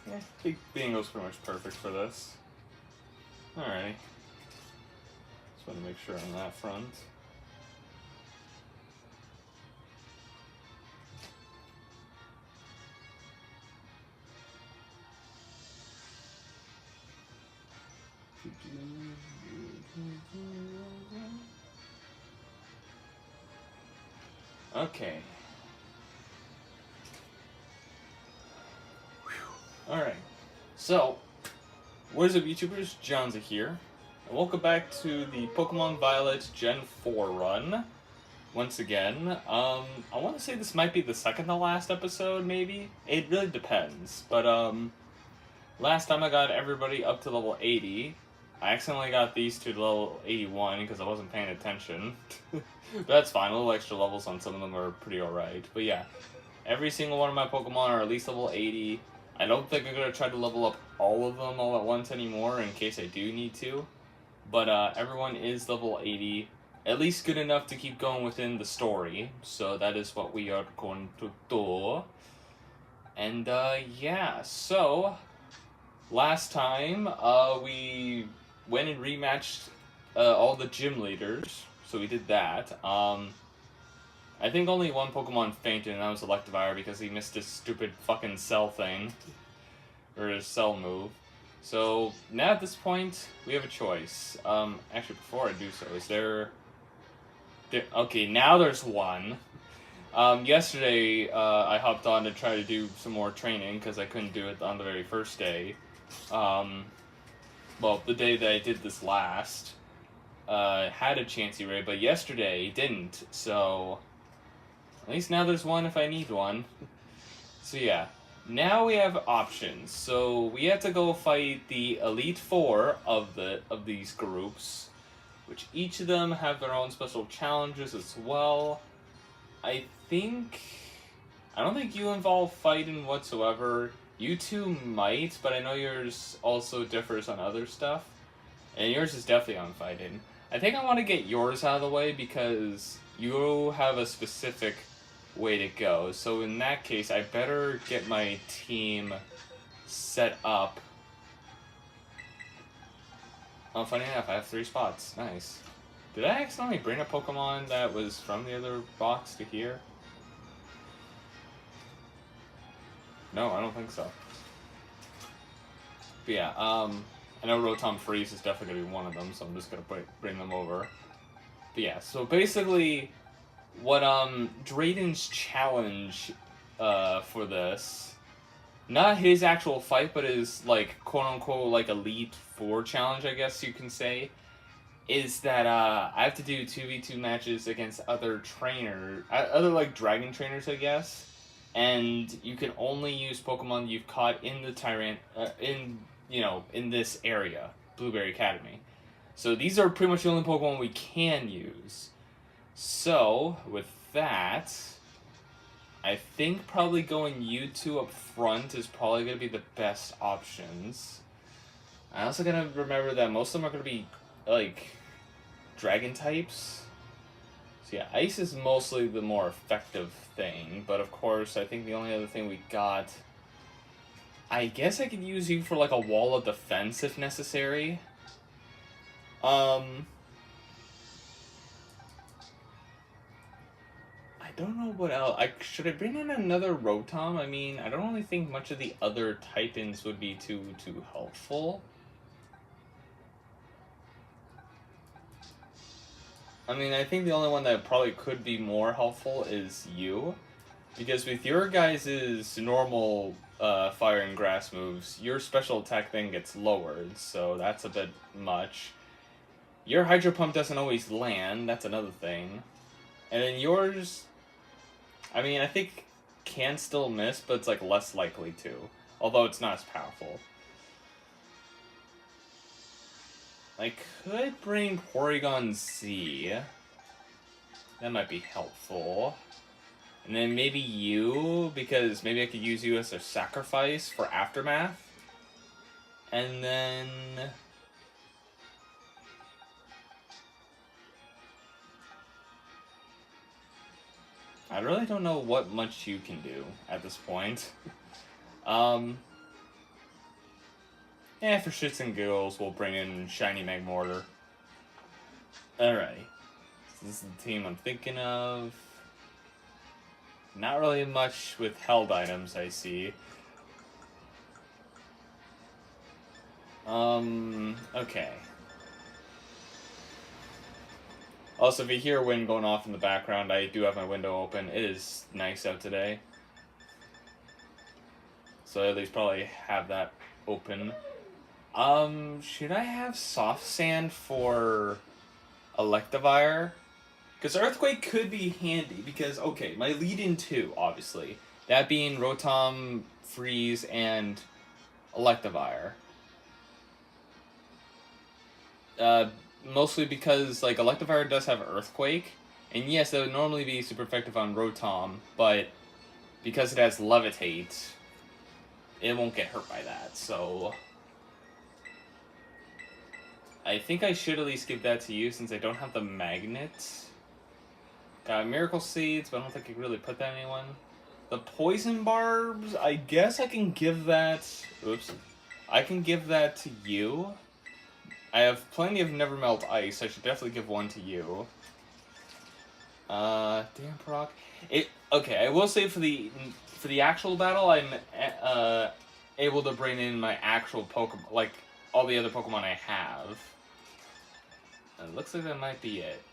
Yeah, I think Bingo's pretty much perfect for this. Alrighty. Just want to make sure on that front. Okay. Alright. So, what is up, YouTubers? Johnza here. And welcome back to the Pokemon Violet Gen 4 run. Once again, I want to say this might be the second to last episode, maybe? It really depends. But, last time I got everybody up to level 80. I accidentally got these two to level 81 because I wasn't paying attention. But that's fine, a little extra levels on some of them are pretty alright. But yeah, every single one of my Pokemon are at least level 80. I don't think I'm going to try to level up all of them all at once anymore in case I do need to. But everyone is level 80. At least good enough to keep going within the story. So that is what we are going to do. And yeah, so last time we went and rematched all the gym leaders. So we did that. I think only one Pokemon fainted, and that was Electivire because he missed his stupid fucking cell thing. Or his cell move. So, now at this point, we have a choice. Actually, before I do so, is there... Okay, now there's one. Yesterday, I hopped on to try to do some more training, because I couldn't do it on the very first day. Well, the day that I did this last. Had a Chansey raid, but yesterday didn't, so... At least now there's one if I need one. So yeah, now we have options. So we have to go fight the Elite Four of these groups, which each of them have their own special challenges as well. I don't think you involve fighting whatsoever. You two might, but I know yours also differs on other stuff. And yours is definitely on fighting. I think I want to get yours out of the way because you have a specific way to go. So in that case, I better get my team set up. Oh, funny enough, I have 3 spots. Nice. Did I accidentally bring a Pokemon that was from the other box to here? No, I don't think so. But yeah, I know Rotom Freeze is definitely going to be one of them, so I'm just going to bring them over. But yeah, so basically, what Drayden's challenge for this, not his actual fight, but his like quote-unquote like Elite Four challenge, I guess you can say, is that I have to do 2v2 matches against other like dragon trainers, I guess, and you can only use Pokemon you've caught in the in this area, Blueberry Academy. So these are pretty much the only Pokemon we can use. So, with that, I think probably going you two up front is probably going to be the best options. I also gotta remember that most of them are going to be, like, dragon types. So yeah, ice is mostly the more effective thing, but of course, I think the only other thing we got... I guess I could use you for, like, a wall of defense if necessary. I don't know what else. Should I bring in another Rotom? I mean, I don't really think much of the other type-ins would be too helpful. I mean, I think the only one that probably could be more helpful is you. Because with your guys' normal fire and grass moves, your special attack thing gets lowered, so that's a bit much. Your Hydro Pump doesn't always land, that's another thing. And then yours... I mean, I think can still miss, but it's like less likely to. Although it's not as powerful. I could bring Porygon Z. That might be helpful. And then maybe you, because maybe I could use you as a sacrifice for Aftermath. And then... I really don't know what much you can do at this point. For shits and giggles, we'll bring in Shiny Magmortar. Alright. So this is the team I'm thinking of. Not really much with held items, I see. Okay. Also, if you hear wind going off in the background, I do have my window open. It is nice out today. So at least probably have that open. Should I have Soft Sand for Electivire? Because Earthquake could be handy, because, okay, my lead-in two, obviously. That being Rotom, Freeze, and Electivire. Mostly because, like, Electivire does have Earthquake, and yes, it would normally be super effective on Rotom, but because it has Levitate, it won't get hurt by that, so I think I should at least give that to you since I don't have the Magnet. Got Miracle Seeds, but I don't think I can really put that on anyone. The Poison Barbs, I guess I can give that... Oops. I can give that to you. I have plenty of Never Melt Ice. I should definitely give one to you. Damn Proc. Okay, I will say for the actual battle, I'm able to bring in my actual Pokemon, like all the other Pokemon I have. It looks like that might be it.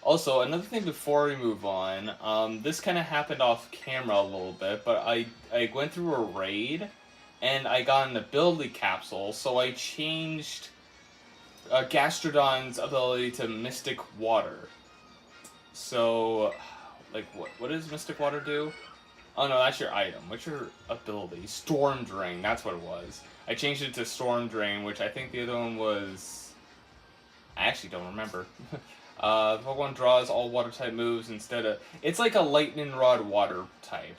Also, another thing before we move on, this kind of happened off camera a little bit, but I went through a raid, and I got an ability capsule, so I changed Gastrodon's ability to Mystic Water. So, like, what does Mystic Water do? Oh no, that's your item. What's your ability? Storm Drain, that's what it was. I changed it to Storm Drain, which I think the other one was... I actually don't remember. The Pokemon draws all water-type moves instead of... It's like a Lightning Rod water type.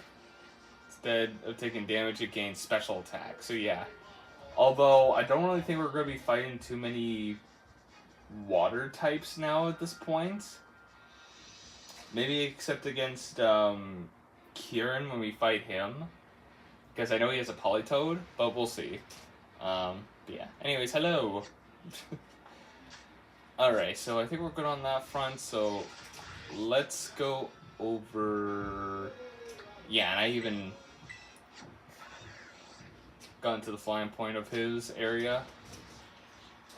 Instead of taking damage, it gains special attack. So yeah. Although, I don't really think we're going to be fighting too many water types now at this point. Maybe except against Kieran when we fight him. Because I know he has a Politoed, but we'll see. But yeah. Anyways, hello! Alright, so I think we're good on that front, so let's go over... Yeah, and I even got into the flying point of his area.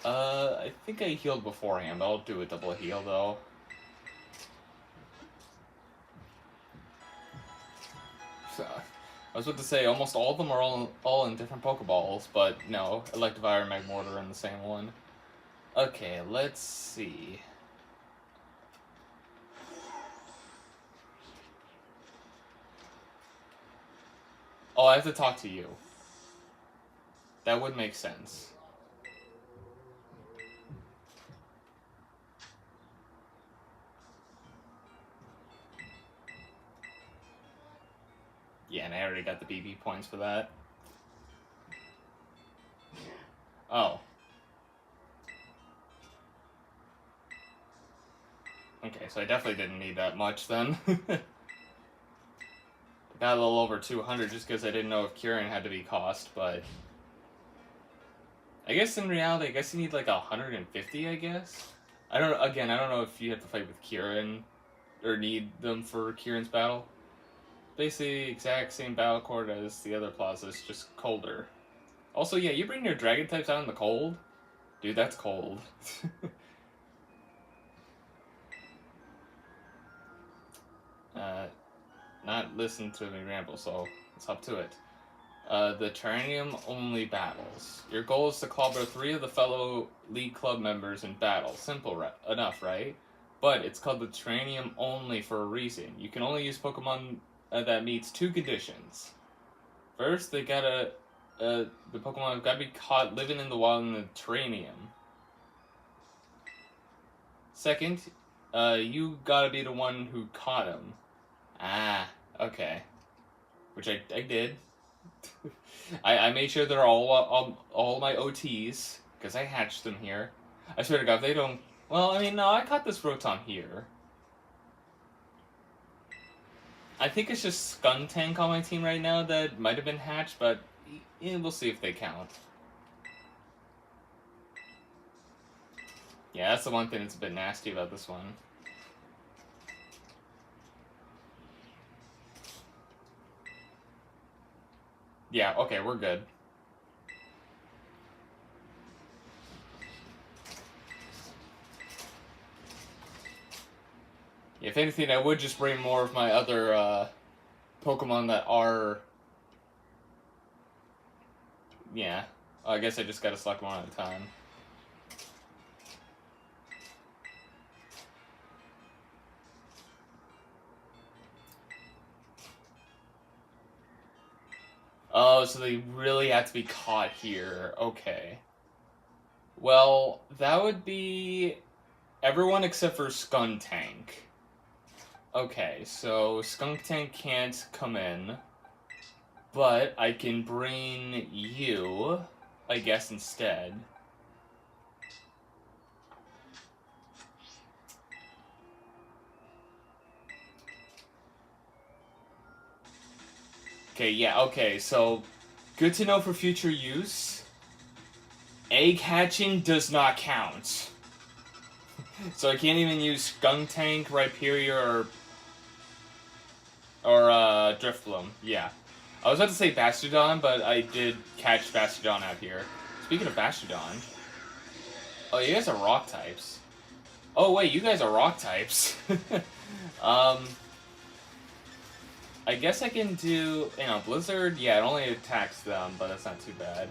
I think I healed beforehand. I'll do a double heal, though. So, I was about to say, almost all of them are all in different Pokeballs, but no, Electivire and Magmortar are in the same one. Okay, let's see. Oh, I have to talk to you. That would make sense. Yeah, and I already got the BB points for that. Oh. Okay, so I definitely didn't need that much then. Got a little over 200 just because I didn't know if Kieran had to be cost, but... I guess in reality, I guess you need like 150, I guess? I don't know if you have to fight with Kieran, or need them for Kieran's battle. Basically, exact same battle cord as the other plazas, just colder. Also, yeah, you bring your dragon types out in the cold? Dude, that's cold. Not listen to me ramble, so let's hop to it. The Terranium-only battles. Your goal is to clobber 3 of the fellow League Club members in battle. Simple enough, right? But it's called the Terranium-only for a reason. You can only use Pokemon that meets 2 conditions. First, the Pokemon have got to be caught living in the wild in the Terranium. Second, you gotta be the one who caught him. Ah, okay. Which I did. I made sure they're all my OTs, because I hatched them here. I swear to God, if they don't... Well, I mean, no, I caught this Rotom here. I think it's just Skuntank on my team right now that might have been hatched, but we'll see if they count. Yeah, that's the one thing that's a bit nasty about this one. Yeah, okay, we're good. If anything, I would just bring more of my other Pokemon that are... Yeah. I guess I just gotta select one at a time. Oh, so they really have to be caught here. Okay. Well, that would be everyone except for Skuntank. Okay, so Skuntank can't come in, but I can bring you, I guess, instead. Okay, yeah, okay, so good to know for future use. Egg hatching does not count. So I can't even use Skuntank, Rhyperior, or Drifloom. Yeah. I was about to say Bastardon, but I did catch Bastardon out here. Speaking of Bastardon... Oh, you guys are rock types. Oh, wait, you guys are rock types. I guess I can do... Blizzard, yeah, it only attacks them, but that's not too bad.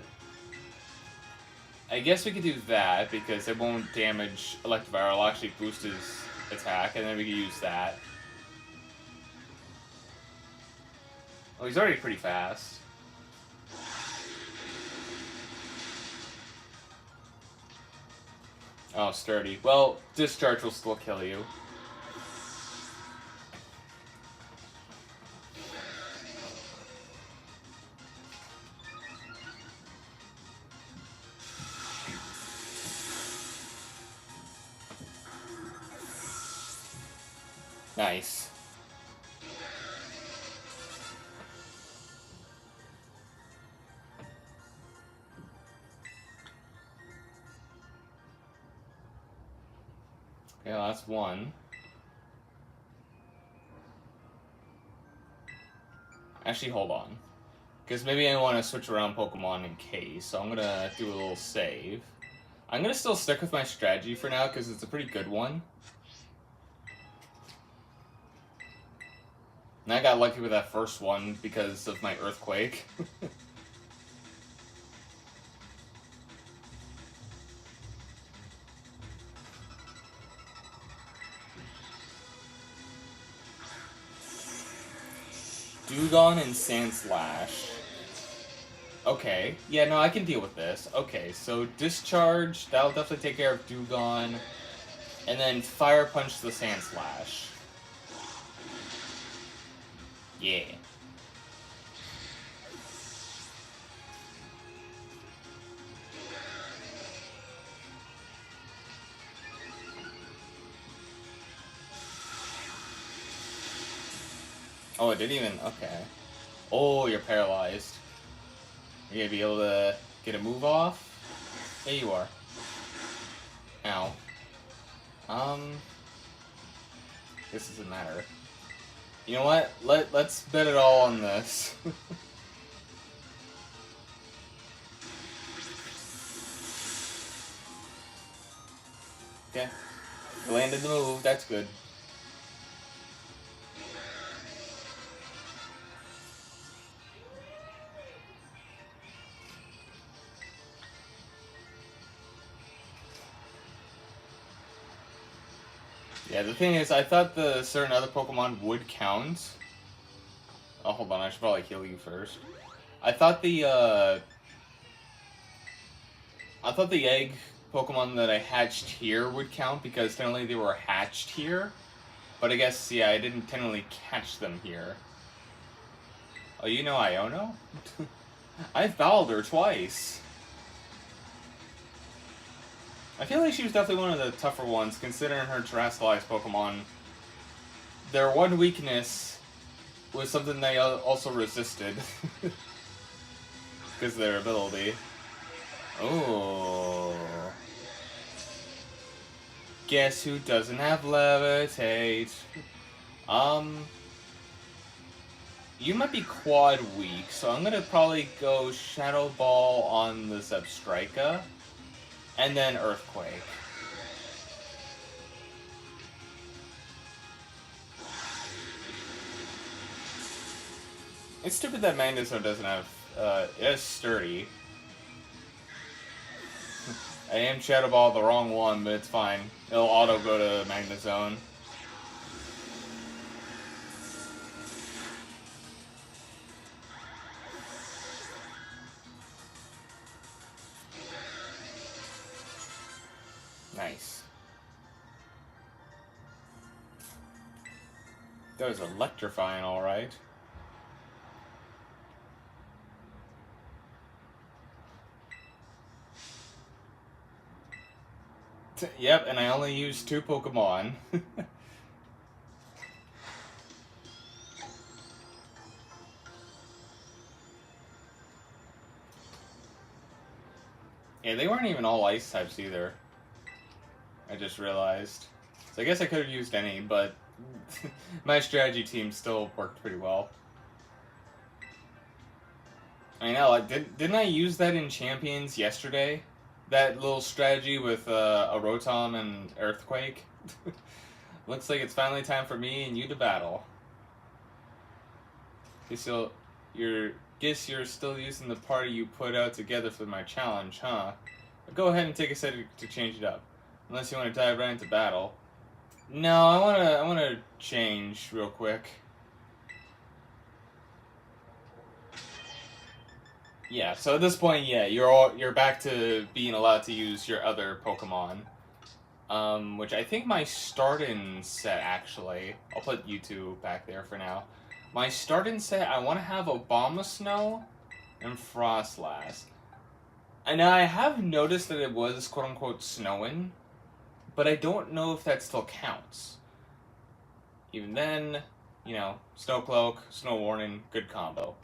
I guess we could do that, because it won't damage Electivire. It'll actually boost his attack, and then we can use that. Oh, he's already pretty fast. Oh, sturdy. Well, Discharge will still kill you. Nice. Yeah, that's one. Actually, hold on. Because maybe I want to switch around Pokemon in case, so I'm going to do a little save. I'm going to still stick with my strategy for now, because it's a pretty good one. And I got lucky with that first one because of my Earthquake. Dewgong and Sandslash. Okay. Yeah, no, I can deal with this. Okay, so Discharge, that'll definitely take care of Dewgong. And then Fire Punch the Sandslash. Yeah. Oh, it didn't even... Okay. Oh, you're paralyzed. You're gonna be able to get a move off? There you are. Ow. This doesn't matter. You know what? Let's bet it all on this. Okay. Landed the move, that's good. Yeah, the thing is, I thought the certain other Pokemon would count. Oh, hold on, I should probably heal you first. I thought the egg Pokemon that I hatched here would count because technically they were hatched here. But I guess, yeah, I didn't technically catch them here. Oh, you know Iono? I've fouled her twice. I feel like she was definitely one of the tougher ones, considering her terrestrialized Pokemon. Their one weakness was something they also resisted. Because of their ability. Oh. Guess who doesn't have Levitate? You might be quad weak, so I'm gonna probably go Shadow Ball on the Zebstrika, and then Earthquake. It's stupid that Magnezone doesn't have, it has Sturdy. I am Shadow Ball the wrong one, but it's fine. It'll auto go to Magnezone. Nice. That was electrifying, alright. Yep, and I only used 2 Pokemon. Yeah, they weren't even all ice types either. I just realized. So I guess I could have used any, but my strategy team still worked pretty well. I know, like, didn't I use that in Champions yesterday? That little strategy with a Rotom and Earthquake? Looks like it's finally time for me and you to battle. Guess you're still using the party you put out together for my challenge, huh? But go ahead and take a second to change it up. Unless you want to dive right into battle. No, I wanna change real quick. Yeah, so at this point, yeah, you're back to being allowed to use your other Pokemon. Which I think my start-in set, actually, I'll put you two back there for now. My start-in set, I want to have Abomasnow and Frostlass. And I have noticed that it was quote-unquote snowing, but I don't know if that still counts. Even then, you know, Snow Cloak, Snow Warning, good combo.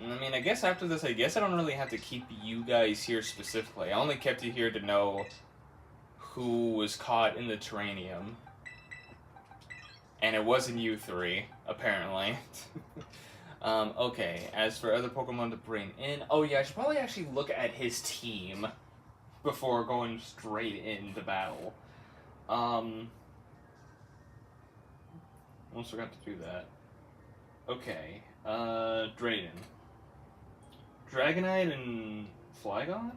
And I mean, I guess after this, I guess I don't really have to keep you guys here specifically. I only kept you here to know who was caught in the Terranium. And it wasn't you three, apparently. Okay, as for other Pokemon to bring in... Oh yeah, I should probably actually look at his team before going straight into battle. Almost forgot to do that. Okay, Drayden. Dragonite and Flygon?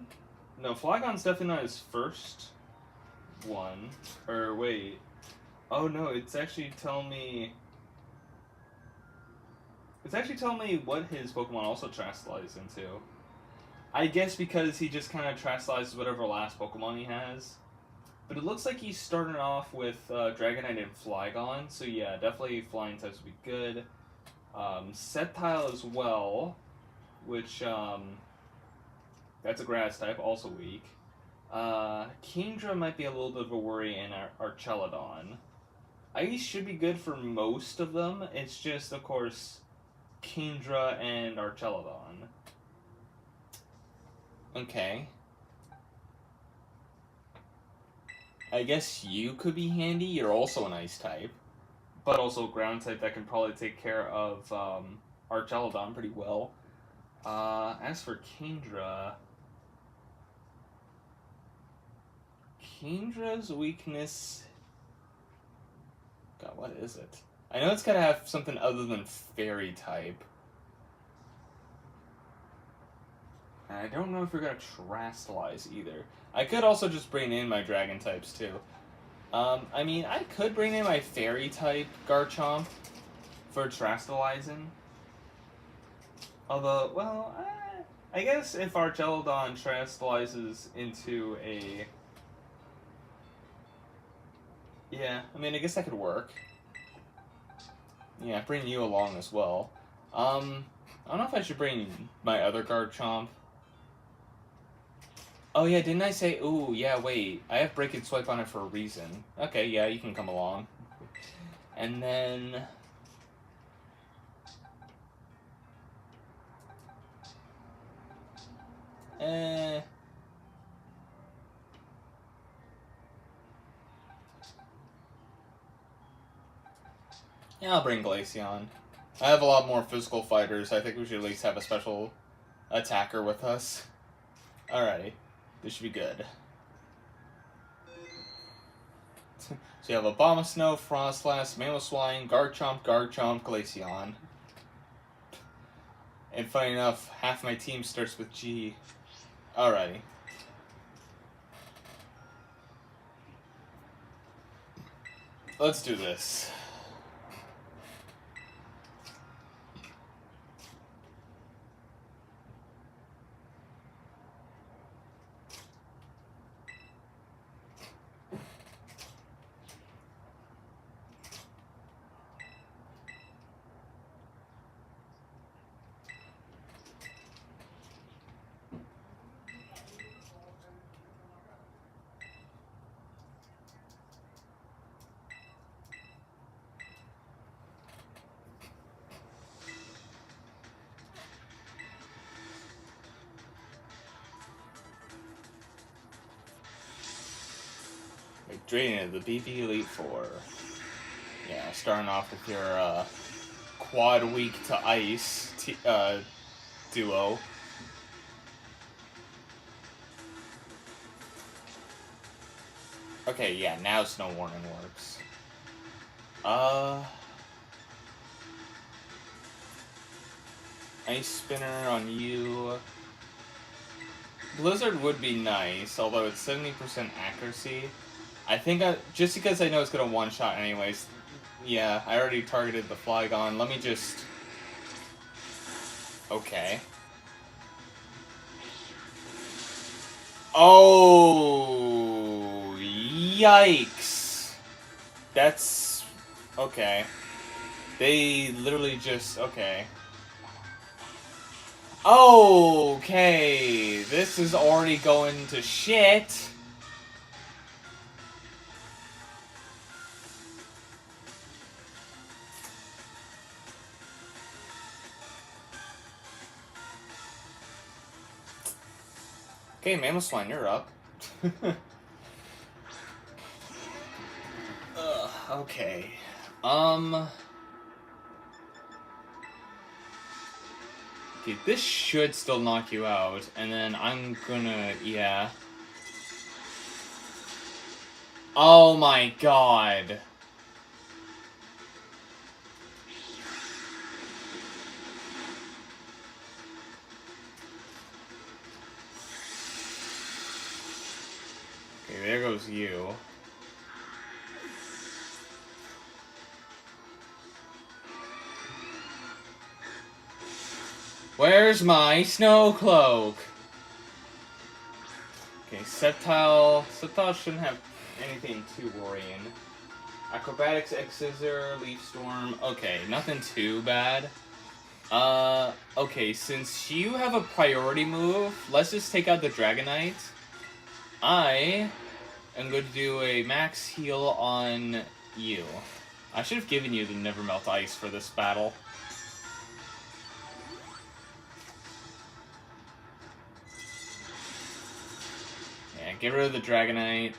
No, Flygon's definitely not his first one. Or wait. Oh no, it's actually telling me... It's actually telling me what his Pokemon also Terrestrializes into. I guess because he just kind of Terrestrializes whatever last Pokemon he has. But it looks like he's starting off with Dragonite and Flygon, so yeah, definitely Flying types would be good. Sceptile as well, which, that's a Grass type, also weak. Kingdra might be a little bit of a worry in Archelodon. Ice should be good for most of them, it's just, of course, Kingdra and Archelodon. Okay. I guess you could be handy, you're also an Ice type. But also Ground type that can probably take care of Archelodon pretty well. As for Kingdra... Kindra's weakness... God, what is it? I know it's gotta have something other than Fairy type. And I don't know if you're gonna Terrestrialize either. I could also just bring in my Dragon types too. I mean, I could bring in my Fairy type Garchomp for Terrestrializing. Although, well, I guess if Archelodon Terrestrializes into a... Yeah, I mean, I guess that could work. Yeah, bring you along as well. I don't know if I should bring my other Garchomp. Oh yeah, didn't I say? Ooh, yeah. Wait, I have break and swipe on it for a reason. Okay, yeah, you can come along. And then. Eh. Yeah, I'll bring Glaceon. I have a lot more physical fighters. I think we should at least have a special attacker with us. Alrighty. This should be good. So you have Abomasnow, Frostlass, Mamoswine, Garchomp, Glaceon. And funny enough, half my team starts with G. Alrighty. Let's do this. Draining the BB Elite Four. Yeah, starting off with your quad weak to ice duo. Okay, yeah, now Snow Warning works. Ice Spinner on you. Blizzard would be nice, although it's 70% accuracy. I think just because I know it's gonna one-shot anyways. Yeah, I already targeted the Flygon. Let me just... Okay. Oh, yikes. That's... Okay. They literally just... Okay. Okay. This is already going to shit. Okay, Mamoswine, you're up. Okay. Okay, this should still knock you out, and then I'm gonna, yeah. Oh my god. Okay, there goes you. Where's my snow cloak? Okay, Sceptile shouldn't have anything too worrying. Acrobatics, X-Scissor, Leaf Storm. Okay, nothing too bad. Okay, since you have a priority move, let's just take out the Dragonite. I am going to do a max heal on you. I should have given you the Never Melt Ice for this battle. Yeah, get rid of the Dragonite.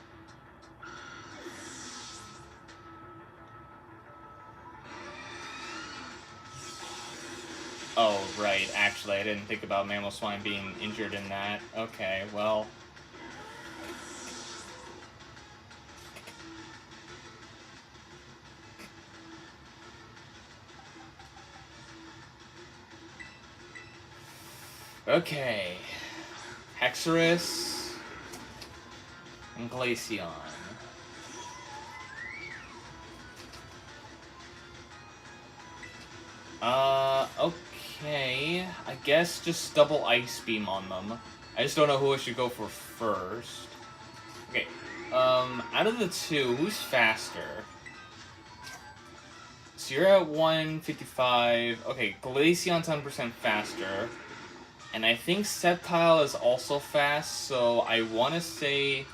Oh, right, actually, I didn't think about Mamoswine being injured in that. Okay, well... Okay. Hexorus and Glaceon. Okay. I guess just double Ice Beam on them. I just don't know who I should go for first. Okay. Out of the two, who's faster? So you're at 155. Okay, Glaceon's 10% faster. And I think Sceptile is also fast, so I want to say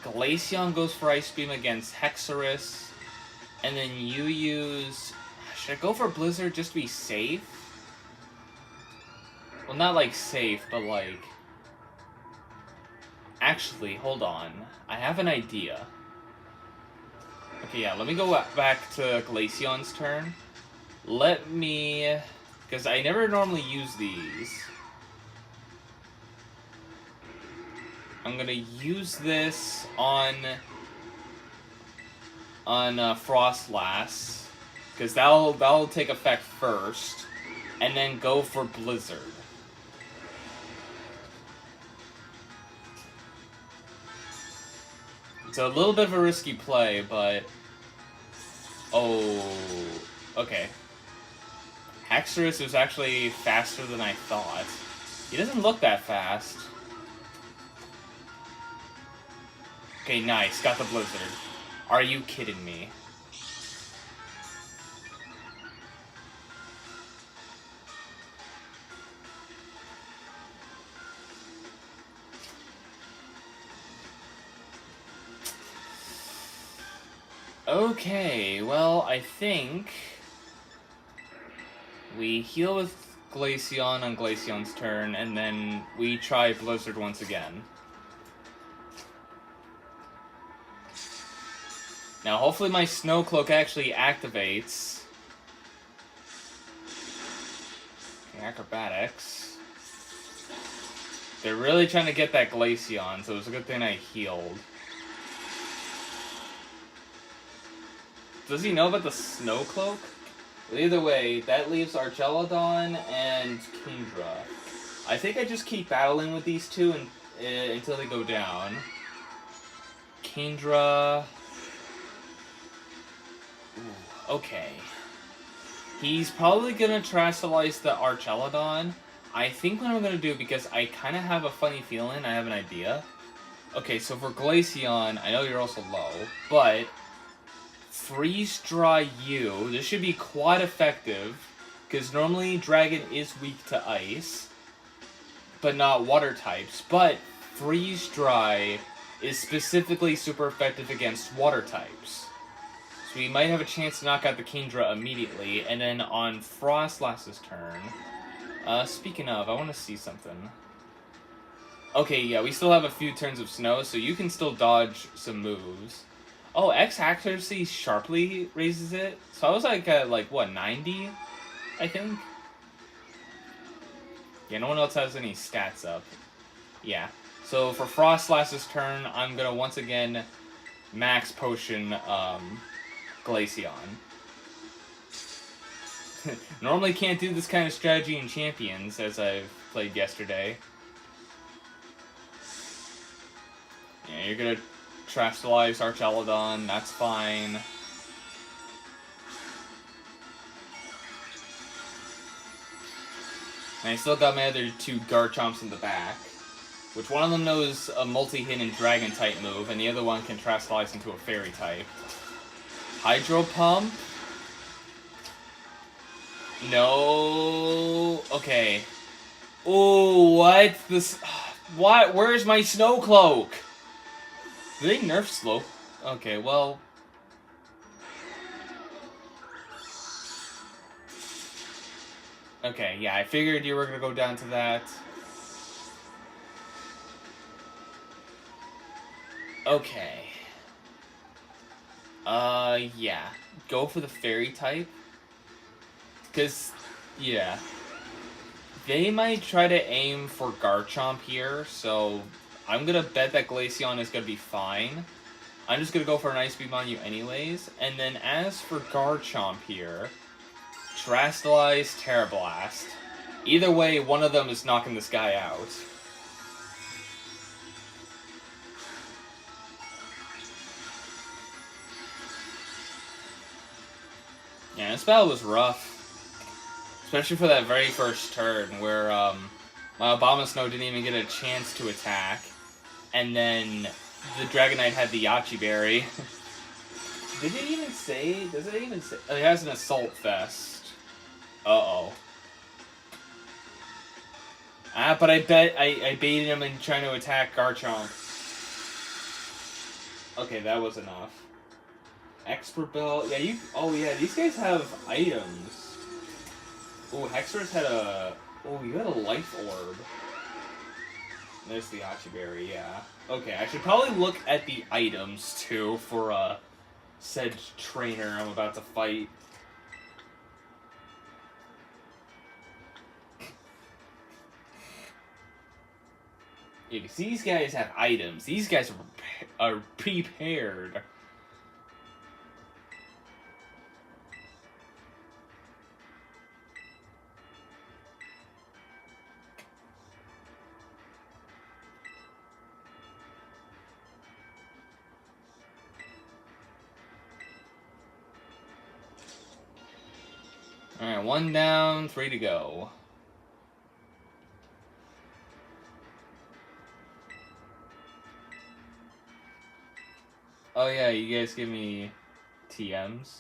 Glaceon goes for Ice Beam against Hexorus, and then you use... Should I go for Blizzard just to be safe? Well, not like safe, but like... Actually, hold on. I have an idea. Okay, yeah, let me go back to Glaceon's turn. Let me... Because I never normally use these. I'm gonna use this on Frostlass, because that'll take effect first, and then go for Blizzard. It's a little bit of a risky play, but oh, okay. Hexorus is actually faster than I thought. He doesn't look that fast. Okay, nice. Got the Blizzard. Are you kidding me? Okay, well, I think we heal with Glaceon on Glaceon's turn, and then we try Blizzard once again. Now, hopefully my Snow Cloak actually activates. Okay, Acrobatics. They're really trying to get that Glaceon, so it's a good thing I healed. Does he know about the Snow Cloak? Well, either way, that leaves Archelodon and Kingdra. I think I just keep battling with these two until they go down. Kingdra... Ooh, okay. He's probably gonna Terastallize the Archelodon. I think what I'm gonna do, because I kind of have a funny feeling, I have an idea. Okay, so for Glaceon, I know you're also low, but Freeze Dry you, this should be quite effective, because normally Dragon is weak to Ice, but not Water types, but Freeze Dry is specifically super effective against Water types. So we might have a chance to knock out the Kingdra immediately, and then on Frostlass's turn... speaking of, I want to see something. Okay, yeah, we still have a few turns of snow, so you can still dodge some moves. Oh, X accuracy sharply raises it? So I was like, what, 90? I think? Yeah, no one else has any stats up. Yeah. So for Frostlass's turn, I'm gonna once again max potion, Glaceon. Normally can't do this kind of strategy in Champions, as I've played yesterday. Yeah, you're gonna Terastallize Archelodon, that's fine. And I still got my other two Garchomps in the back, which one of them knows a multi-hit and Dragon-type move, and the other one can Terastallize into a Fairy-type. Hydro Pump? No. Okay. Oh, what? This. What? Where's my Snow Cloak? Did they nerf Slow? Okay, well. Okay, yeah, I figured you were gonna go down to that. Okay. Yeah. Go for the Fairy type. Because, yeah. They might try to aim for Garchomp here, so I'm gonna bet that Glaceon is gonna be fine. I'm just gonna go for an Ice Beam on you anyways. And then as for Garchomp here, Terastallize, Terra Blast. Either way, one of them is knocking this guy out. Yeah, this battle was rough. Especially for that very first turn, where my Abomasnow didn't even get a chance to attack. And then the Dragonite had the Yachi Berry. Did it even say? Does it even say? Oh, it has an Assault Vest. Uh-oh. But I bet I baited him in trying to attack Garchomp. Okay, that was enough. Expert Bell. Yeah, you. Oh yeah, these guys have items. Oh, Hexor's had a. Oh, you had a life orb. There's the Achiberry. Yeah. Okay, I should probably look at the items too for said trainer I'm about to fight. Yeah, because these guys have items. These guys are prepared. Alright, 1 down, 3 to go. Oh yeah, you guys give me TMs.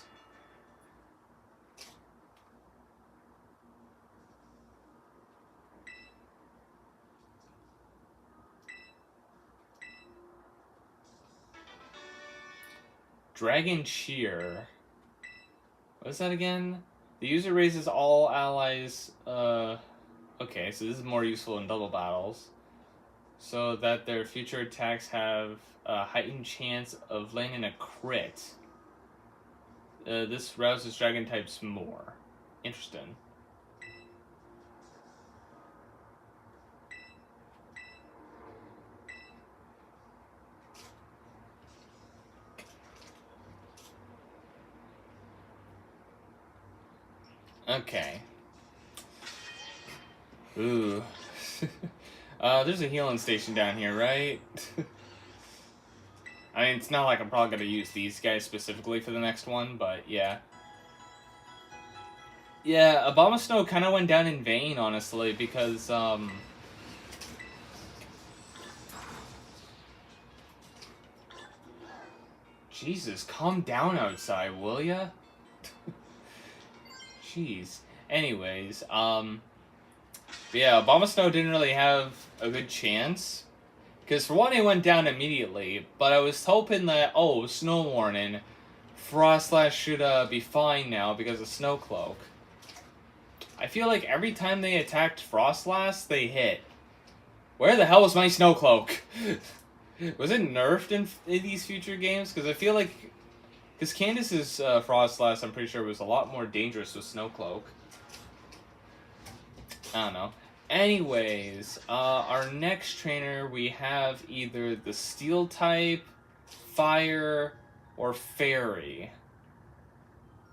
Dragon Cheer. What is that again? The user raises all allies, okay, so this is more useful in double battles. So that their future attacks have a heightened chance of landing a crit. This rouses dragon types more. Interesting. Okay. Ooh. There's a healing station down here, right? I mean, it's not like I'm probably going to use these guys specifically for the next one, but yeah. Yeah, Abomasnow kind of went down in vain, honestly, because, Jesus, calm down outside, will ya? Jeez. Anyways, yeah, Abomasnow didn't really have a good chance. Because for one, it went down immediately, but I was hoping that, oh, snow warning, Frostlass should be fine now because of Snow Cloak. I feel like every time they attacked Frostlass, they hit. Where the hell was my Snow Cloak? Was it nerfed in these future games? Because I feel like... Because Candace's Frostlass, I'm pretty sure, was a lot more dangerous with Snow Cloak. I don't know. Anyways, our next trainer, we have either the Steel type, Fire, or Fairy.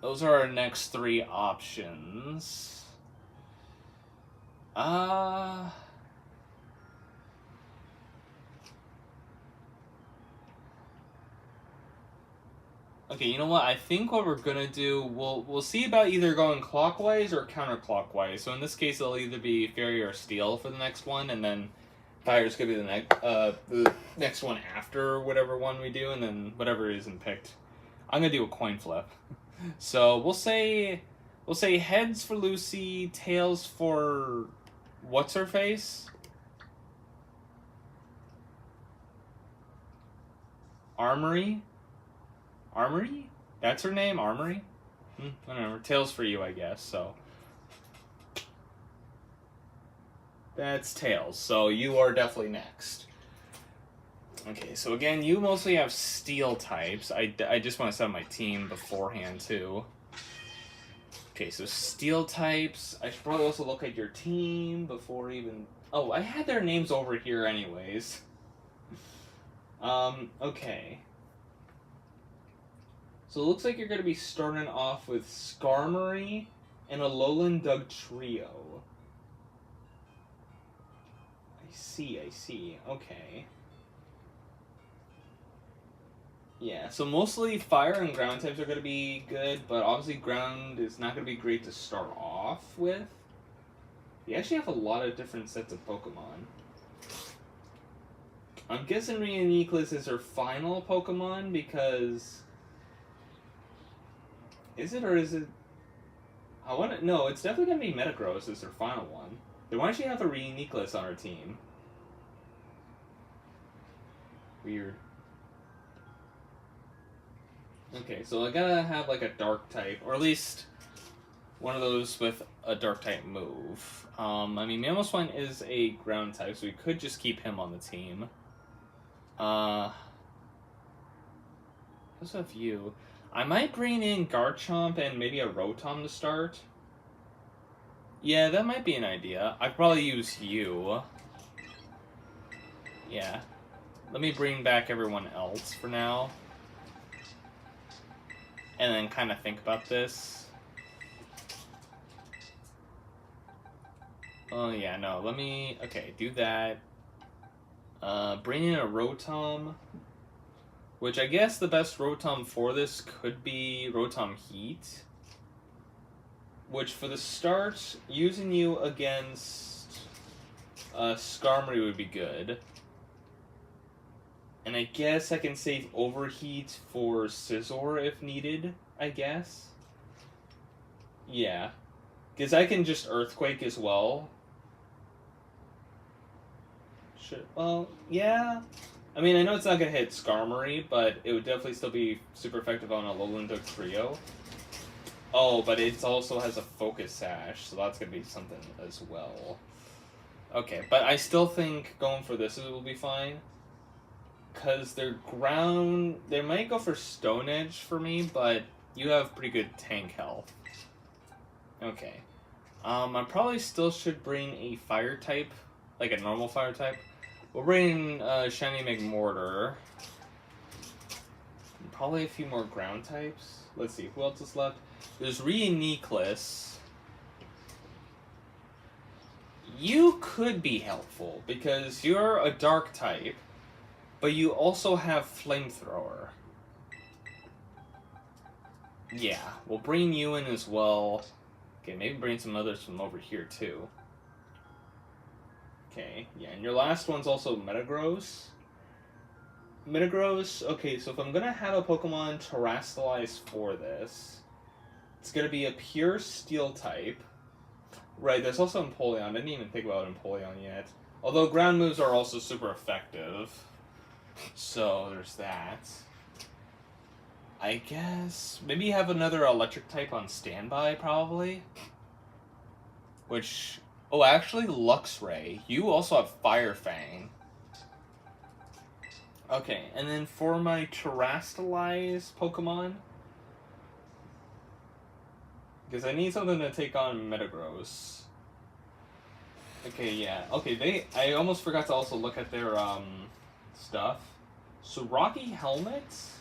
Those are our next 3 options. Okay, you know what? I think what we're gonna do, we'll see about either going clockwise or counterclockwise. So in this case, it'll either be Fairy or Steel for the next one, and then Fire's gonna be the next one after whatever one we do, and then whatever isn't picked. I'm gonna do a coin flip. So we'll say heads for Lucy, tails for what's her face? Armory? Armory? That's her name? Armory? Whatever. Tails for you, I guess, so. That's Tails, so you are definitely next. Okay, so again, you mostly have Steel types. I just want to set up my team beforehand, too. Okay, so Steel types. I should probably also look at your team before even... Oh, I had their names over here anyways. Okay. So it looks like you're going to be starting off with Skarmory and a Alolan Dugtrio. I see. Okay. Yeah, so mostly fire and ground types are going to be good, but obviously ground is not going to be great to start off with. You actually have a lot of different sets of Pokemon. I'm guessing Reuniclus is her final Pokemon because... Is it, or is it... No, it's definitely going to be Metagross as her final one. Then why does she have a Reuniclus on her team? Weird. Okay, so I gotta have like a dark type, or at least one of those with a dark type move. I mean, Mamoswine is a ground type, so we could just keep him on the team. I also have you. I might bring in Garchomp and maybe a Rotom to start. Yeah, that might be an idea. I'd probably use you. Yeah. Let me bring back everyone else for now. And then kind of think about this. Oh, yeah, no. Let me... Okay, do that. Bring in a Rotom. Which I guess the best Rotom for this could be Rotom Heat. Which, for the start, using you against Skarmory would be good. And I guess I can save Overheat for Scizor if needed, I guess. Yeah. Because I can just Earthquake as well. Well, yeah. I mean, I know it's not going to hit Skarmory, but it would definitely still be super effective on a Alolan Dugtrio. Oh, but it also has a Focus Sash, so that's going to be something as well. Okay, but I still think going for this will be fine. Because their ground... They might go for Stone Edge for me, but you have pretty good tank health. Okay. I probably still should bring a Fire type, like a normal Fire type. We'll bring Shiny McMortar. And probably a few more ground types. Let's see, who else is left? There's Reuniclus. You could be helpful, because you're a dark type, but you also have Flamethrower. Yeah, we'll bring you in as well. Okay, maybe bring some others from over here, too. Okay, yeah, and your last one's also Metagross. Metagross, okay, so if I'm going to have a Pokemon Terastallize for this, it's going to be a pure Steel type. Right, there's also Empoleon. I didn't even think about Empoleon yet. Although ground moves are also super effective. So, there's that. I guess... Maybe have another electric type on standby, probably? Which... Oh, actually, Luxray. You also have Fire Fang. Okay, and then for my Terastallize Pokemon... Because I need something to take on Metagross. Okay, yeah. Okay, I almost forgot to also look at their, stuff. So, Rocky Helmets?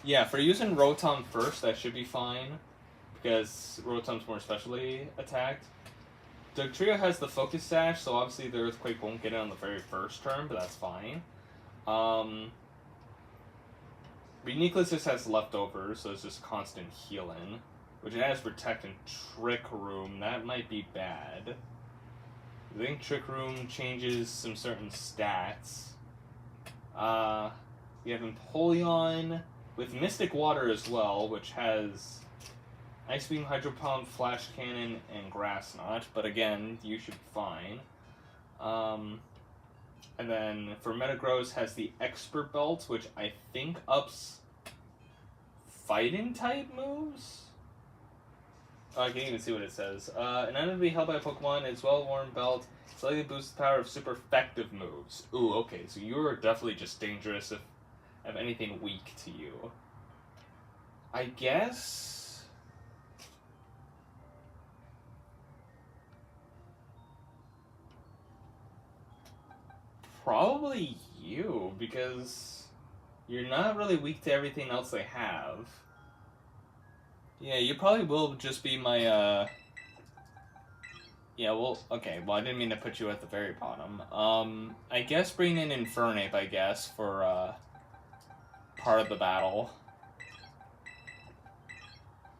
Yeah, for using Rotom first, that should be fine. Because Rotom's more specially attacked. Dugtrio has the Focus Sash, so obviously the Earthquake won't get it on the very first turn, but that's fine. Reuniclus just has leftovers, so it's just constant healing. Which it has Protect and Trick Room. That might be bad. I think Trick Room changes some certain stats. We have Empoleon with Mystic Water as well, which has Ice Beam, Hydro Pump, Flash Cannon, and Grass Knot. But again, you should be fine. And then for Metagross has the Expert Belt, which I think ups Fighting type moves? Oh, I can't even see what it says. An enemy held by a Pokemon, its well-worn belt slightly boosts the power of super effective moves. Ooh, okay, so you're definitely just dangerous if I have anything weak to you. I guess... Probably you, because you're not really weak to everything else they have. Yeah, you probably will just be my, Yeah, well, okay, well, I didn't mean to put you at the very bottom. I guess bring in Infernape, I guess, for, part of the battle.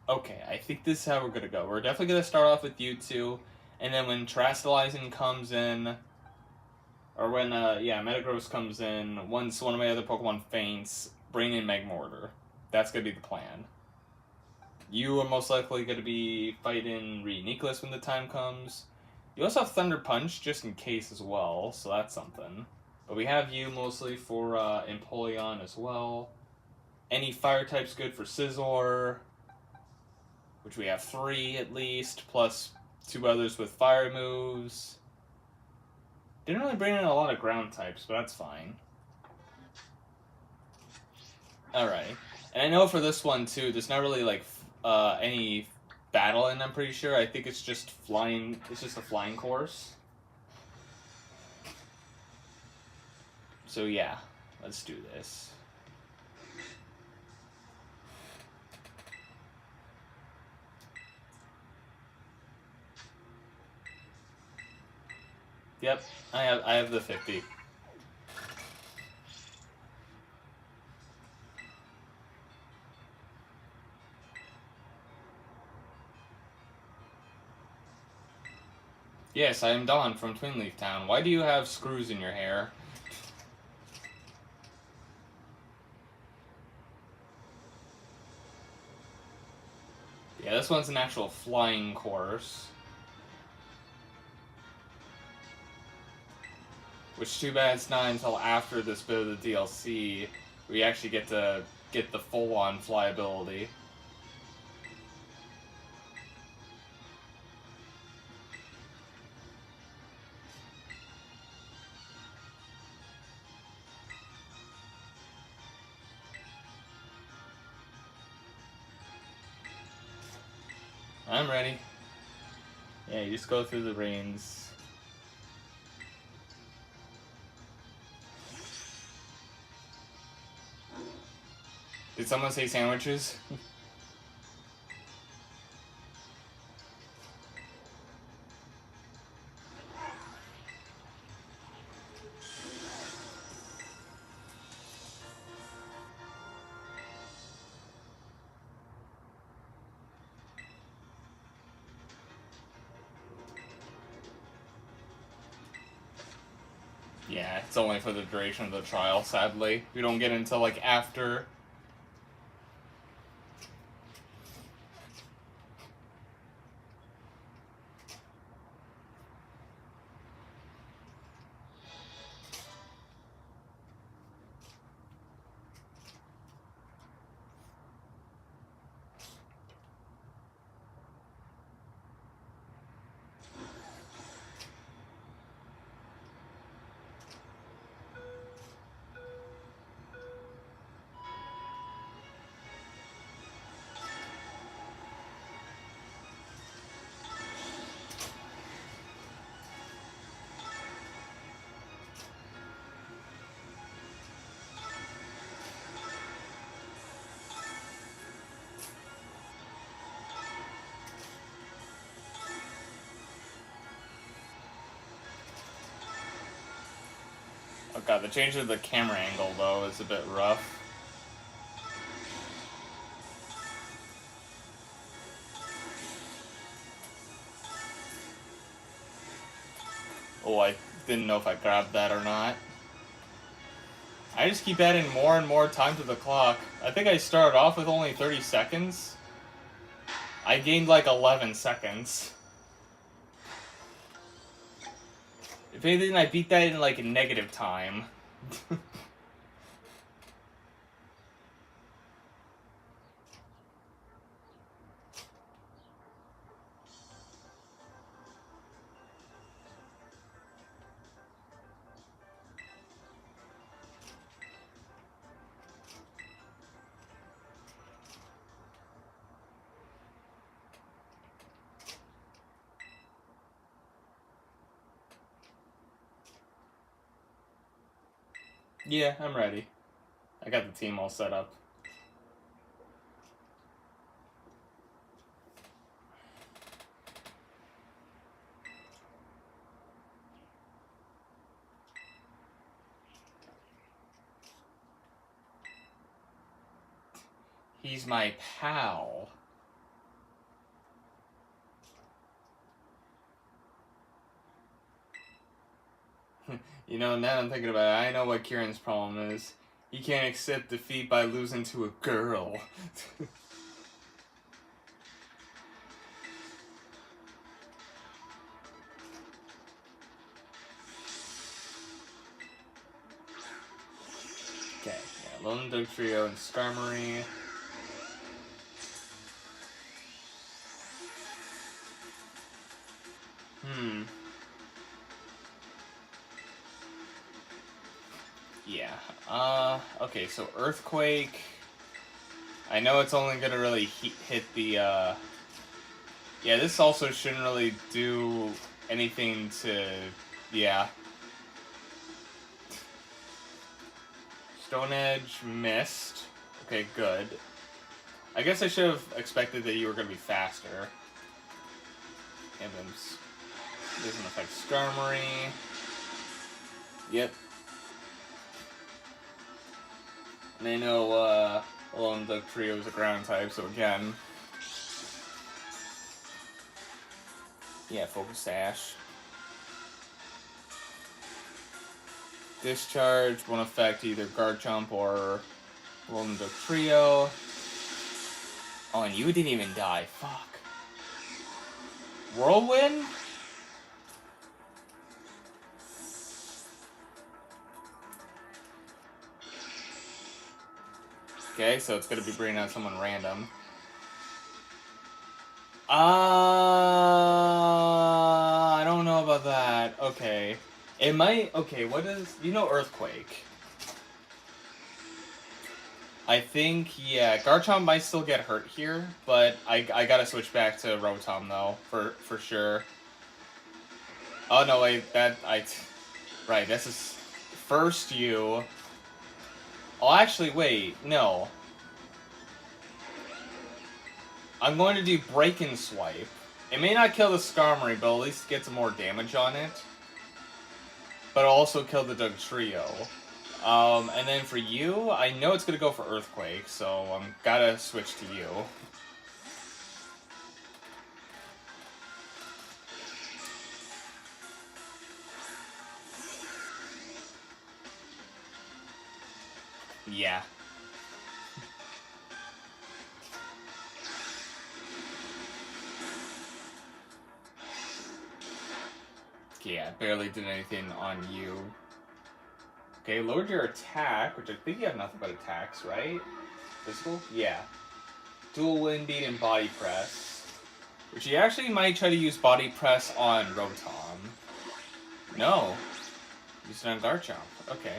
Okay, I think this is how we're gonna go. We're definitely gonna start off with you two, and then when Terastallizing comes in, or when, Metagross comes in, once one of my other Pokemon faints, bring in Magmortar. That's gonna be the plan. You are most likely going to be fighting Reuniclus when the time comes. You also have Thunder Punch, just in case as well, so that's something. But we have you mostly for Empoleon as well. Any fire type's good for Scizor, which we have 3 at least, plus 2 others with fire moves. Didn't really bring in a lot of ground types, but that's fine. Alright. And I know for this one, too, there's not really, like, any battle in, I'm pretty sure. I think it's just flying. It's just a flying course. So, yeah. Let's do this. Yep, I have the 50. Yes, I am Dawn from Twinleaf Town. Why do you have screws in your hair? Yeah, this one's an actual flying course. Which, too bad it's not until after this bit of the DLC we actually get to get the full-on flyability. I'm ready. Yeah, you just go through the reins. Did someone say sandwiches? Yeah, it's only for the duration of the trial, sadly. We don't get until, like, after. Oh god, the change of the camera angle, though, is a bit rough. Oh, I didn't know if I grabbed that or not. I just keep adding more and more time to the clock. I think I started off with only 30 seconds. I gained like 11 seconds. If anything, I beat that in like negative time. Yeah, I'm ready. I got the team all set up. He's my pal. You know, now I'm thinking about it, I know what Kieran's problem is. He can't accept defeat by losing to a girl. Lone Dog Trio and Skarmory. Yeah. Okay, so Earthquake. I know it's only gonna really hit the, Yeah, this also shouldn't really do anything to... Yeah. Stone Edge missed. Okay, good. I guess I should have expected that you were gonna be faster. Emblems doesn't affect Skarmory. Yep. And I know, Lone Dog Trio is a ground type, so again... Yeah, Focus Sash. Discharge won't affect either Garchomp or Lone Dog Trio. Oh, and you didn't even die. Fuck. Whirlwind? Okay, so it's gonna be bringing out someone random. I don't know about that. Okay. It might... Okay, what is... You know Earthquake. I think, yeah, Garchomp might still get hurt here, but I gotta switch back to Rotom, though, for sure. Oh, no, wait, Right, this is... First you... Oh, actually, wait, no. I'm going to do Break and Swipe. It may not kill the Skarmory, but at least get some more damage on it. But it'll also kill the Doug Trio. And then for you, I know it's going to go for Earthquake, so I'm gotta switch to you. Yeah. Yeah, barely did anything on you. Okay, lowered your attack, which I think you have nothing but attacks, right? Physical? Yeah. Dual Wind Beat and Body Press. Which you actually might try to use Body Press on Rotom. No. Use it on Garchomp. Okay.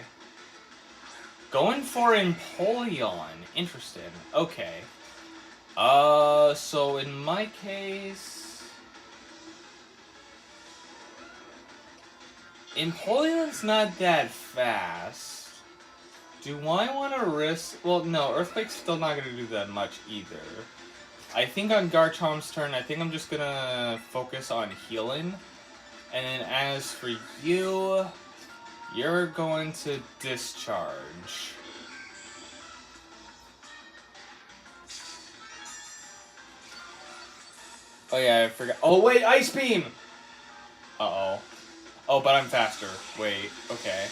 Going for Empoleon. Interesting. Okay. So in my case... Empoleon's not that fast. Do I want to risk... Well, no, Earthquake's still not going to do that much either. I think on Garchomp's turn, I think I'm just going to focus on healing. And then as for you, you're going to discharge. Oh yeah, I forgot. Oh wait, Ice Beam! Uh-oh. Oh, but I'm faster. Wait, okay.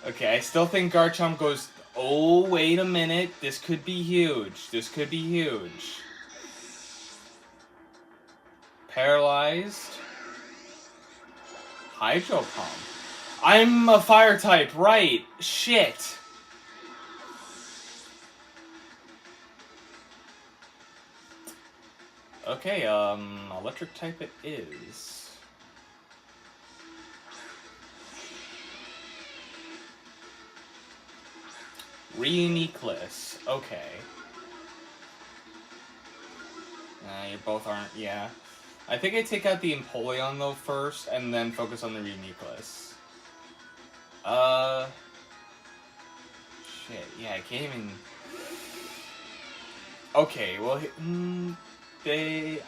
Okay, I still think Garchomp goes... Oh, wait a minute. This could be huge. This could be huge. Paralyzed. Hydro Pump. I'm a fire type, right. Shit. Okay, electric type it is. Reuniqueless. Okay. You both aren't, yeah. I think I take out the Empoleon, though, first, and then focus on the Reuniqueless. Shit, yeah, I can't even... Okay, well, okay,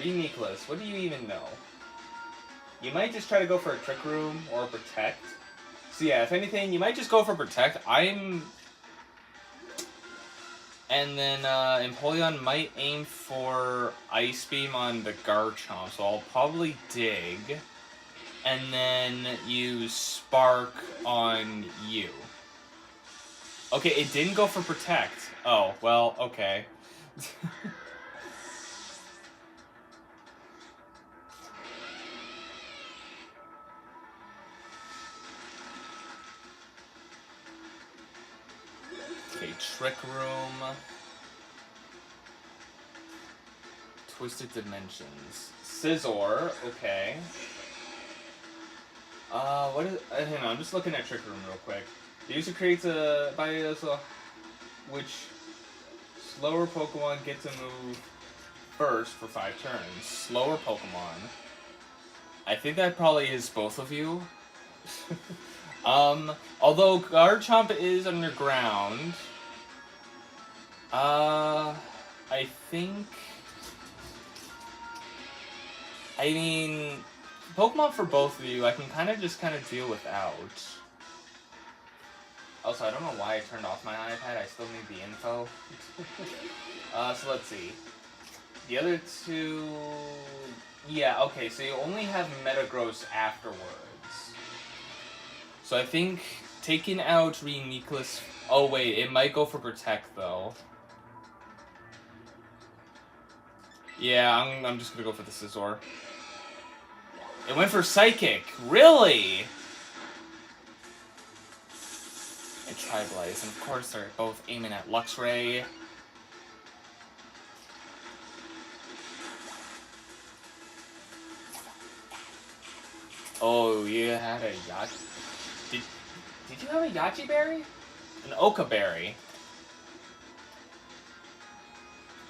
Reuniqueless, what do you even know? You might just try to go for a Trick Room or a Protect. So yeah, if anything, you might just go for Protect. And then Empoleon might aim for Ice Beam on the Garchomp, so I'll probably Dig. And then use Spark on you. Okay, it didn't go for Protect. Oh, well, okay. Okay, Trick Room. Twisted Dimensions. Scizor, okay. What is... hang on, I'm just looking at Trick Room real quick. The user creates a... which slower Pokemon get to move first for 5 turns. Slower Pokemon. I think that probably is both of you. Although Garchomp is underground, I think... I mean, Pokemon for both of you, I can kind of deal without. Also, I don't know why I turned off my iPad. I still need the info. So let's see. The other two... Yeah, okay, so you only have Metagross afterwards. So I think taking out Reuniclus... Oh wait, it might go for Protect though. Yeah, I'm just gonna go for the Scizor. It went for Psychic! Really? And Tri-Blaze, and of course they're both aiming at Luxray. Oh, you had a Yachi... Did you have a Yachi Berry? An Oka Berry.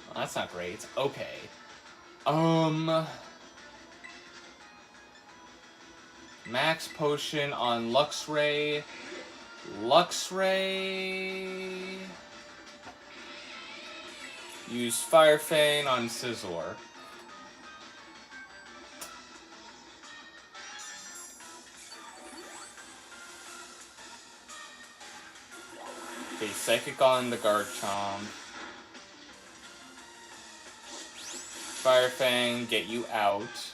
Well, that's not great. Okay. Max Potion on Luxray. Luxray... Use Fire Fang on Scizor. Okay, Psychic on the Garchomp. Fire Fang, get you out.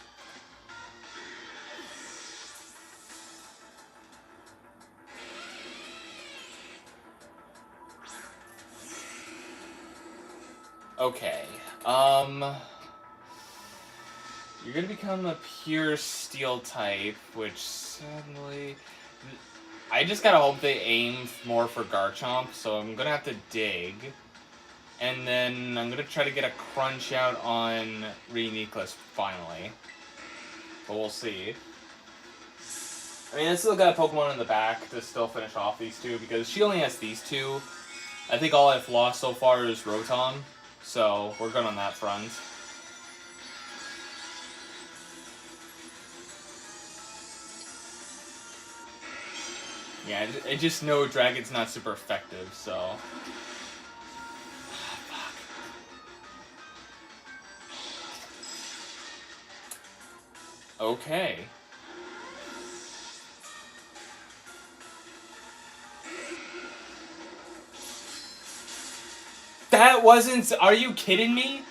Okay, you're gonna become a pure Steel type, which sadly... I just gotta hope they aim more for Garchomp, so I'm gonna have to dig. And then I'm gonna try to get a Crunch out on Reuniclus, finally. But we'll see. I mean, I still got a Pokemon in the back to still finish off these two, because she only has these two. I think all I've lost so far is Rotom, so we're good on that front. Yeah, I just know Dragon's not super effective, so... Okay. That wasn't... Are you kidding me?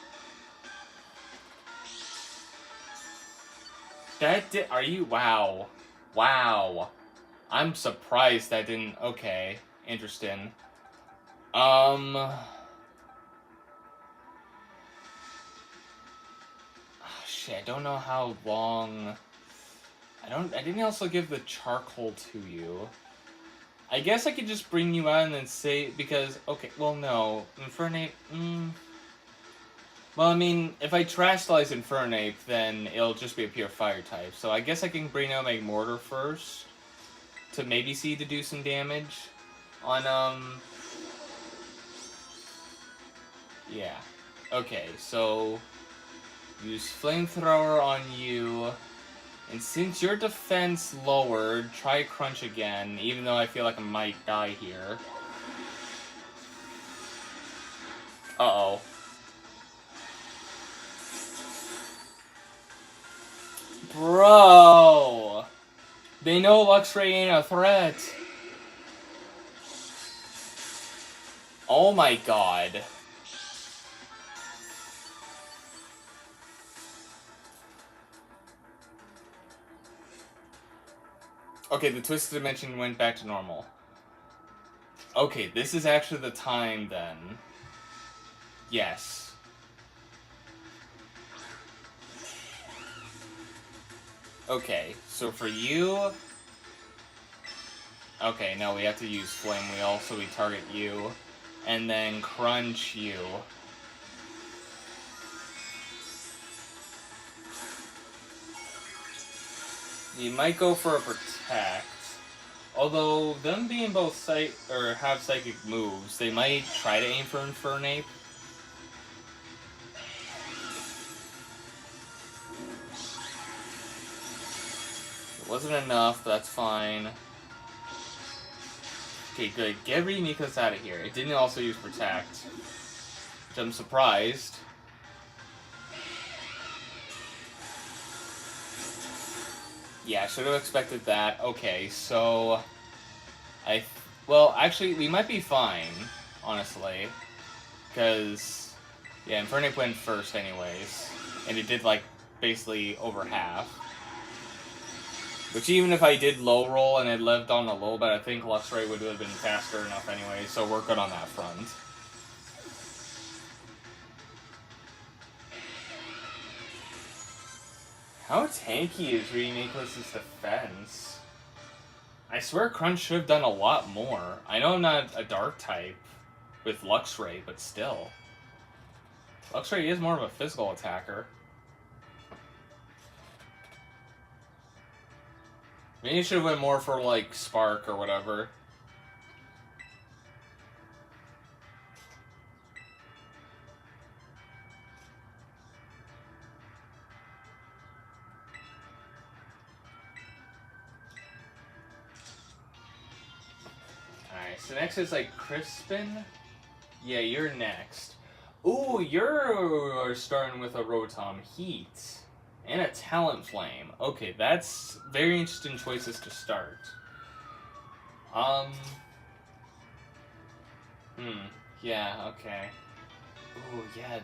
That did... Are you... Wow. Wow. I'm surprised that didn't... Okay. Interesting. Oh, shit, I don't know how long... I didn't also give the Charcoal to you. I guess I could just bring you out and then say... Because... Okay, well, no. Infernape... Well, I mean, if I Trash-Slice Infernape, then it'll just be a pure Fire type. So I guess I can bring out Magmortar first. To maybe see to do some damage. On, Yeah. Okay, so... Use Flamethrower on you. And since your defense lowered, try Crunch again, even though I feel like I might die here. Uh-oh. Bro! They know Luxray ain't a threat. Oh my god. Okay, the Twisted Dimension went back to normal. Okay, this is actually the time then. Yes. Okay, so for you... Okay, no, we have to use Flame Wheel, so we target you. and then crunch you. You might go for a protect. Although them being both have psychic moves, they might try to aim for Infernape. It wasn't enough, but that's fine. Okay, good. Get Remikos out of here. It didn't also use protect, which I'm surprised. Yeah, I should have expected that. Okay, so well, actually, we might be fine, honestly, because yeah, Infernape went first anyways, and it did like basically over half. Which even if I did low roll and it lived on a little bit, I think Luxray would have been faster enough anyway, so we're good on that front. How tanky is Remikos' defense? I swear Crunch should have done a lot more. I know I'm not a dark type with Luxray, but still. Luxray is more of a physical attacker. Maybe you should have went more for, like, Spark or whatever. Alright, so next is, like, Crispin. Yeah, you're next. Ooh, you're starting with a Rotom Heat. And a Talonflame. Okay, that's very interesting choices to start. Yeah, okay. Ooh, yeah,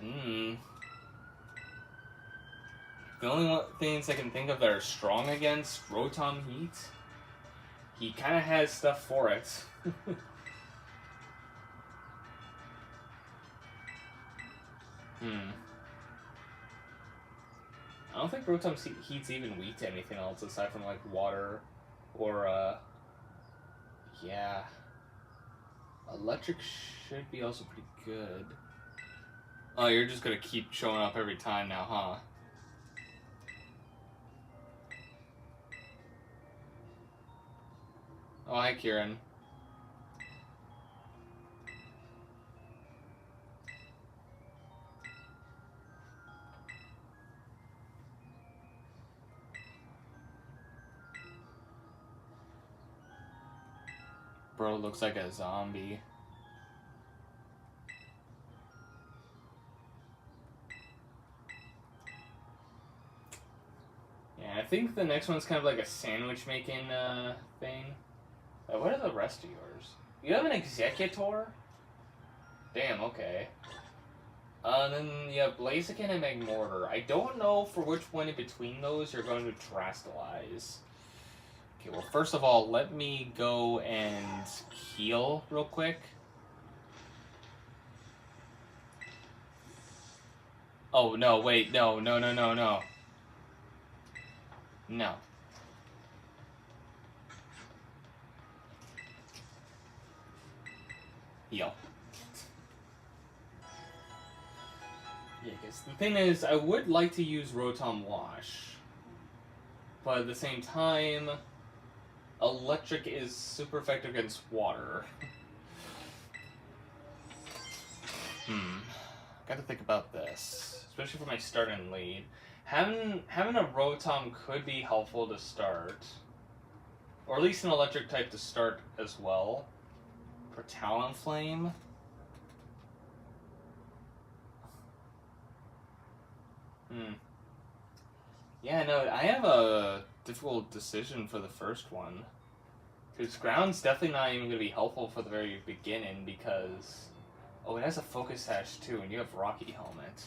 The only things I can think of that are strong against Rotom Heat, he kind of has stuff for it. I don't think Rotom Heat's even weak to anything else aside from, like, water or, yeah. Electric should be also pretty good. Oh, you're just gonna keep showing up every time now, huh? Oh, hi, Kieran. Bro looks like a zombie. Yeah, I think the next one's kind of like a sandwich making thing. What are the rest of yours? You have an Executor? Damn, okay. Then you have Blaziken and Magmortar. I don't know for which one in between those you're going to Terastallize. Okay, well, first of all, let me go and heal real quick. Oh, no, wait, no. No. Heal. Yeah, because the thing is, I would like to use Rotom Wash. But at the same time, Electric is super effective against water. Gotta think about this. Especially for my starting lead. Having a Rotom could be helpful to start. Or at least an Electric type to start as well. For Talonflame. Yeah, no, I have a difficult decision for the first one. Because Ground's definitely not even going to be helpful for the very beginning because... Oh, it has a Focus Sash too, and you have Rocky Helmet.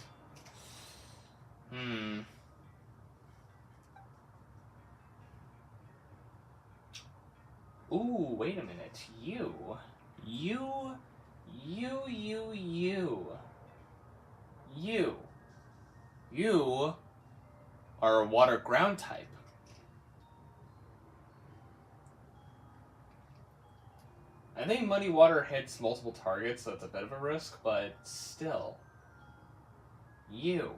Ooh, wait a minute. You are a Water Ground type. I think Muddy Water hits multiple targets, so it's a bit of a risk, but still. You.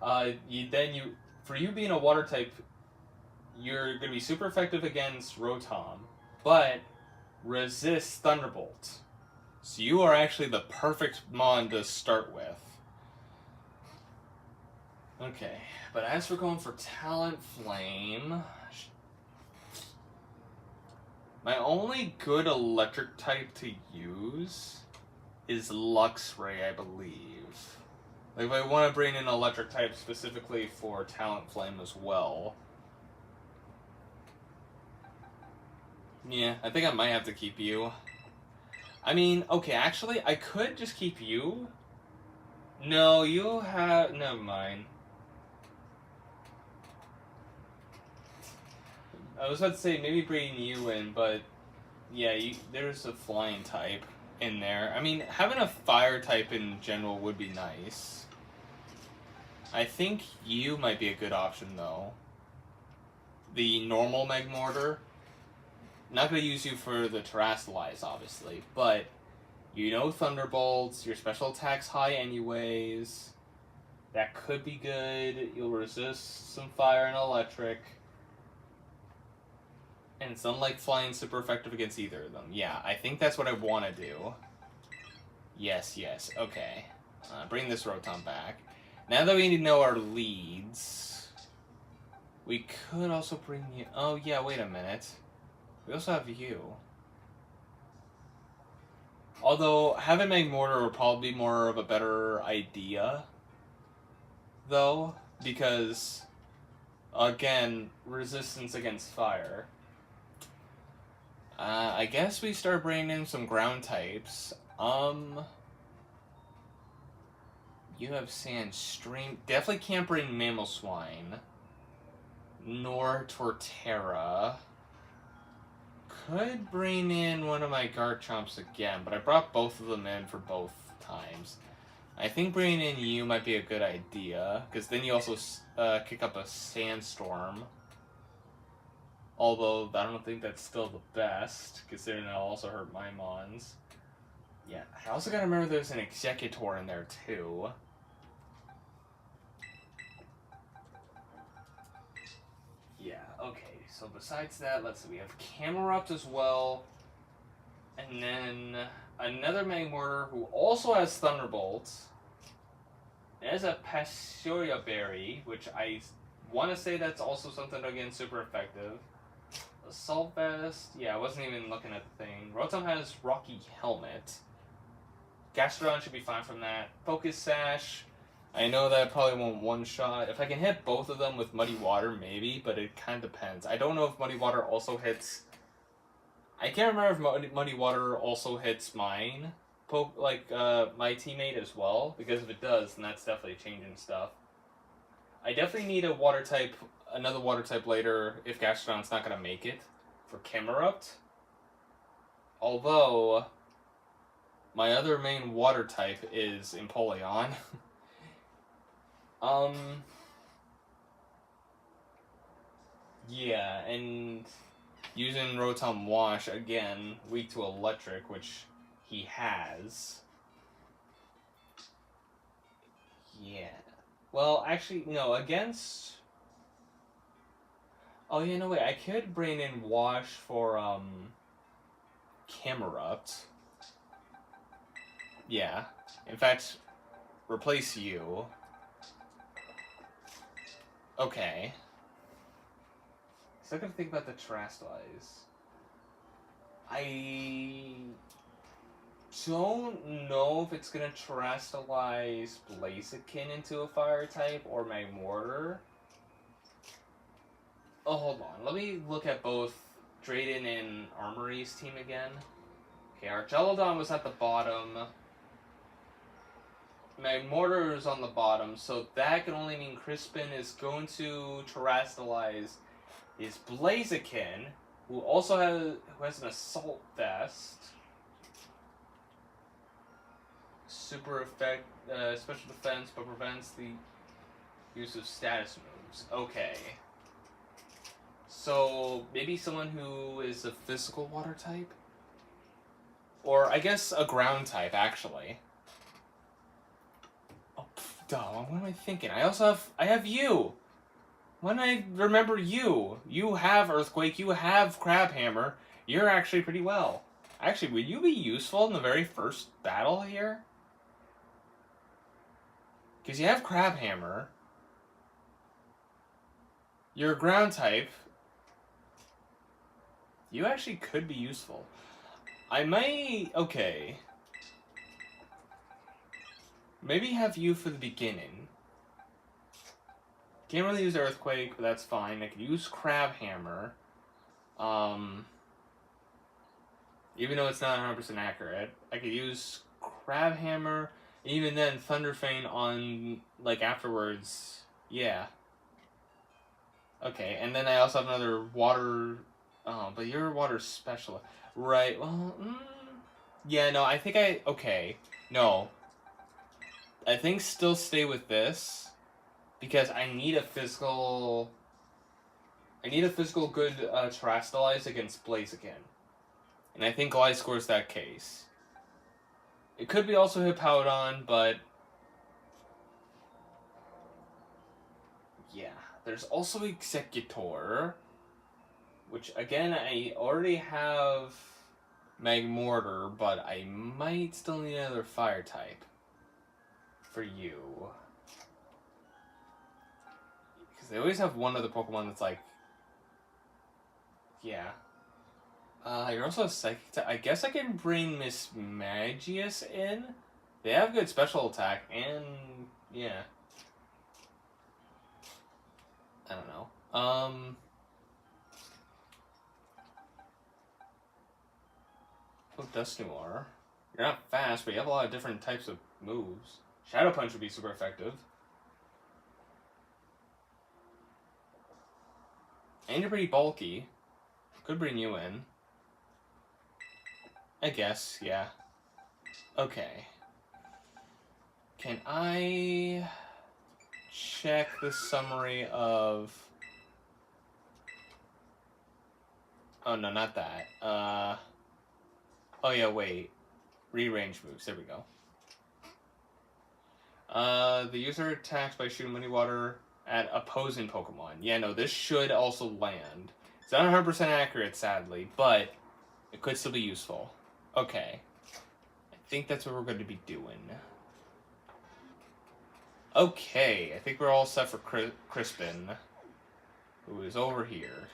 For you being a water type, you're going to be super effective against Rotom, but resist Thunderbolt. So you are actually the perfect Mon to start with. Okay, but as for going for Talent Flame, my only good electric type to use is Luxray, I believe. Like, if I want to bring in electric type specifically for Talent Flame as well. Yeah, I think I might have to keep you. I mean, okay, actually, I could just keep you. No, you have... Never mind. I was about to say maybe bring you in, but yeah, there's a flying type in there. I mean, having a fire type in general would be nice. I think you might be a good option, though. The normal Magmortar. Not going to use you for the Terrasilize, obviously, but you know Thunderbolts, your special attack's high anyways. That could be good. You'll resist some fire and electric. And it's unlike flying super effective against either of them. Yeah, I think that's what I want to do. Yes, okay. Bring this Rotom back. Now that we need to know our leads, we could also bring you... Oh, yeah, wait a minute. We also have you. Although, having Magmortar would probably be more of a better idea, though, because, again, resistance against fire. I guess we start bringing in some ground types. You have Sandstream. Definitely can't bring Mamoswine. Nor Torterra. Could bring in one of my Garchomps again, but I brought both of them in for both times. I think bringing in you might be a good idea, because then you also kick up a Sandstorm. Although, I don't think that's still the best, considering it'll also hurt my Mons. Yeah, I also gotta remember there's an Executor in there, too. Yeah, okay, so besides that, let's see, we have Camerupt as well. And then another Magmortar who also has Thunderbolt. It has a Pastoria Berry, which I want to say that's also something, again, super effective. Assault Vest. Yeah, I wasn't even looking at the thing. Rotom has Rocky Helmet. Gastrodon should be fine from that. Focus Sash. I know that I probably won't one-shot. If I can hit both of them with Muddy Water, maybe, but it kind of depends. I don't know if Muddy Water also hits... I can't remember if Muddy Water also hits mine, my teammate as well, because if it does, then that's definitely changing stuff. I definitely need another water type later if Gastrodon's not going to make it for Camerupt. Although, my other main water type is Empoleon. Yeah, and using Rotom Wash, again, weak to electric, which he has. Yeah. Well, actually, no, against... Oh, yeah, no, wait, I could bring in Wash for, Camerupt. Yeah. In fact, replace you. Okay. So I gotta think about the Terrasilize. I don't know if it's gonna Terrasilize Blaziken into a fire type or Magmortar. Oh, hold on. Let me look at both Drayden and Armory's team again. Okay, our Gelodon was at the bottom. Magmortar is on the bottom, so that can only mean Crispin is going to Terrasilize his Blaziken, who has an Assault Vest. Super effect, special defense, but prevents the use of status moves. Okay. So, maybe someone who is a physical water type? Or I guess a ground type, actually. Oh, duh, what am I thinking? I have you! When I remember you, you have Earthquake, you have Crab Hammer, you're actually pretty well. Actually, would you be useful in the very first battle here? Because you have Crab Hammer, you're a ground type, you actually could be useful. I might... okay. Maybe have you for the beginning. Can't really use Earthquake, but that's fine. I could use Crab Hammer. Even though it's not 100% accurate. I could use Crab Hammer, and even then Thunder Feint on, like, afterwards. Yeah. Okay, and then I also have another water... oh, but you're a water specialist. Right, well, yeah, no, I think okay. No. I think still stay with this, because I need a physical good Terastallize against Blaziken. And I think Gliscor's that case. It could be also Hippowdon, but... yeah. There's also Executor, which, again, I already have Magmortar, but I might still need another Fire type for you. Because they always have one other Pokemon that's like... yeah. You're also a Psychic type. I guess I can bring Miss Magius in. They have good special attack, and... yeah. I don't know. Oh, Dusknoir. You're not fast, but you have a lot of different types of moves. Shadow Punch would be super effective. And you're pretty bulky. Could bring you in. I guess, yeah. Okay. Can I check the summary of... oh, no, not that. Oh, yeah, wait. Rearrange moves. There we go. The user attacks by shooting Muddy Water at opposing Pokemon. Yeah, no, this should also land. It's not 100% accurate, sadly, but it could still be useful. Okay. I think that's what we're going to be doing. Okay, I think we're all set for Crispin, who is over here.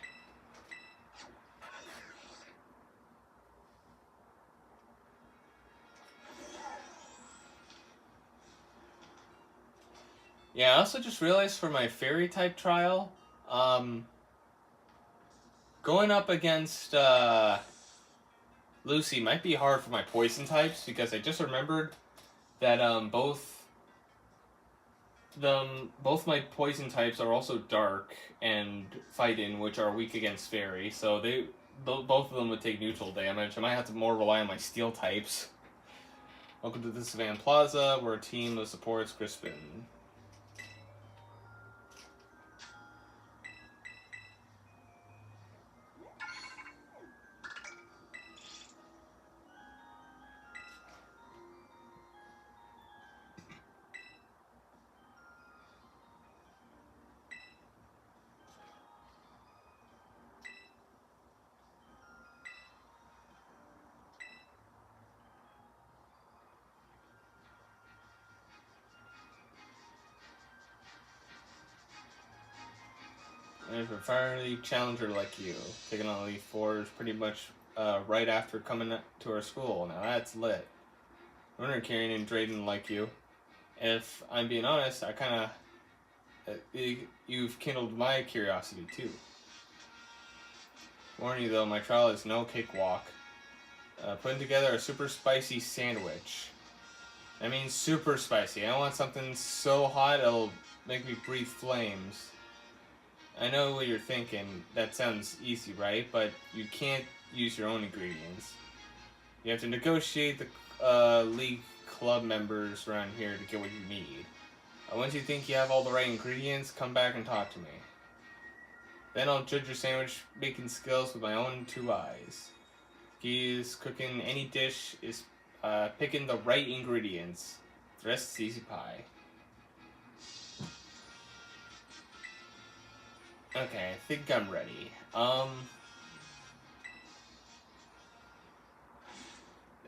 Yeah, I also just realized for my Fairy type trial, going up against Lucy might be hard for my Poison types, because I just remembered that both my Poison types are also Dark and Fighting, which are weak against Fairy, so both of them would take neutral damage. I might have to more rely on my Steel types. Welcome to the Savannah Plaza. We're a team that supports Crispin. And for a Fire League challenger like you, taking on Elite Four is pretty much right after coming to our school. Now that's lit. Runner carrying and Drayden like you. If I'm being honest, I kind of... you've kindled my curiosity too. Warning you though, my trial is no cakewalk. Putting together a super spicy sandwich. I mean super spicy. I want something so hot it'll make me breathe flames. I know what you're thinking. That sounds easy, right? But you can't use your own ingredients. You have to negotiate the league club members around here to get what you need. Once you think you have all the right ingredients, come back and talk to me. Then I'll judge your sandwich making skills with my own 2 eyes. He's cooking any dish, is picking the right ingredients. The rest is easy pie. Okay, I think I'm ready.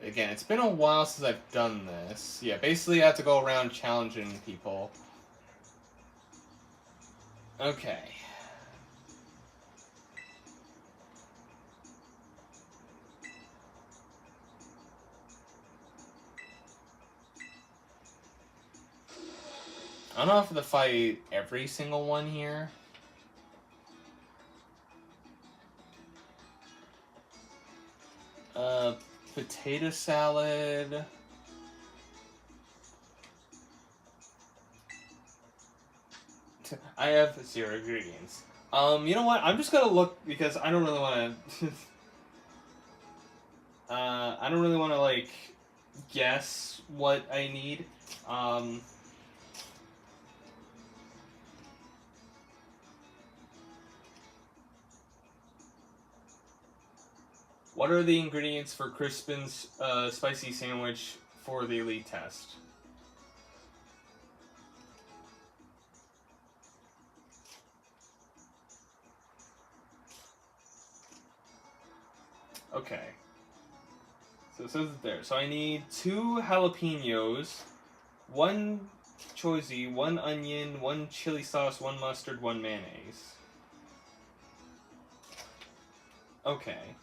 Again, it's been a while since I've done this. Yeah, basically I have to go around challenging people. Okay. I don't know if I have to fight every single one here. Potato salad. I have 0 ingredients. You know what? I'm just gonna look because I don't really want to. I don't really want to like guess what I need. What are the ingredients for Crispin's spicy sandwich for the elite test? Okay. So it says it there. So I need 2 jalapenos, 1 choizy, 1 onion, 1 chili sauce, 1 mustard, 1 mayonnaise. Okay.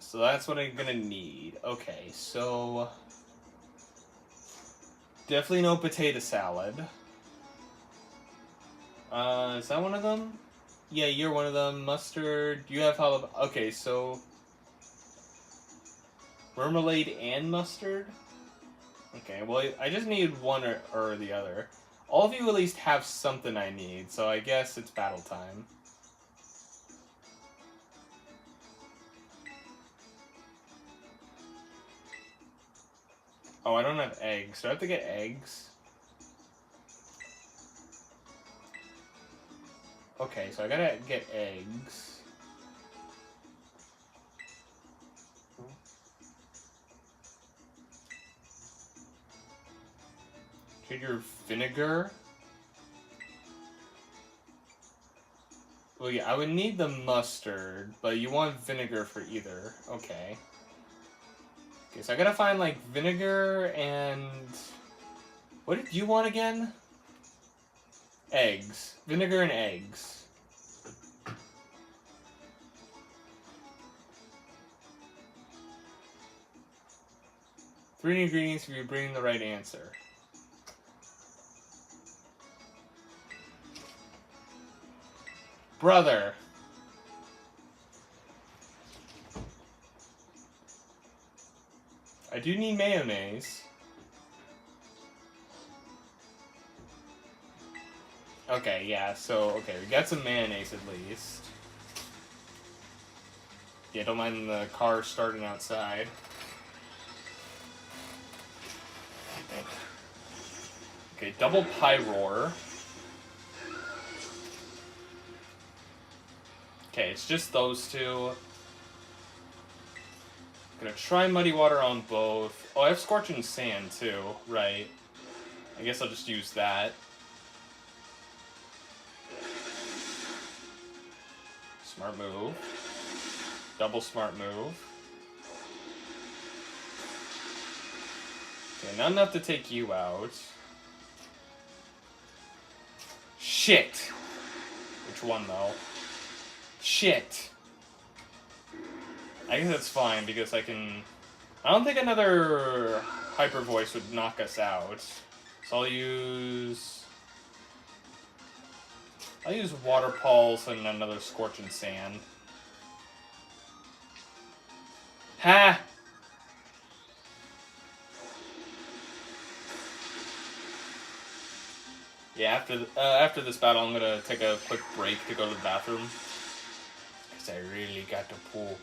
So that's what I'm gonna need. Okay, so definitely no potato salad. Is that one of them? Yeah, you're one of them. Mustard. You have jalapeno. Okay, so marmalade and mustard. Okay, well I just need one or the other. All of you at least have something I need, so I guess it's battle time. Oh, I don't have eggs. Do I have to get eggs? Okay, so I gotta get eggs. Trade your vinegar. Well, yeah, I would need the mustard, but you want vinegar for either. Okay. Okay, so I gotta find, like, vinegar and... What did you want again? Eggs. Vinegar and eggs. Three ingredients if you bring the right answer. Brother. I do need mayonnaise. Okay, yeah, so, okay, we got some mayonnaise at least. Yeah, don't mind the car starting outside. Okay, double pie roar. Okay, it's just those two. Gonna try muddy water on both. Oh, I have scorching sand too, right? I guess I'll just use that. Smart move. Double smart move. Okay, not enough to take you out. Shit! Which one, though? Shit! I guess that's fine, because I can... I don't think another Hyper Voice would knock us out. So I'll use Water Pulse and another Scorching Sand. Ha! Yeah, after this battle, I'm gonna take a quick break to go to the bathroom. Because I really got to poop.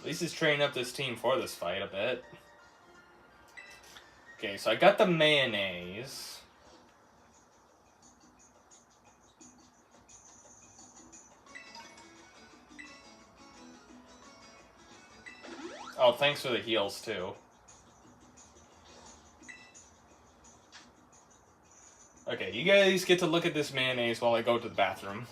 At least he's training up this team for this fight a bit. Okay, so I got the mayonnaise. Oh, thanks for the heals, too. Okay, you guys get to look at this mayonnaise while I go to the bathroom.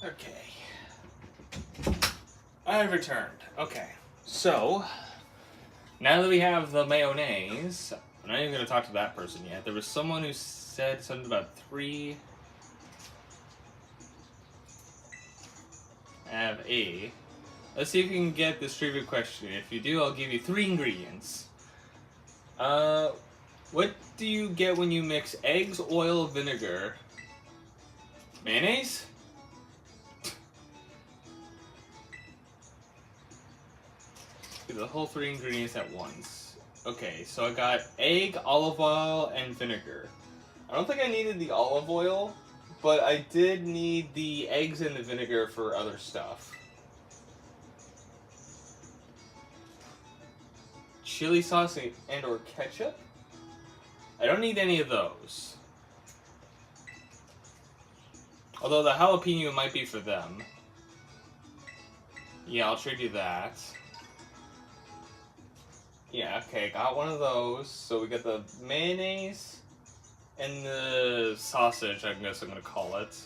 Okay. I've returned. Okay. So, now that we have the mayonnaise, I'm not even going to talk to that person yet. There was someone who said something about 3 have A. Let's see if we can get this trivia question. If you do, I'll give you 3 ingredients. What do you get when you mix eggs, oil, vinegar? Mayonnaise? Do the whole 3 ingredients at once. Okay, so I got egg, olive oil, and vinegar. I don't think I needed the olive oil, but I did need the eggs and the vinegar for other stuff. Chili sauce and or ketchup? I don't need any of those. Although the jalapeno might be for them. Yeah, I'll trade you that. Yeah, okay, got one of those. So we got the mayonnaise and the sausage, I guess I'm gonna call it.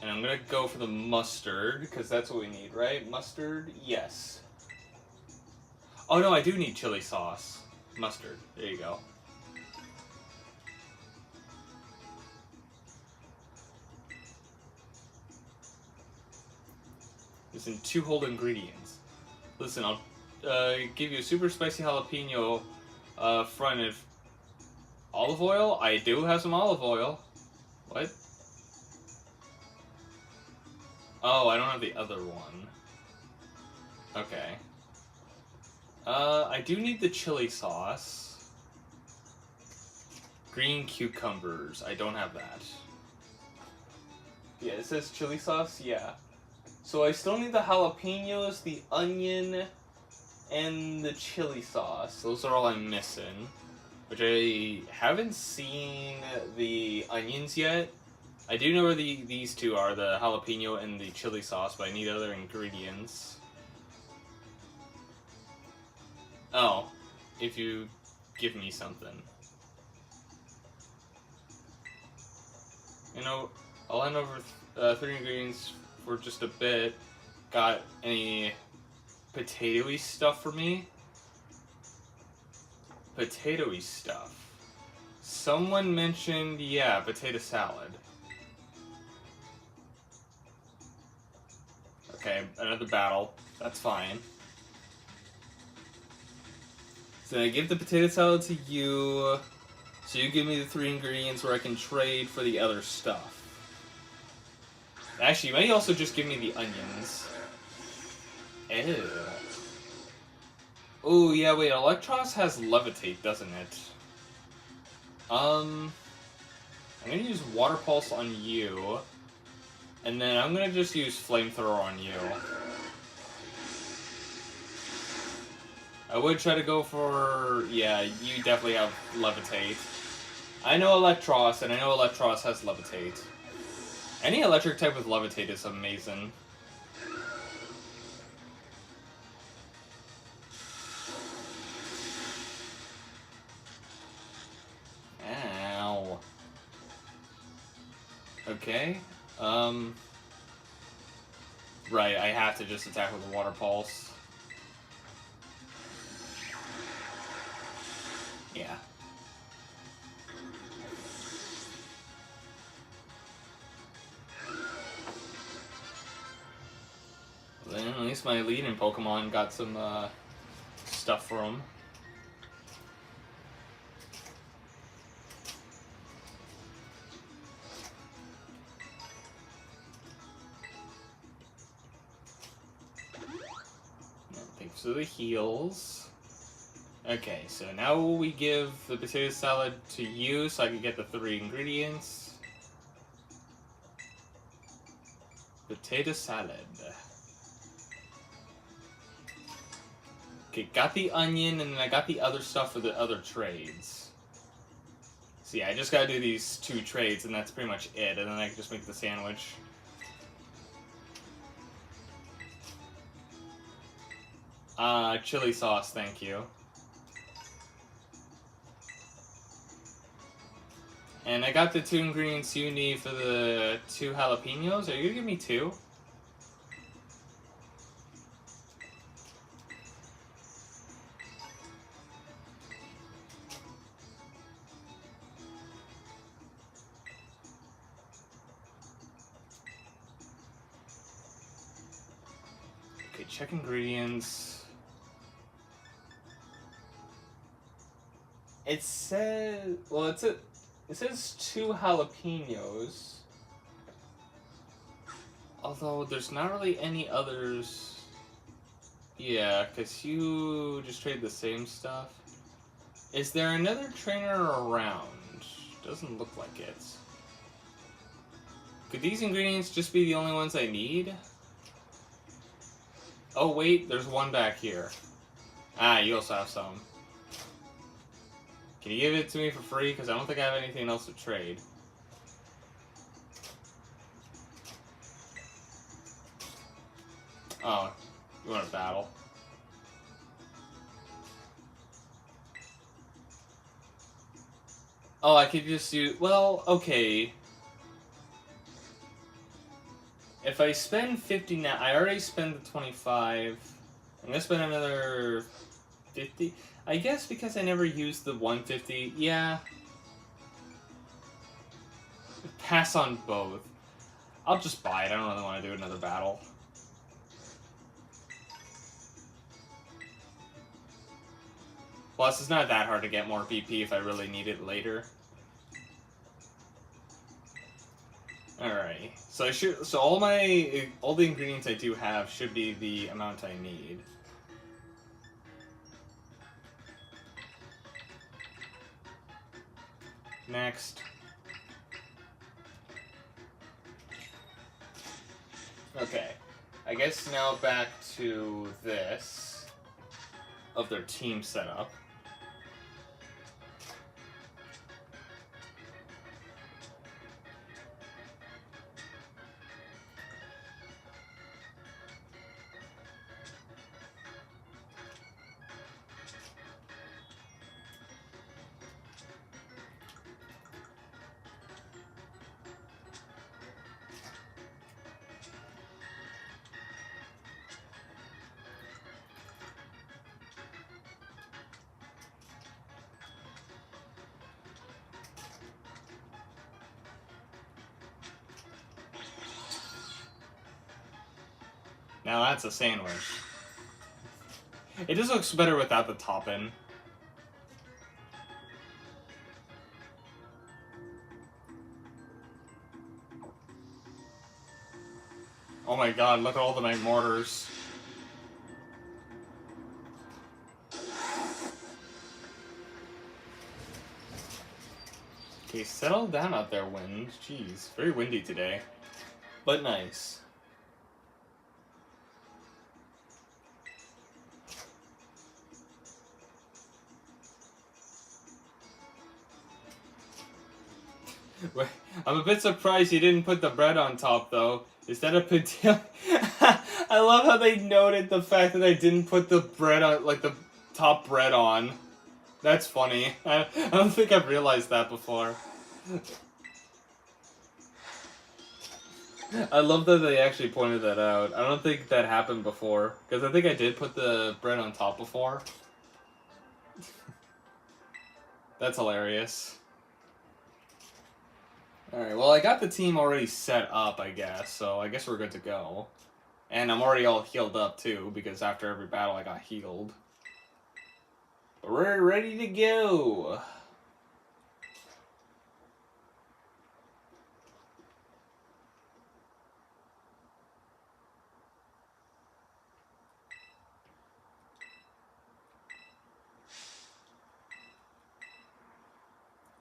And I'm gonna go for the mustard, because that's what we need, right? Mustard? Yes. Oh no, I do need chili sauce. Mustard. There you go. It's in 2 whole ingredients. Listen, I'll give you a super spicy jalapeno front Olive oil? I do have some olive oil. What? Oh, I don't have the other one. Okay. I do need the chili sauce. Green cucumbers. I don't have that. Yeah, it says chili sauce? Yeah. So I still need the jalapenos, the onion, and the chili sauce. Those are all I'm missing. Which I haven't seen the onions yet. I do know where these two are, the jalapeno and the chili sauce, but I need other ingredients. Oh, if you give me something. You know, I'll hand over 3 ingredients for just a bit. Got any potatoey stuff for me? Potatoey stuff. Someone mentioned, yeah, potato salad. Okay, another battle. That's fine. So I give the potato salad to you, so you give me the 3 ingredients where I can trade for the other stuff. Actually, you may also just give me the onions. Ew. Oh, yeah, wait, Electros has Levitate, doesn't it? I'm gonna use Water Pulse on you, and then I'm gonna just use Flamethrower on you. I would try to go for... yeah, you definitely have Levitate. I know Electros, and I know Electros has Levitate. Any electric type with Levitate is amazing. Ow. Okay. Right, I have to just attack with a Water Pulse. Yeah. Then at least my leading Pokemon got some stuff for him. Thanks for the heals. Okay, so now we give the potato salad to you so I can get the 3 ingredients. Potato salad. Okay, got the onion, and then I got the other stuff for the other trades. So yeah, I just gotta do these 2 trades, and that's pretty much it, and then I can just make the sandwich. Chili sauce, thank you. And I got the 2 ingredients you need for the 2 jalapenos. Are you gonna give me 2? Okay, check ingredients. It says, well, it says 2 jalapenos. Although there's not really any others. Yeah, because you just trade the same stuff. Is there another trainer around? Doesn't look like it. Could these ingredients just be the only ones I need? Oh wait, there's one back here. Ah, you also have some. Can you give it to me for free? Because I don't think I have anything else to trade. Oh, you want to battle? Oh, I could just do... well, okay. If I spend 50 now... I already spent the 25. I'm going to spend another 50. I guess because I never used the 150. Yeah. Pass on both. I'll just buy it. I don't really want to do another battle. Plus, it's not that hard to get more PP if I really need it later. Alright, so all the ingredients I do have should be the amount I need. Next. Okay, I guess now back to this of their team setup. Now that's a sandwich. It just looks better without the topping. Oh my god, look at all the night mortars. Okay, settle down out there, wind. Jeez, very windy today. But nice. I'm a bit surprised you didn't put the bread on top, though. Is that a padilla? I love how they noted the fact that I didn't put the bread on, like the top bread on. That's funny. I don't think I've realized that before. I love that they actually pointed that out. I don't think that happened before. Because I think I did put the bread on top before. That's hilarious. Alright, well I got the team already set up, I guess. So I guess we're good to go. And I'm already all healed up too, because after every battle I got healed. We're ready to go!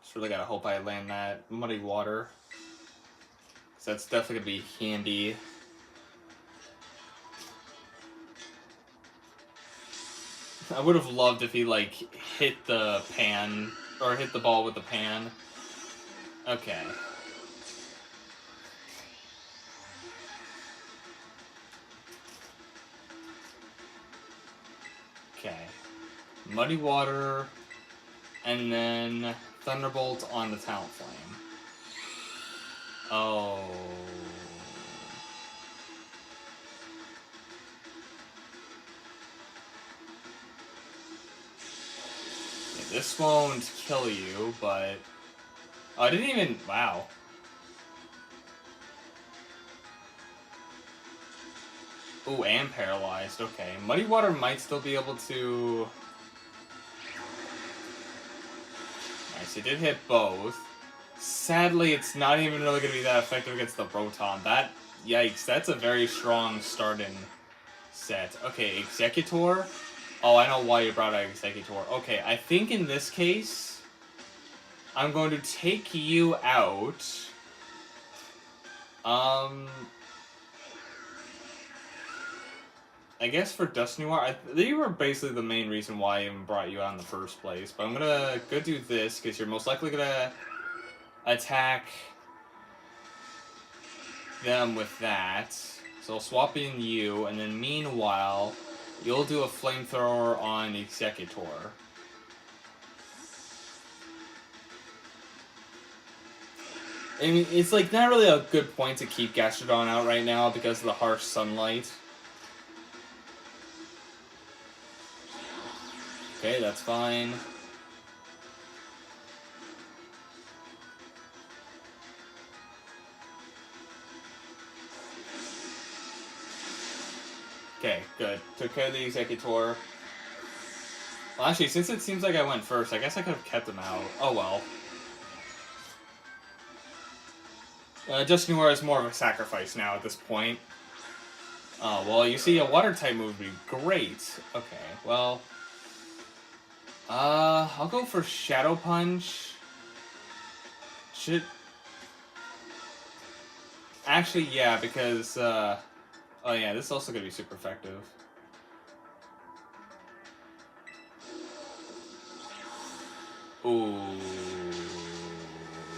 Just really gotta hope I land that muddy water. Because that's definitely gonna be handy. I would have loved if he, like, hit the pan, or hit the ball with the pan. Okay. Okay. Muddy water, and then Thunderbolt on the Talent Flame. Oh. This won't kill you, but... Oh, I didn't even... Wow. Ooh, and paralyzed. Okay. Muddy Water might still be able to... Nice, it did hit both. Sadly, it's not even really going to be that effective against the Rotom. That... Yikes, that's a very strong starting set. Okay, Executor... Oh, I know why you brought out Executor. Okay, I think in this case, I'm going to take you out. I guess for Dusty Noir, they were basically the main reason why I even brought you out in the first place. But I'm gonna go do this, because you're most likely gonna attack them with that. So I'll swap in you, and then meanwhile... You'll do a flamethrower on Executor. I mean, it's like not really a good point to keep Gastrodon out right now because of the harsh sunlight. Okay, that's fine. Okay, good. Took care of the Executor. Well, actually, since it seems like I went first, I guess I could have kept him out. Oh well. Justin Noir is more of a sacrifice now at this point. Oh, well, you see, a water-type move would be great. Okay, well... I'll go for Shadow Punch. Should... Actually, yeah, because, oh yeah, this is also gonna be super effective. Ooh...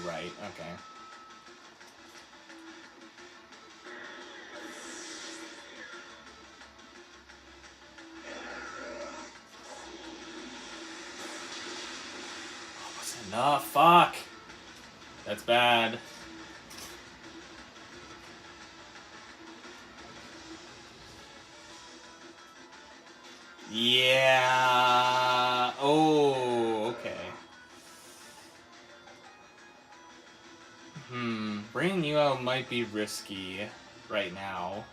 Right, okay. Almost enough, fuck! That's bad. Yeah. Oh, okay. Bringing you out might be risky right now.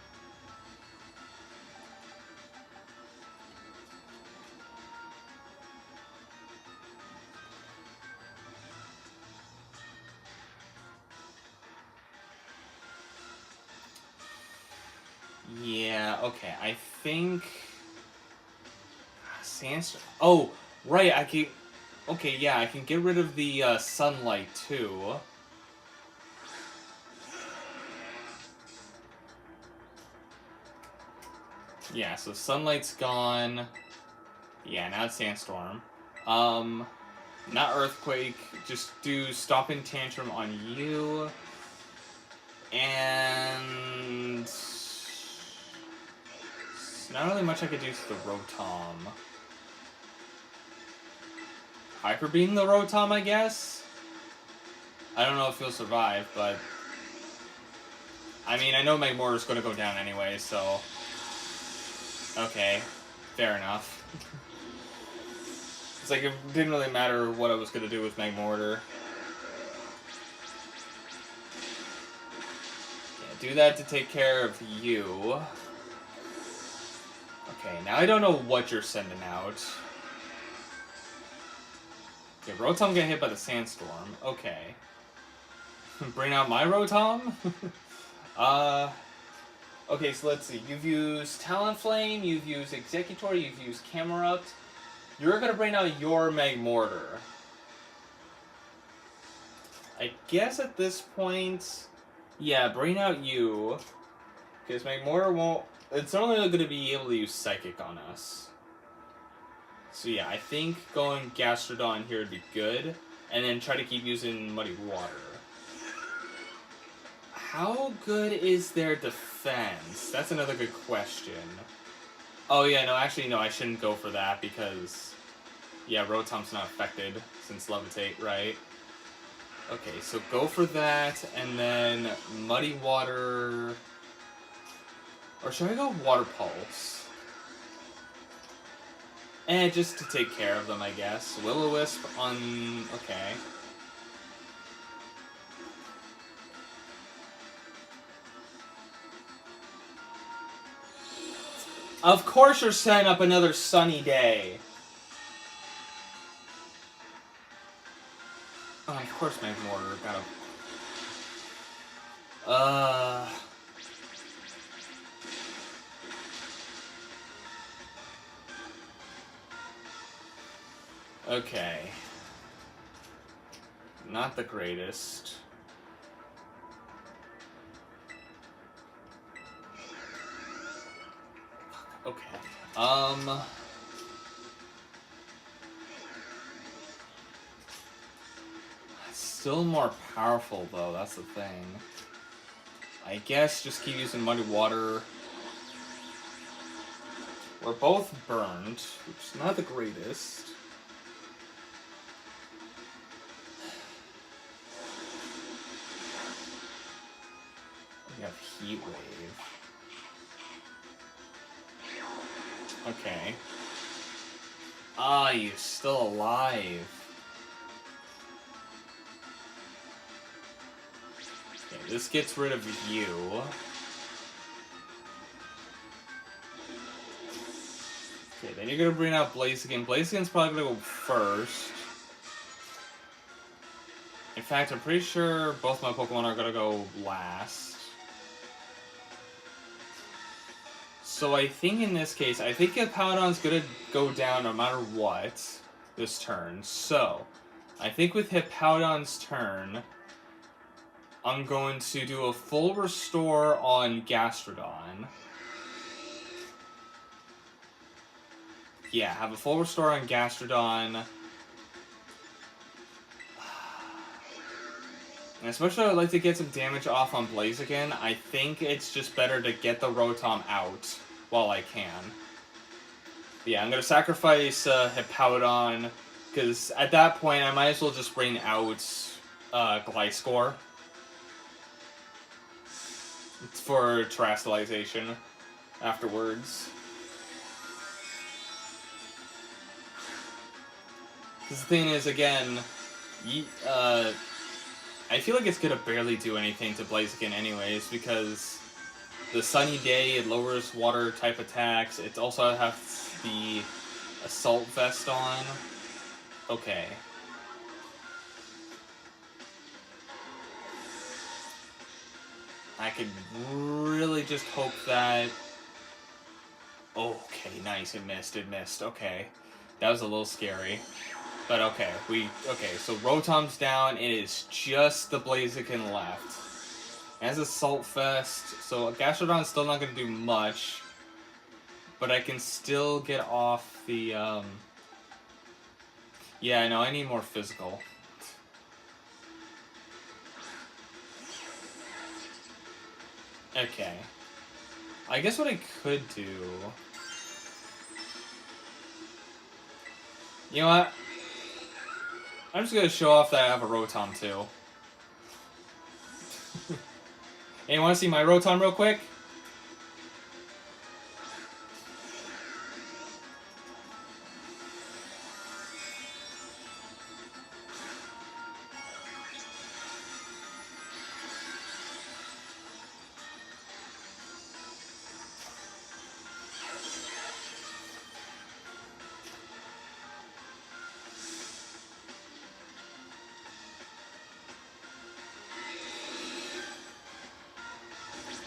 Yeah, okay, I think... Sandstorm... Oh, right, I can... Okay, yeah, I can get rid of the sunlight, too. Yeah, so sunlight's gone. Yeah, now it's Sandstorm. Not Earthquake, just do Stomping Tantrum on you. And... not really much I could do to the Rotom. Hyper Beam the Rotom, I guess? I don't know if he'll survive, but... I mean, I know Magmortar's gonna go down anyway, so... Okay, fair enough. It's like, it didn't really matter what I was gonna do with Magmortar. Yeah, do that to take care of you. Okay, now I don't know what you're sending out. Okay, Rotom get hit by the Sandstorm. Okay. Bring out my Rotom? Okay, so let's see. You've used Talonflame, you've used Executor, you've used Camerupt. You're gonna bring out your Magmortar. I guess at this point... Yeah, bring out you. Because Magmortar won't... It's only going to be able to use Psychic on us. So yeah, I think going Gastrodon here would be good. And then try to keep using Muddy Water. How good is their defense? That's another good question. Oh yeah, no, actually no, I shouldn't go for that because... Yeah, Rotom's not affected since Levitate, right? Okay, so go for that, and then Muddy Water... Or should I go Water Pulse? Just to take care of them, I guess. Will-O-Wisp on... Okay. Of course you're setting up another sunny day. Oh, of course Magmortar got a... Okay. Not the greatest. Okay. Still more powerful, though, that's the thing. I guess just keep using Muddy Water. We're both burned, which is not the greatest. We have Heat Wave. Okay. Ah, you're still alive. Okay, this gets rid of you. Okay, Then you're gonna bring out Blaziken. Blaziken's probably gonna go first. In fact, I'm pretty sure both my Pokemon are gonna go last. So I think in this case, I think Hippowdon's gonna go down no matter what this turn. So, I think with Hippowdon's turn, I'm going to do a full restore on Gastrodon. Yeah, have a full restore on Gastrodon. And especially I'd like to get some damage off on Blaziken. I think it's just better to get the Rotom out while I can. But yeah, I'm going to sacrifice Hippowdon, because at that point I might as well just bring out Gliscor for Terastallization afterwards. Because the thing is, again, I feel like it's going to barely do anything to Blaziken anyways, because the Sunny Day, it lowers water-type attacks. It also has the Assault Vest on. Okay. I could really just hope that... Okay, nice, it missed, okay. That was a little scary. But okay, so Rotom's down, it is just the Blaziken left. It has Assault Vest, so Gastrodon's still not going to do much. But I can still get off the, Yeah, I know, I need more physical. Okay. I guess what I could do... You know what? I'm just going to show off that I have a Rotom, too. Hey, you want to see my Rotom real quick?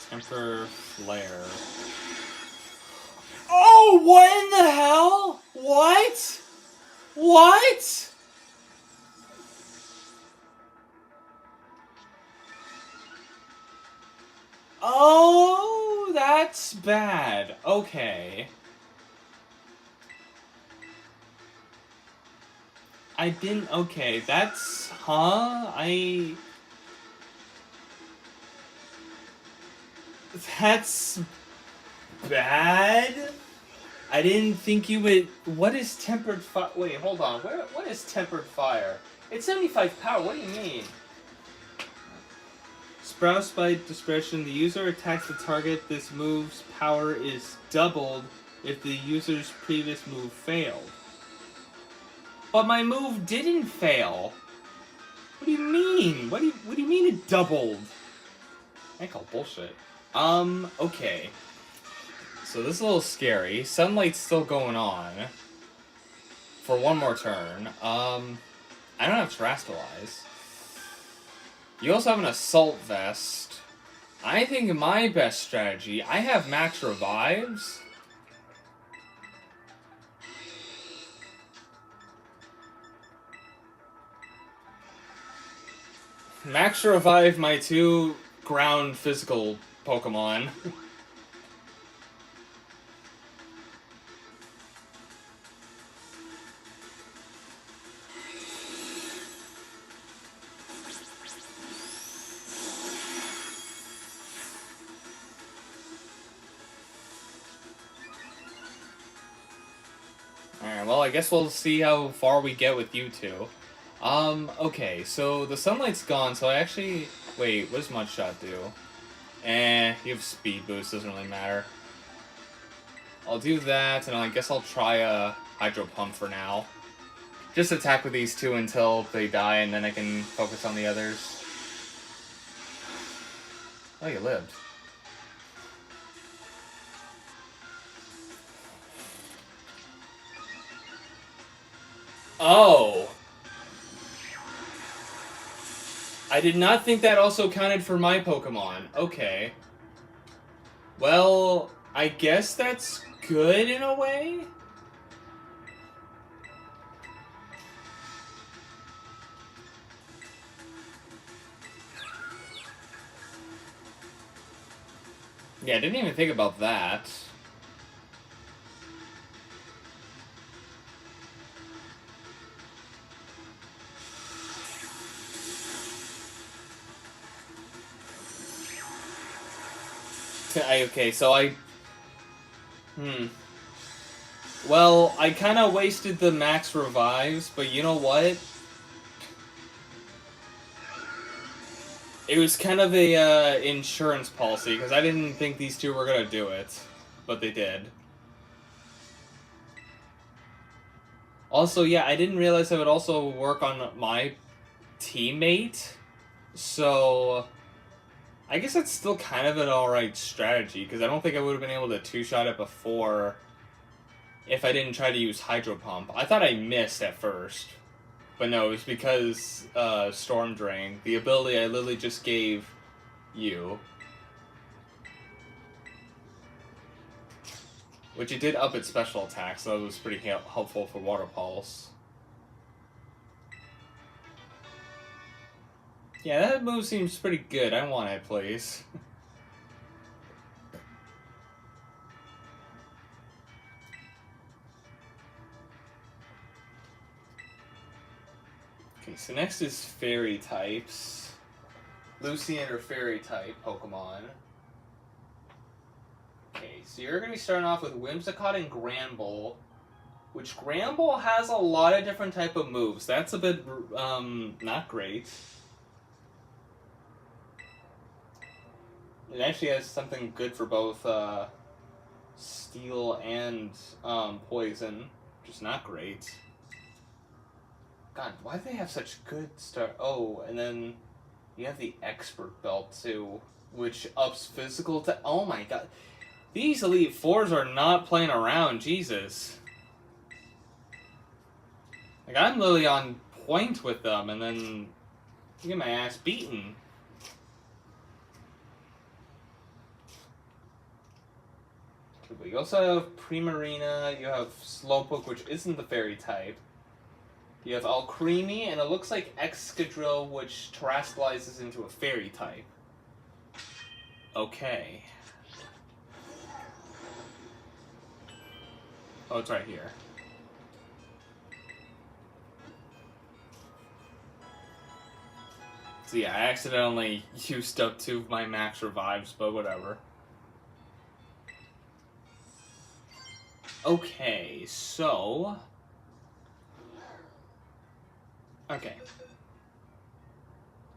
Temper Flare. Oh, what in the hell? What? What? Oh, that's bad. Okay. I didn't... Okay, that's... Huh? That's... bad? I didn't think you would... What is Tempered Fire? Wait, hold on. What is Tempered Fire? It's 75 power. What do you mean? Sprout by discretion. The user attacks the target. This move's power is doubled if the user's previous move failed. But my move didn't fail. What do you mean? What do you mean it doubled? I call bullshit. Okay. So this is a little scary. Sunlight's still going on. For one more turn. I don't have Terastallize. You also have an Assault Vest. I think my best strategy... I have Max Revives. Max Revive my two ground physical Pokemon. Alright, well, I guess we'll see how far we get with you two. Okay, so the sunlight's gone, so I actually... Wait, what does Mudshot do? You have Speed Boost, doesn't really matter. I'll do that, and I guess I'll try a Hydro Pump for now. Just attack with these two until they die, and then I can focus on the others. Oh, you lived. Oh! I did not think that also counted for my Pokemon. Okay. Well, I guess that's good in a way? Yeah, I didn't even think about that. Okay, so I... Hmm. Well, I kind of wasted the max revives, but you know what? It was kind of a insurance policy, because I didn't think these two were going to do it. But they did. Also, yeah, I didn't realize I would also work on my teammate. So, I guess that's still kind of an alright strategy, because I don't think I would have been able to two-shot it before if I didn't try to use Hydro Pump. I thought I missed at first. But no, it was because Storm Drain, the ability I literally just gave you. Which it did up its special attack, so that was pretty helpful for Water Pulse. Yeah, that move seems pretty good. I want it, please. Okay, so next is Fairy types. Lucian or Fairy type Pokemon. Okay, so you're going to be starting off with Whimsicott and Granbull, which Granbull has a lot of different type of moves. That's a bit, not great. It actually has something good for both, Steel and, Poison, which is not great. God, why do they have such good start? Oh, and then you have the Expert Belt, too, which ups physical to... Oh my god. These Elite Fours are not playing around, Jesus. Like, I'm literally on point with them, and then I get my ass beaten. But you also have Primarina, you have Slowpoke, which isn't the Fairy type. You have Alcremie, and it looks like Excadrill, which terrestrializes into a Fairy type. Okay. Oh, it's right here. So yeah, I accidentally used up 2 of my max revives, but whatever. Okay, so... Okay.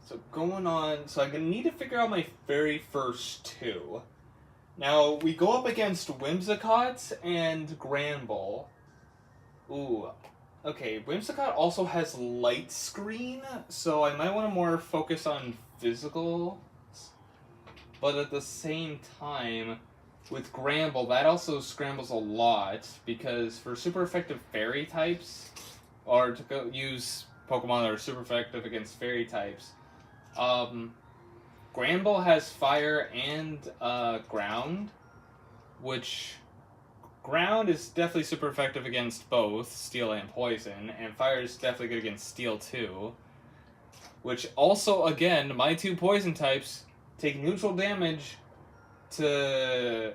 So going on... So I'm going to need to figure out my very first 2. Now, we go up against Whimsicott and Granbull. Ooh. Okay, Whimsicott also has Light Screen, so I might want to more focus on physical. But at the same time, with Granbull, that also scrambles a lot, because for super effective Fairy types, or to go use Pokemon that are super effective against Fairy types, Granbull has Fire and Ground, which Ground is definitely super effective against both Steel and Poison, and Fire is definitely good against Steel too. Which also, again, my 2 Poison types take neutral damage to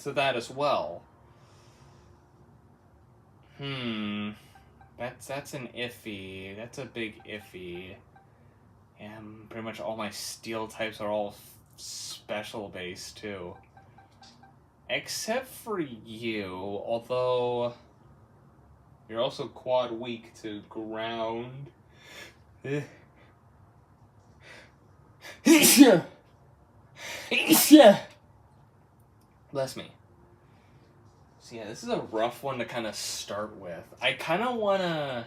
that as well. That's an iffy. That's a big iffy. And pretty much all my Steel types are all special based too. Except for you, although you're also quad weak to Ground. Bless me. So yeah, this is a rough one to kind of start with. I kind of want to...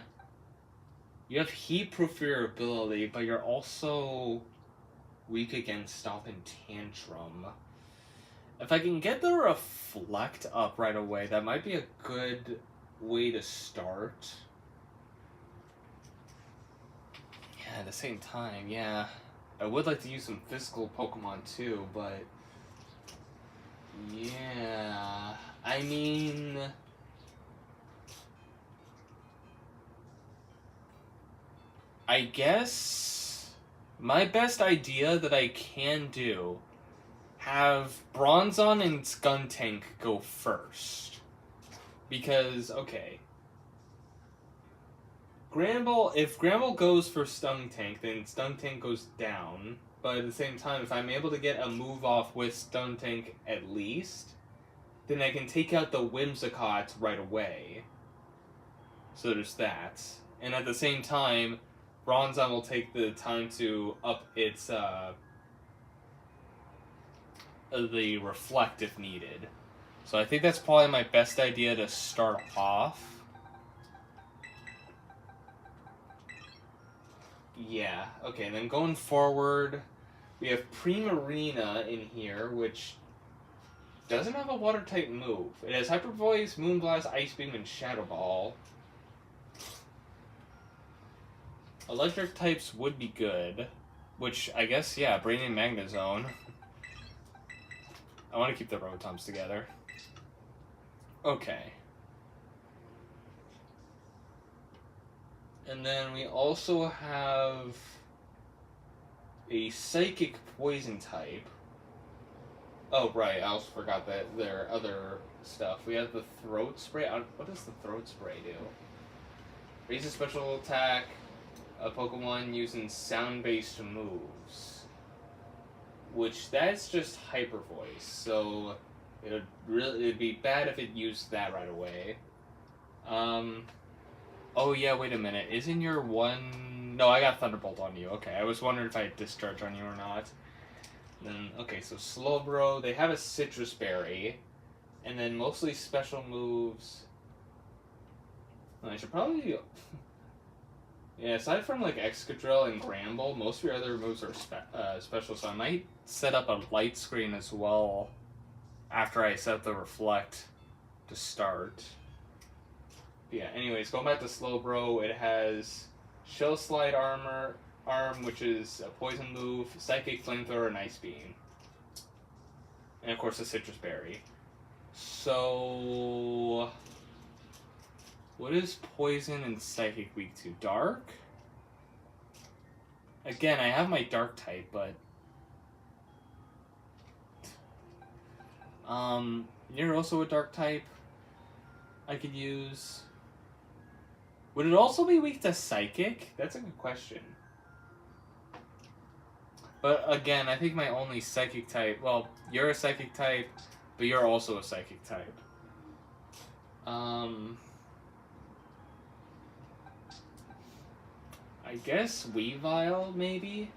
You have heat-proof for your ability, but you're also weak against Stomp and Tantrum. If I can get the Reflect up right away, that might be a good way to start. Yeah, at the same time, yeah. I would like to use some physical Pokemon too, but... yeah... I mean... I guess... my best idea that I can do... have Bronzong and Skuntank go first. Because, okay... Granbull, if Granbull goes for Skuntank, then Skuntank goes down. But at the same time, if I'm able to get a move off with Skuntank at least, then I can take out the Whimsicott right away. So there's that. And at the same time, Bronzong will take the time to up its the Reflect if needed. So I think that's probably my best idea to start off. Yeah, okay, then going forward, we have Primarina in here, which doesn't have a water-type move. It has Hyper Voice, Moonblast, Ice Beam, and Shadow Ball. Electric types would be good, which I guess, yeah, Brain and Magnezone. I want to keep the Rotoms together. Okay. And then we also have a Psychic Poison type. Oh, right, I also forgot that there are other stuff. We have the Throat Spray. What does the Throat Spray do? Raises special attack a Pokemon using sound-based moves. Which, that's just Hyper Voice, so it'd be bad if it used that right away. Oh yeah, wait a minute. Isn't your one... No, I got Thunderbolt on you. Okay, I was wondering if I had Discharge on you or not. Then, okay, so Slowbro, they have a Citrus Berry. And then mostly special moves... I should probably... yeah, aside from like Excadrill and Gramble, most of your other moves are special, so I might set up a light screen as well after I set the Reflect to start. Yeah, anyways, going back to Slowbro, it has Shell Slide Arm, which is a poison move, Psychic Flamethrower, and Ice Beam. And of course, a Citrus Berry. So... what is Poison and Psychic weak to? Dark? Again, I have my Dark type, but... you're also a Dark type I could use... would it also be weak to Psychic? That's a good question. But again, I think my only Psychic type... well, you're a Psychic type, but you're also a Psychic type. I guess Weavile, maybe?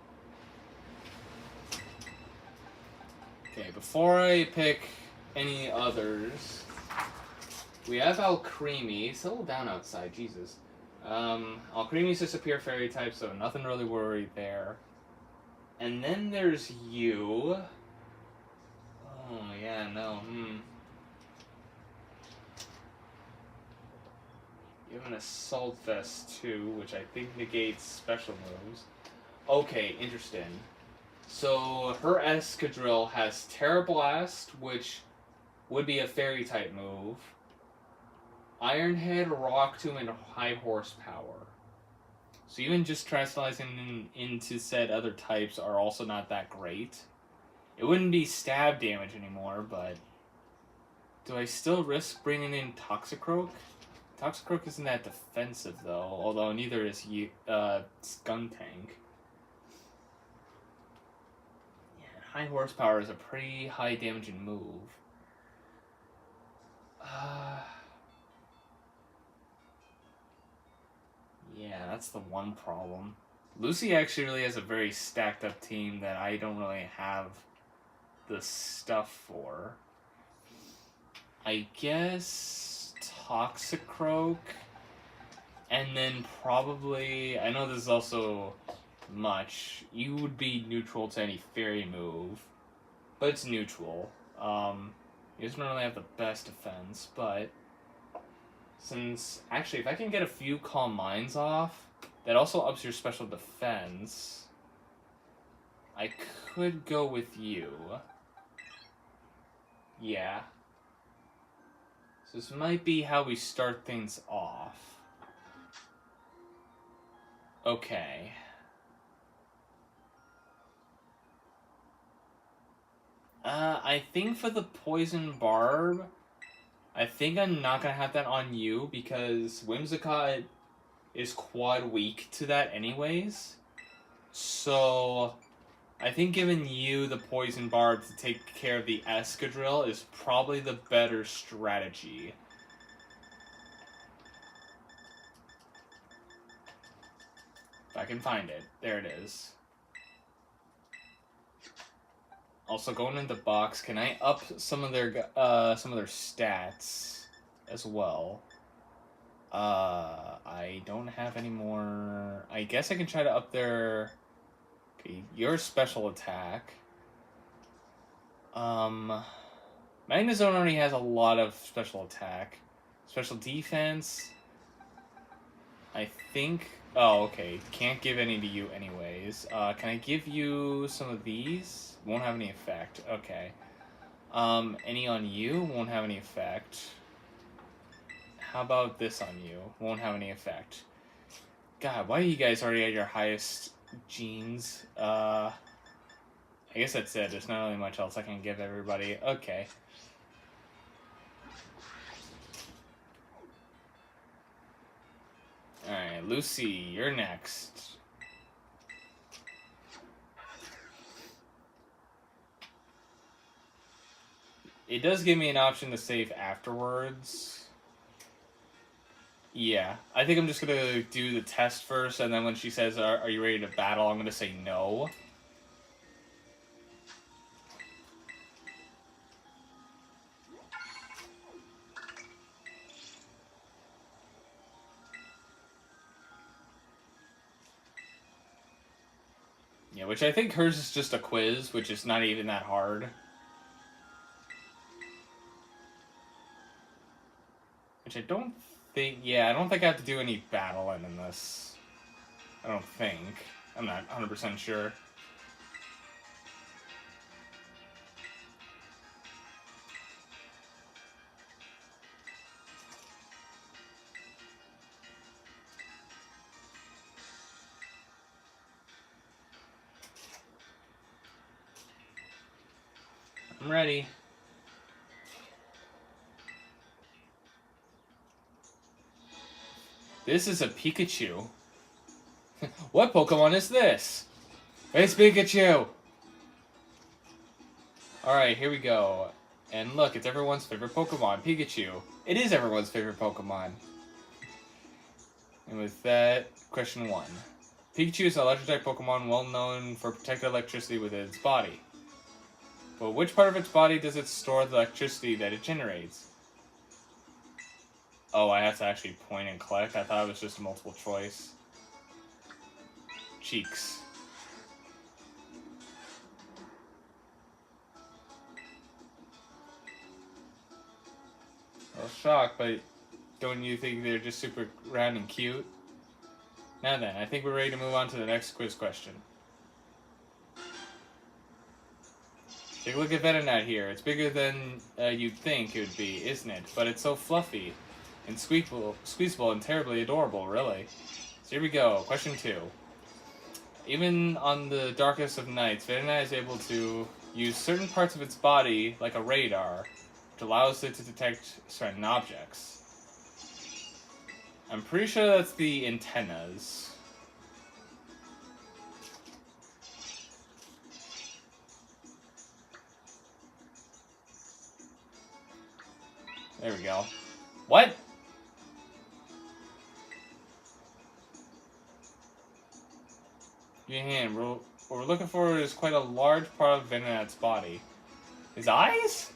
Okay, before I pick any others... we have Alcremie. It's a little down outside, Jesus. Alcremie's just a pure fairy type, so nothing really worried there. And then there's you. Oh, yeah, no, You have an Assault Vest too, which I think negates special moves. Okay, interesting. So, her Excadrill has Terra Blast, which would be a fairy type move. Iron Head, Rock Tomb, and High Horsepower. So even just translating into said other types are also not that great. It wouldn't be stab damage anymore, but... do I still risk bringing in Toxicroak? Toxicroak isn't that defensive, though, although neither is Skuntank. Yeah, High Horsepower is a pretty high damaging move. Yeah, that's the one problem. Lucy actually really has a very stacked up team that I don't really have the stuff for. I guess Toxicroak, and then probably, I know this is also much, you would be neutral to any fairy move, but it's neutral. He doesn't really have the best defense, but Since, actually, if I can get a few Calm Minds off, that also ups your special defense. I could go with you. Yeah. So this might be how we start things off. Okay. I think for the Poison Barb, I think I'm not gonna have that on you because Whimsicott is quad weak to that anyways. So I think giving you the Poison Barb to take care of the Escadrille is probably the better strategy. If I can find it. There it is. Also, going in the box, can I up some of their stats as well? I don't have any more. I guess I can try to up their. Okay, your special attack. Magnezone already has a lot of special attack, special defense. I think. Oh, okay. Can't give any to you anyways. Can I give you some of these? Won't have any effect. Okay. Any on you? Won't have any effect. How about this on you? Won't have any effect. God, why are you guys already at your highest genes? I guess that's it. There's not really much else I can give everybody. Okay. Alright, Lucy, you're next. It does give me an option to save afterwards. Yeah, I think I'm just gonna do the test first, and then when she says, are you ready to battle, I'm gonna say no. Yeah, which I think hers is just a quiz, which is not even that hard. Which I don't think... Yeah, I don't think I have to do any battling in this. I don't think. I'm not 100% sure. I'm ready. This is a Pikachu. What Pokemon is this? It's Pikachu! Alright, here we go. And look, it's everyone's favorite Pokemon, Pikachu. It is everyone's favorite Pokemon. And with that, question 1. Pikachu is a electric-type Pokemon well known for protecting electricity within its body. But which part of its body does it store the electricity that it generates? Oh, I have to actually point and click? I thought it was just a multiple choice. Cheeks. I was shocked, but don't you think they're just super round and cute? Now then, I think we're ready to move on to the next quiz question. Take a look at Venonat here. It's bigger than you'd think it would be, isn't it? But it's so fluffy and squeezable and terribly adorable, really. So here we go. Question 2. Even on the darkest of nights, Venonat is able to use certain parts of its body, like a radar, which allows it to detect certain objects. I'm pretty sure that's the antennas. There we go. What? Your hand. What we're looking for is quite a large part of Venonat's body. His eyes?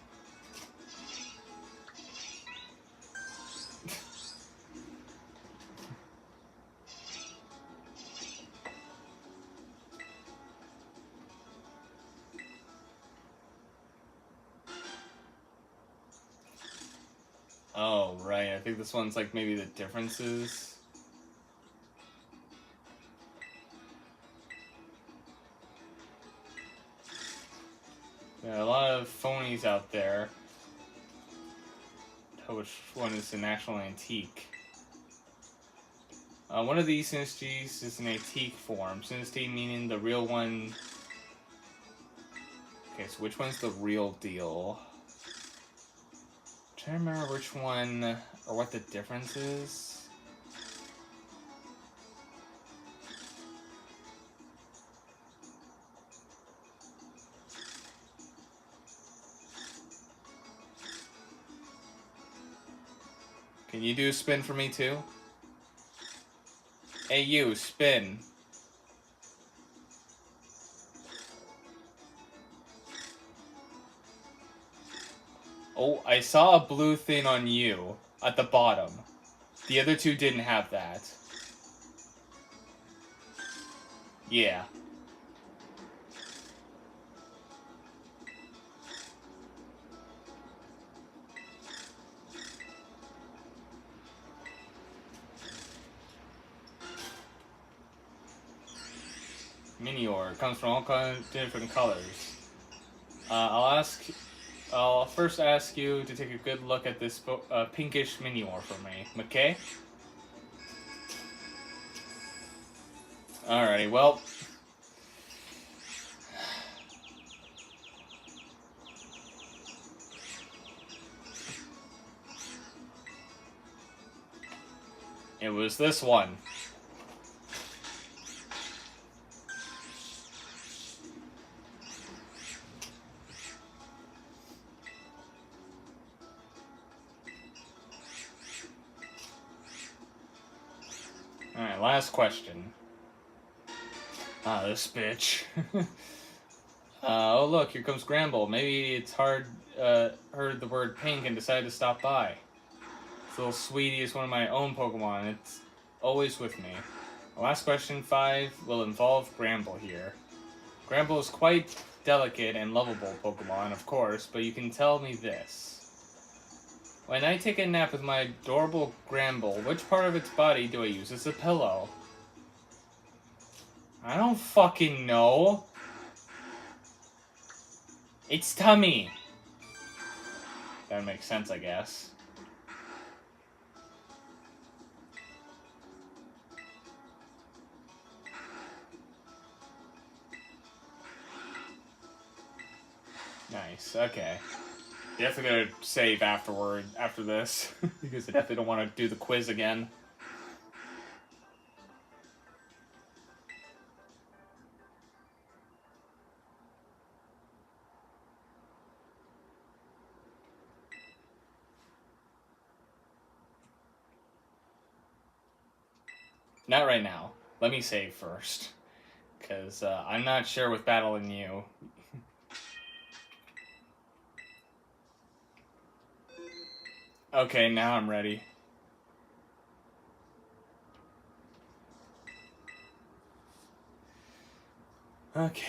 Oh, right. I think this one's like maybe the differences. There are a lot of phonies out there. Which one is an actual antique? One of these synergies is an antique form. Synergy meaning the real one. Okay, so which one's the real deal? I'm trying to remember which one or what the difference is. Can you do a spin for me too? Hey, you, spin. Oh, I saw a blue thing on you at the bottom. The other two didn't have that. Yeah. Minior comes from all kinds of different colors. I'll first ask you to take a good look at this pinkish Minior for me, okay? Alrighty, well. It was this one. Alright, last question. This bitch. Oh look, here comes Gramble. Maybe it's heard the word pink and decided to stop by. This little sweetie is one of my own Pokemon. It's always with me. The last question, 5, will involve Gramble here. Gramble is quite delicate and lovable Pokemon, of course, but you can tell me this. When I take a nap with my adorable Gramble, which part of its body do I use as a pillow? I don't fucking know. It's tummy. That makes sense, I guess. Nice, okay. Definitely gonna save after this, because I definitely don't want to do the quiz again. Not right now. Let me save first, because I'm not sure with battling you. Okay, now I'm ready. Okay.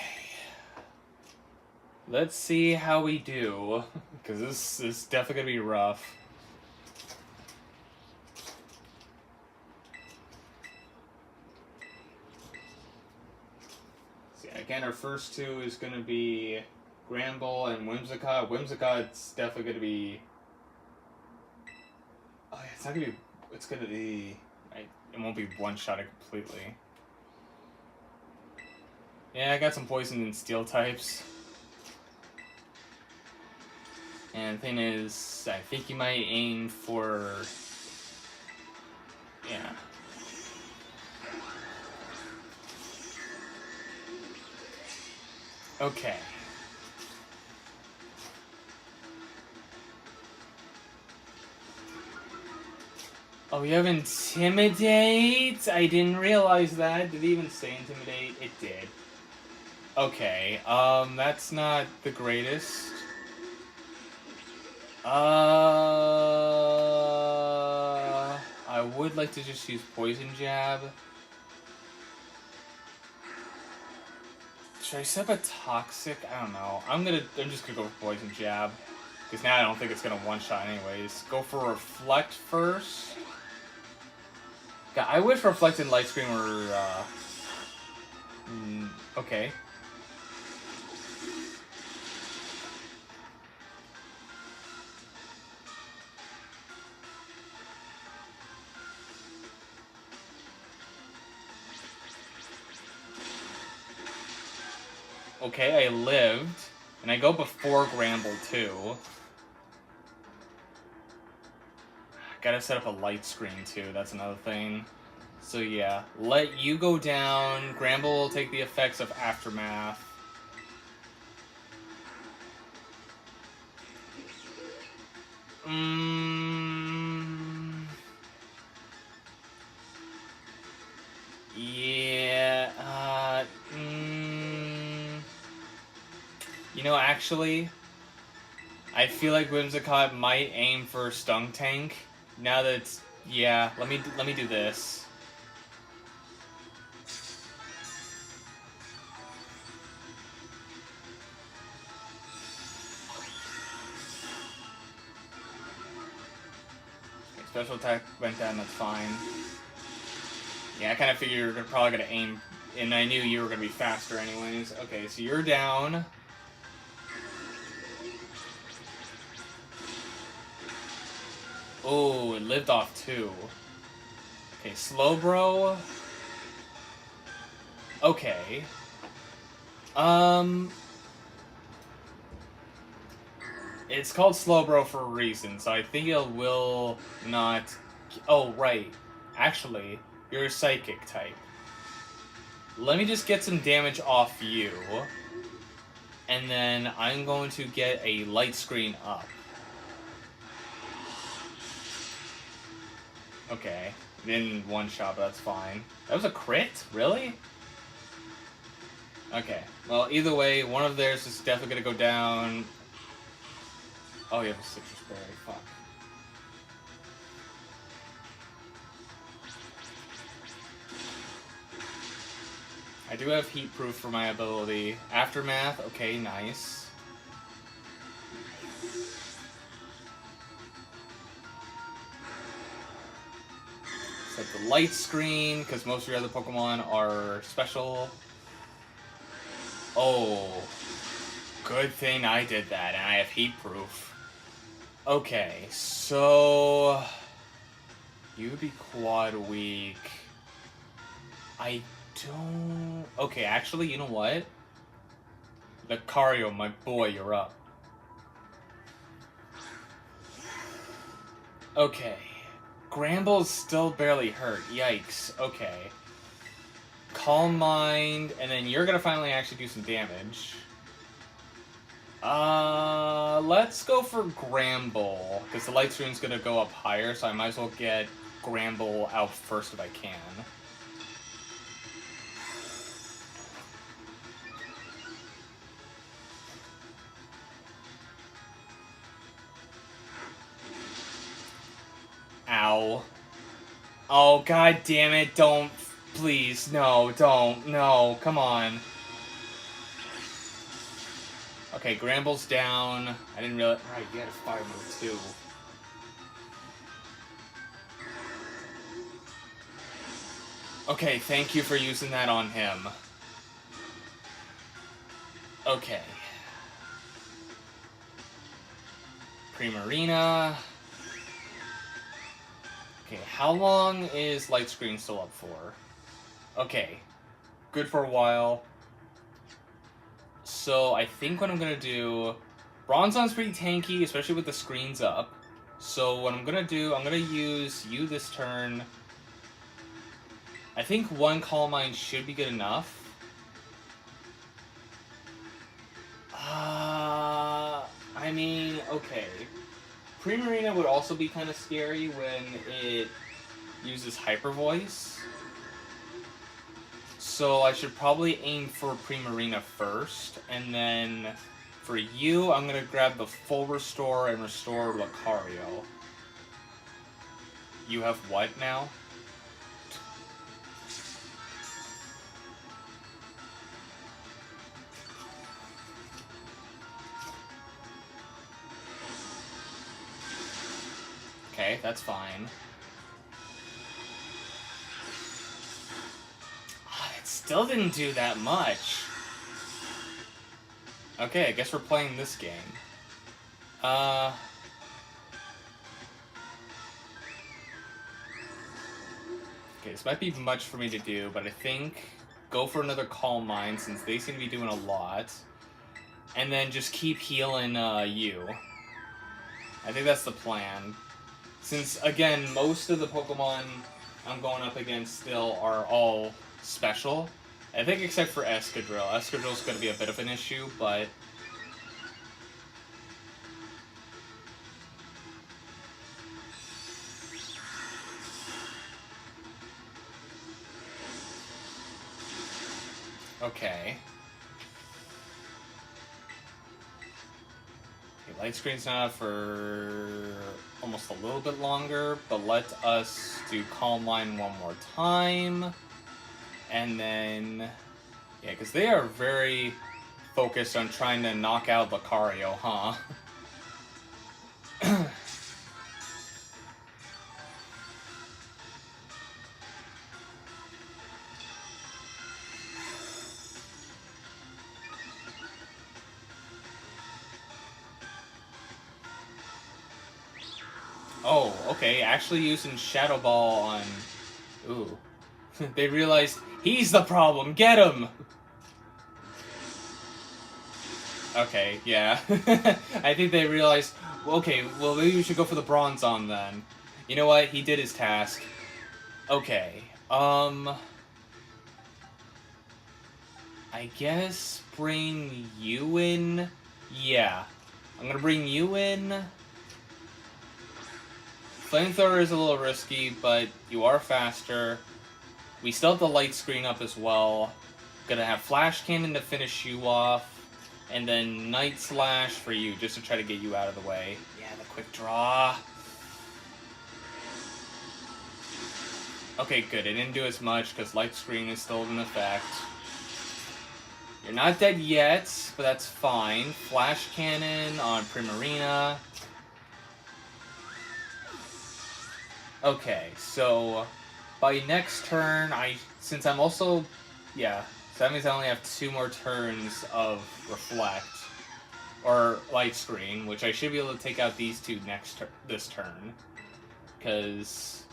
Let's see how we do, because this is definitely going to be rough. See, again, our first two is going to be Gramble and Whimsicott. Whimsicott, it's definitely going to be... Oh, yeah, it's not going to be... It's going to be... It won't be one-shotted completely. Yeah, I got some poison and steel types. And the thing is, I think you might aim for... Yeah. Okay. Oh, you have Intimidate? I didn't realize that. Did it even say Intimidate? It did. Okay, that's not the greatest. I would like to just use Poison Jab. Should I set up a Toxic? I don't know. I'm just gonna go with Poison Jab. Because now I don't think it's going to one-shot anyways. Go for Reflect first. God, I wish Reflect and Light Screen were... okay. Okay, I lived. And I go before Gramble, too. Gotta set up a light screen, too. That's another thing. So, yeah. Let you go down. Gramble will take the effects of Aftermath. Yeah. You know, actually, I feel like Whimsicott might aim for Stung Tank. Now that it's... Yeah, let me do this. Okay, special attack went down, that's fine. Yeah, I kind of figured you were probably going to aim, and I knew you were going to be faster anyways. Okay, so you're down. Oh, it lived off too. Okay, Slowbro. Okay. It's called Slowbro for a reason, so I think it will not... Oh, right. Actually, you're a Psychic type. Let me just get some damage off you. And then I'm going to get a Light Screen up. Okay. Didn't one-shot, but that's fine. That was a crit? Really? Okay. Well, either way, one of theirs is definitely going to go down. Oh, you have a Citrus Berry. Fuck. I do have Heat Proof for my ability. Aftermath. Okay, nice. Set the Light Screen, because most of your other Pokemon are special. Oh. Good thing I did that, and I have Heat Proof. Okay, so... You would be Quad Weak. I don't... Okay, actually, you know what? Lucario, my boy, you're up. Okay. Gramble's still barely hurt. Yikes. Okay. Calm Mind, and then you're gonna finally actually do some damage. Let's go for Gramble, because the Light Screen's gonna go up higher, so I might as well get Gramble out first if I can. Ow. Oh, god damn it, don't. Please, no, don't. No, come on. Okay, Gramble's down. I didn't realize. Right, you had a fire move too. Okay, thank you for using that on him. Okay. Primarina. Okay, how long is Light Screen still up for? Okay. Good for a while. So, I think what I'm gonna do... Bronzon's pretty tanky, especially with the screens up. So, what I'm gonna do, I'm gonna use you this turn. I think one Calm Mind should be good enough. I mean, okay. Primarina would also be kind of scary when it uses Hyper Voice. So I should probably aim for Primarina first, and then for you, I'm going to grab the full Restore and restore Lucario. You have what now? Okay, that's fine. It still didn't do that much. Okay, I guess we're playing this game. Okay, this might be much for me to do, but I think go for another Calm Mind since they seem to be doing a lot. And then just keep healing you. I think that's the plan. Since, again, most of the Pokemon I'm going up against still are all special. I think except for Escadrill. Escadrill's going to be a bit of an issue, but... Okay. Okay, light screen's not for almost a little bit longer, but let us do Calm Mind one more time. And then... Yeah, because they are very focused on trying to knock out Lucario, huh? Oh, okay, actually using Shadow Ball on... Ooh. They realized, he's the problem, get him! Okay, yeah. I think they realized, okay, well maybe we should go for the Bronzong then. You know what, he did his task. Okay, I guess bring you in? Yeah. I'm gonna bring you in. Flamethrower is a little risky, but you are faster. We still have the light screen up as well. Gonna have Flash Cannon to finish you off. And then Night Slash for you, just to try to get you out of the way. Yeah, the quick draw. Okay, good. It didn't do as much, because light screen is still in effect. You're not dead yet, but that's fine. Flash Cannon on Primarina. Okay, so by next turn, since I'm also, yeah, so that means I only have 2 more turns of Reflect, or Light Screen, which I should be able to take out these 2 this turn, because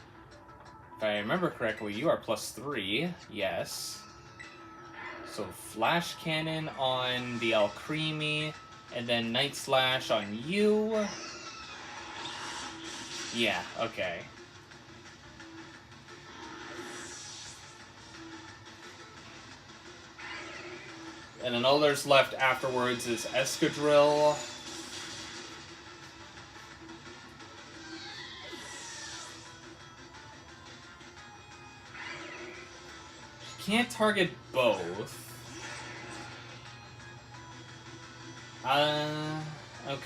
if I remember correctly, you are +3, yes. So Flash Cannon on the Alcremie, and then Night Slash on you. Yeah, okay. And then all there's left afterwards is Escadrill. Can't target both. Okay.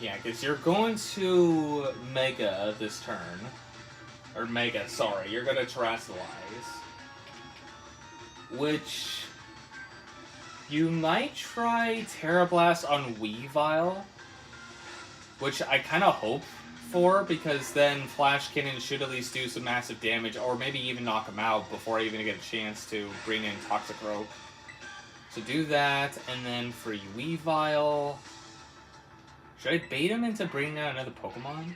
Yeah, because you're going to Mega this turn. Or Mega, sorry. You're going to Terrasilize. Which... You might try Terra Blast on Weavile, which I kind of hope for, because then Flash Cannon should at least do some massive damage, or maybe even knock him out before I even get a chance to bring in Toxicroak. So do that, and then for Weavile... Should I bait him into bringing out another Pokemon?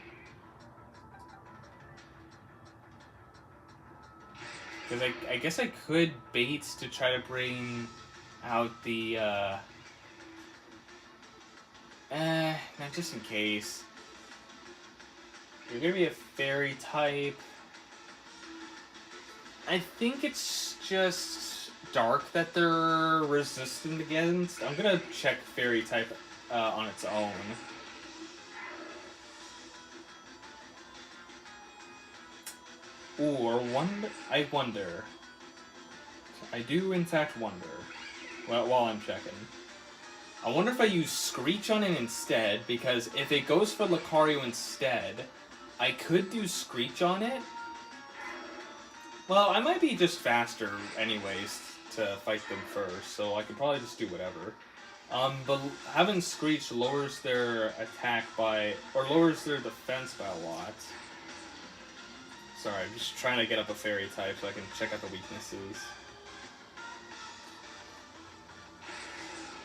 Because I guess I could bait to try to bring... out the, now just in case. You're gonna be a fairy type. I think it's just dark that they're resistant against. I'm gonna check fairy type on its own. Ooh, or I wonder. I do in fact wonder. While I'm checking. I wonder if I use Screech on it instead, because if it goes for Lucario instead, I could do Screech on it. Well, I might be just faster anyways to fight them first, so I could probably just do whatever. But having Screech lowers their attack by, or lowers their defense by a lot. Sorry, I'm just trying to get up a fairy type so I can check out the weaknesses.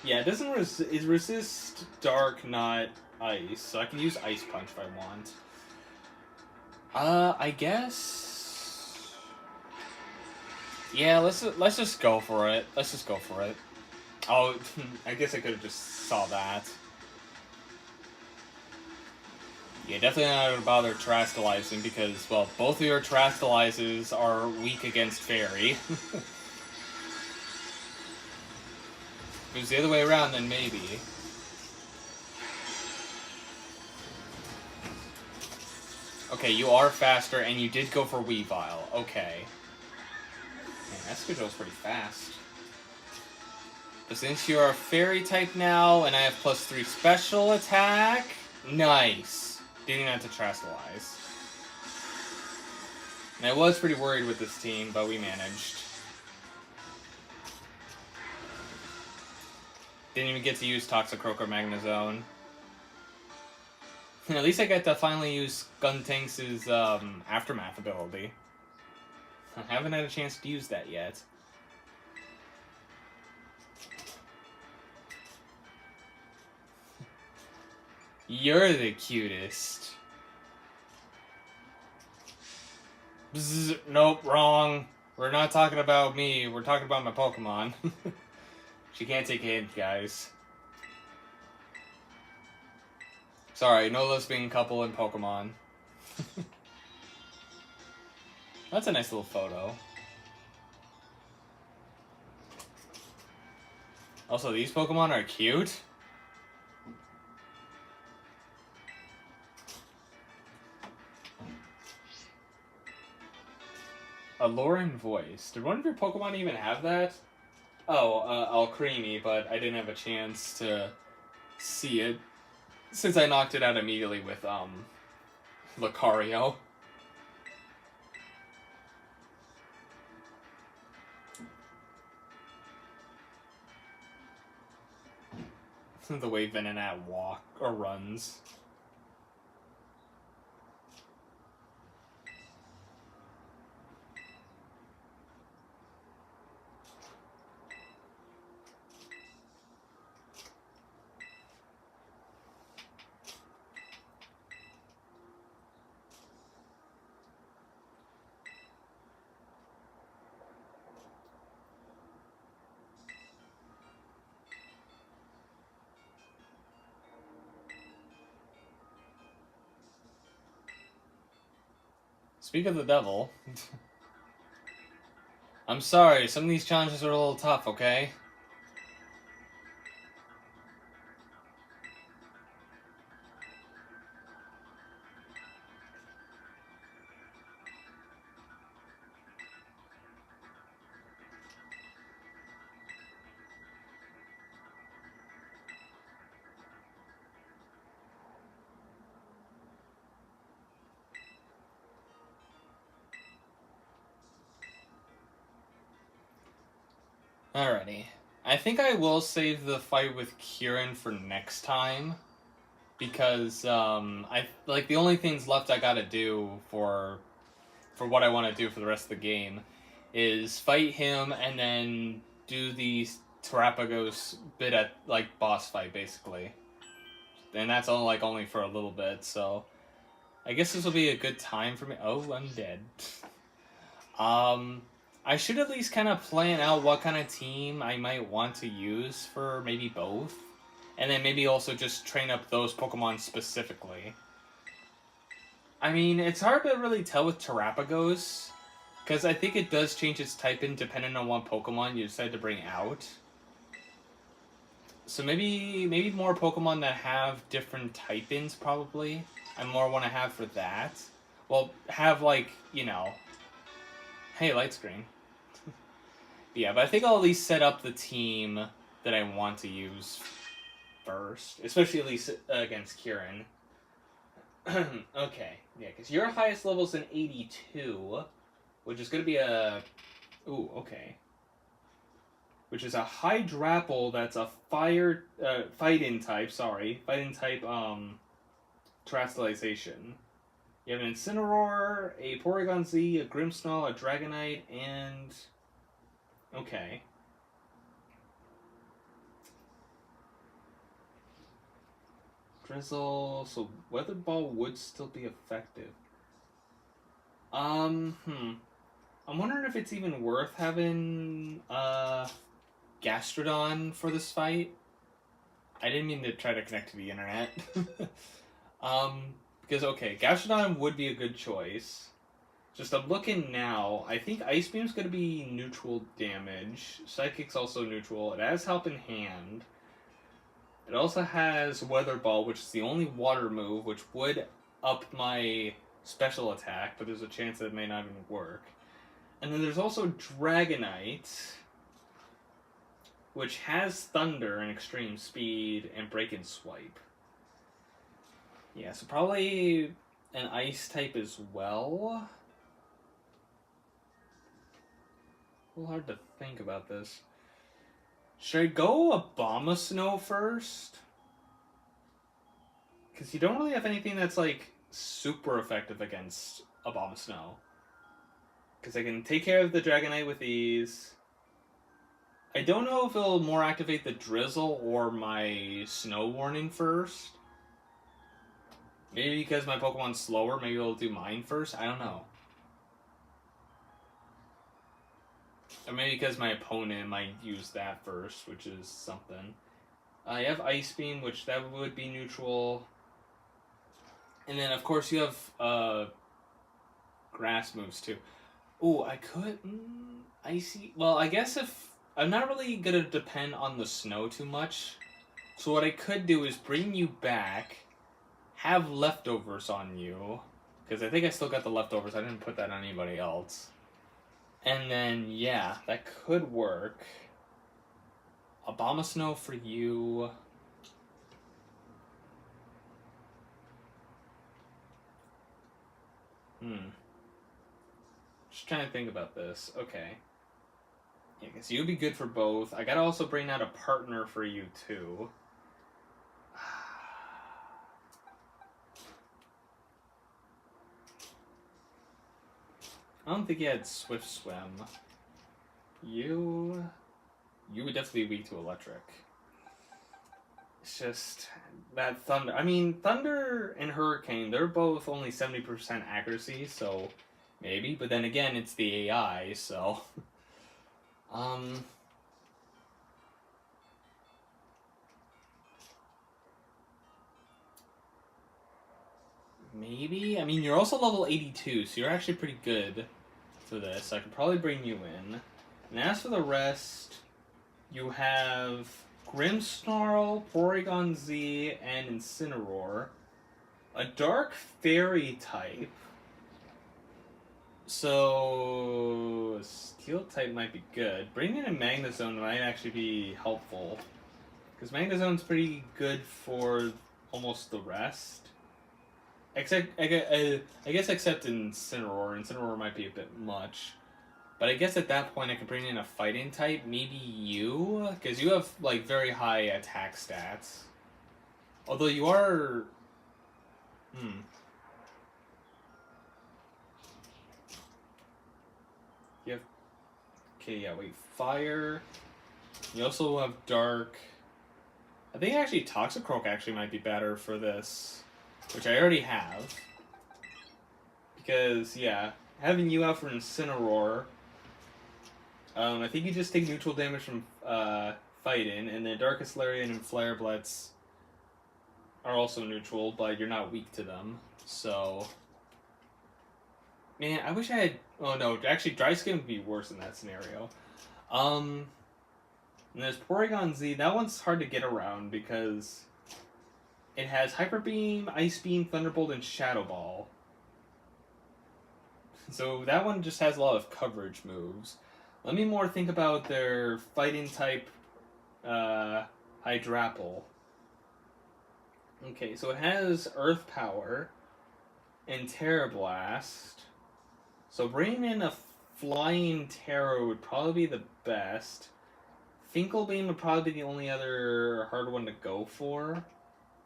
Yeah, it doesn't it resists dark, not ice, so I can use Ice Punch if I want. I guess. Yeah, let's just go for it. Let's just go for it. Oh, I guess I could have just saw that. Yeah, definitely not going to bother Terastallizing because, well, both of your Terastallizes are weak against Fairy. If it was the other way around, then maybe. Okay, you are faster, and you did go for Weavile. Okay. Man, Escadrille's pretty fast. But since you're a Fairy type now, and I have +3 special attack, nice. Didn't even have to Terastallize. And I was pretty worried with this team, but we managed. Didn't even get to use Toxicroak or Magnezone. At least I get to finally use Guntanks' Aftermath ability. I haven't had a chance to use that yet. You're the cutest. Bzz, nope, wrong. We're not talking about me. We're talking about my Pokemon. She can't take a hint, guys. Sorry, no lesbian couple in Pokemon. That's a nice little photo. Also, these Pokemon are cute. Alluring Voice. Did one of your Pokemon even have that? Oh, Alcremie, but I didn't have a chance to see it since I knocked it out immediately with, Lucario. The way Venonat runs. Speak of the devil. I'm sorry, some of these challenges are a little tough, okay? Alrighty. I think I will save the fight with Kieran for next time. Because, the only things left I gotta do for what I want to do for the rest of the game is fight him and then do the Terapagos bit at, boss fight, basically. And that's only for a little bit, so I guess this will be a good time for me. Oh, I'm dead. I should at least kind of plan out what kind of team I might want to use for maybe both. And then maybe also just train up those Pokemon specifically. I mean, it's hard to really tell with Terapagos, because I think it does change its typing depending on what Pokemon you decide to bring out. So maybe more Pokemon that have different typings, probably. I more want to have for that. Well, have, hey, light screen. Yeah, but I think I'll at least set up the team that I want to use first. Especially at least against Kieran. Okay, yeah, because your highest level's an 82, which is going to be a... Ooh, okay. Which is a Hydrapple that's a Fighting type, Terastallization. You have an Incineroar, a Porygon Z, a Grimmsnarl, a Dragonite, and... Okay. Drizzle, so Weather Ball would still be effective. I'm wondering if it's even worth having, Gastrodon for this fight. I didn't mean to try to connect to the internet. Because, okay, Gastrodon would be a good choice. Just I'm looking now, I think Ice Beam's going to be neutral damage. Psychic's also neutral. It has Help in Hand. It also has Weather Ball, which is the only water move, which would up my special attack, but there's a chance that it may not even work. And then there's also Dragonite, which has Thunder and Extreme Speed and Break and Swipe. Yeah, so probably an Ice type as well. A little hard to think about this. Should I go Abomasnow first? Because you don't really have anything that's, like, super effective against Abomasnow. Because I can take care of the Dragonite with these. I don't know if it'll more activate the Drizzle or my Snow Warning first. Maybe because my Pokemon's slower, maybe it'll do mine first. I don't know. Or maybe because my opponent might use that first, which is something. I have Ice Beam, which that would be neutral. And then, of course, you have grass moves, too. Ooh, I could... Icy... Well, I guess if... I'm not really going to depend on the snow too much. So what I could do is bring you back, have leftovers on you. Because I think I still got the leftovers. I didn't put that on anybody else. And then, yeah, that could work. Abomasnow for you. Just trying to think about this. Okay. Yeah, I guess you'd be good for both. I gotta also bring out a partner for you, too. I don't think you had Swift Swim. You would definitely be weak to electric. It's just that Thunder. I mean, Thunder and Hurricane, they're both only 70% accuracy, so maybe. But then again, it's the AI, so... Maybe? I mean, you're also level 82, so you're actually pretty good for this. I could probably bring you in. And as for the rest, you have Grimmsnarl, Porygon Z, and Incineroar. A Dark Fairy type. So, Steel type might be good. Bringing in a Magnezone might actually be helpful. Because Magnezone's pretty good for almost the rest. Except, I guess except Incineroar. Incineroar might be a bit much. But I guess at that point I could bring in a fighting type. Maybe you? Because you have, like, very high attack stats. Although you are... You have... Okay, yeah, wait. Fire. You also have Dark. I think actually Toxicroak actually might be better for this. Which I already have. Because, yeah, having you out for Incineroar, I think you just take neutral damage from fighting, and then Darkest Larian and Flare Blitz are also neutral, but you're not weak to them. So, man, I wish I had... Oh, no, actually, Dry Skin would be worse in that scenario. And there's Porygon Z. That one's hard to get around because... It has Hyper Beam, Ice Beam, Thunderbolt, and Shadow Ball. So that one just has a lot of coverage moves. Let me more think about their fighting type Hydrapple. Okay, so it has Earth Power and Terra Blast. So bringing in a Flying Terror would probably be the best. Finkel Beam would probably be the only other hard one to go for.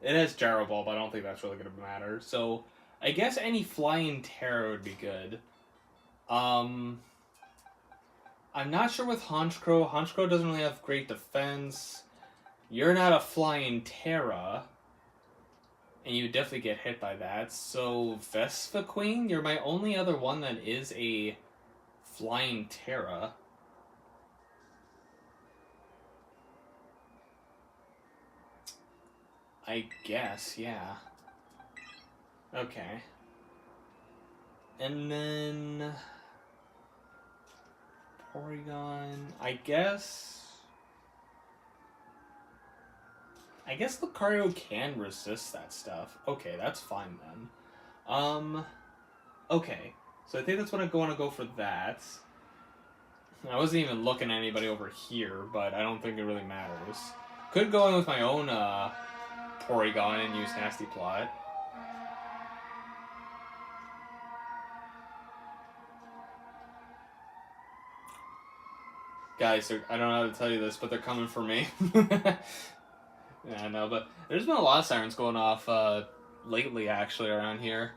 It has Gyro Ball, but I don't think that's really going to matter. So, I guess any flying terror would be good. I'm not sure with Honchkrow. Honchkrow doesn't really have great defense. You're not a flying Terra, and you definitely get hit by that. So Vespiquen, you're my only other one that is a flying Terra. I guess, yeah. Okay. And then Porygon, I guess Lucario can resist that stuff. Okay, that's fine then. Okay. So I think that's what I'm going to go for that. I wasn't even looking at anybody over here, but I don't think it really matters. Could go in with my own Porygon and use Nasty Plot. Guys, I don't know how to tell you this, but they're coming for me. Yeah, I know, but there's been a lot of sirens going off lately, actually, around here.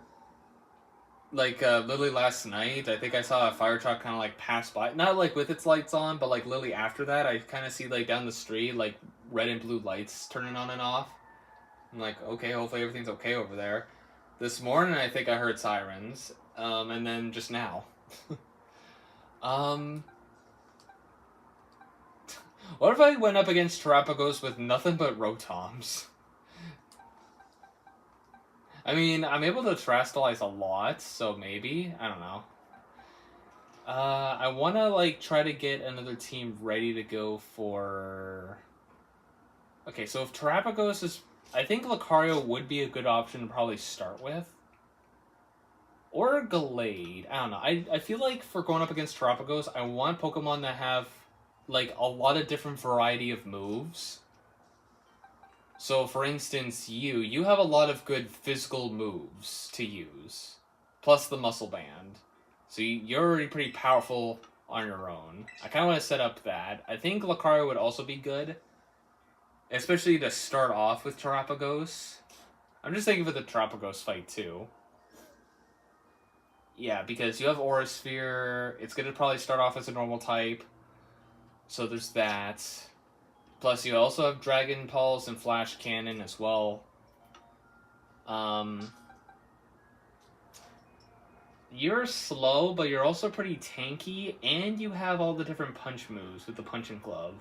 Like, literally last night, I think I saw a fire truck kind of, like, pass by. Not, like, with its lights on, but, like, literally after that, I kind of see, like, down the street, like, red and blue lights turning on and off. I'm like, okay, hopefully everything's okay over there. This morning, I think I heard sirens, and then just now. What if I went up against Terrapagos with nothing but Rotoms? I mean, I'm able to Terastallize a lot, so maybe. I don't know. I want to, like, try to get another team ready to go for... Okay, so if Terrapagos is... I think Lucario would be a good option to probably start with. Or Gallade. I don't know. I feel like for going up against Terrapagos, I want Pokemon that have, like, a lot of different variety of moves. So, for instance, you have a lot of good physical moves to use, plus the muscle band. So you're already pretty powerful on your own. I kind of want to set up that. I think Lucario would also be good, especially to start off with Terrapagos. I'm just thinking for the Terrapagos fight, too. Yeah, because you have Aura Sphere. It's going to probably start off as a normal type. So there's that. Plus, you also have Dragon Pulse and Flash Cannon as well. You're slow, but you're also pretty tanky, and you have all the different punch moves with the Punch and Glove.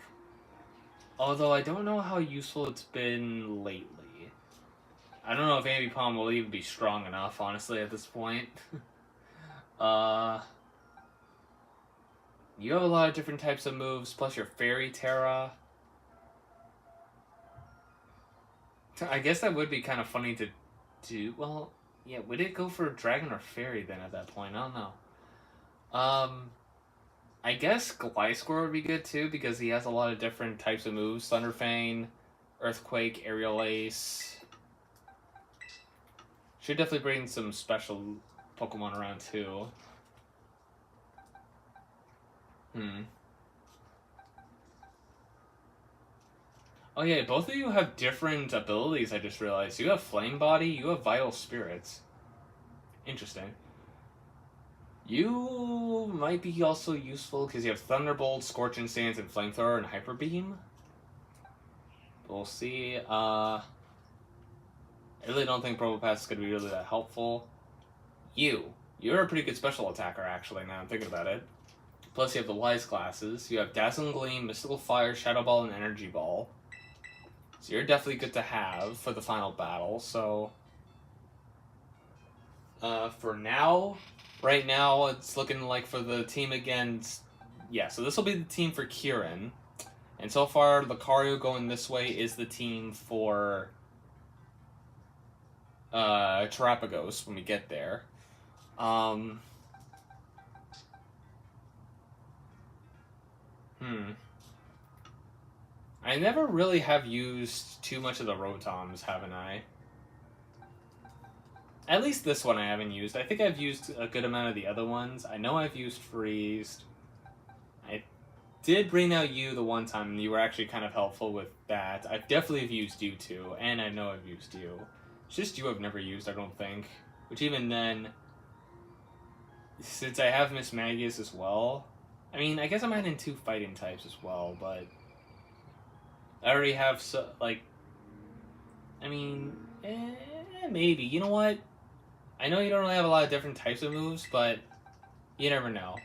Although, I don't know how useful it's been lately. I don't know if Ambipom will even be strong enough, honestly, at this point. You have a lot of different types of moves, plus your Fairy Terra. I guess that would be kind of funny to do. Well, yeah, would it go for Dragon or Fairy then at that point? I don't know. I guess Gliscor would be good too, because he has a lot of different types of moves. Thunderfang, Earthquake, Aerial Ace. Should definitely bring some special Pokemon around too. Oh yeah, both of you have different abilities, I just realized. You have Flame Body, you have Vital Spirits. Interesting. You might be also useful because you have Thunderbolt, Scorching Sands, and Flamethrower, and Hyper Beam. We'll see. I really don't think Probopass is going to be really that helpful. You're a pretty good special attacker, actually, now I'm thinking about it. Plus you have the Wise Classes. You have Dazzling Gleam, Mystical Fire, Shadow Ball, and Energy Ball. So you're definitely good to have for the final battle, so... for now, right now, it's looking like for the team against... Yeah, so this will be the team for Kieran. And so far, Lucario going this way is the team for... Terrapagos when we get there. I never really have used too much of the Rotoms, haven't I? At least this one I haven't used. I think I've used a good amount of the other ones. I know I've used Freezed. I did bring out you the one time, and you were actually kind of helpful with that. I definitely have used you too, and I know I've used you. It's just you I've never used, I don't think. Which even then, since I have Miss Magius as well, I mean, I guess I'm adding 2 fighting types as well, but I already have, I mean, maybe. You know what? I know you don't really have a lot of different types of moves, but you never know.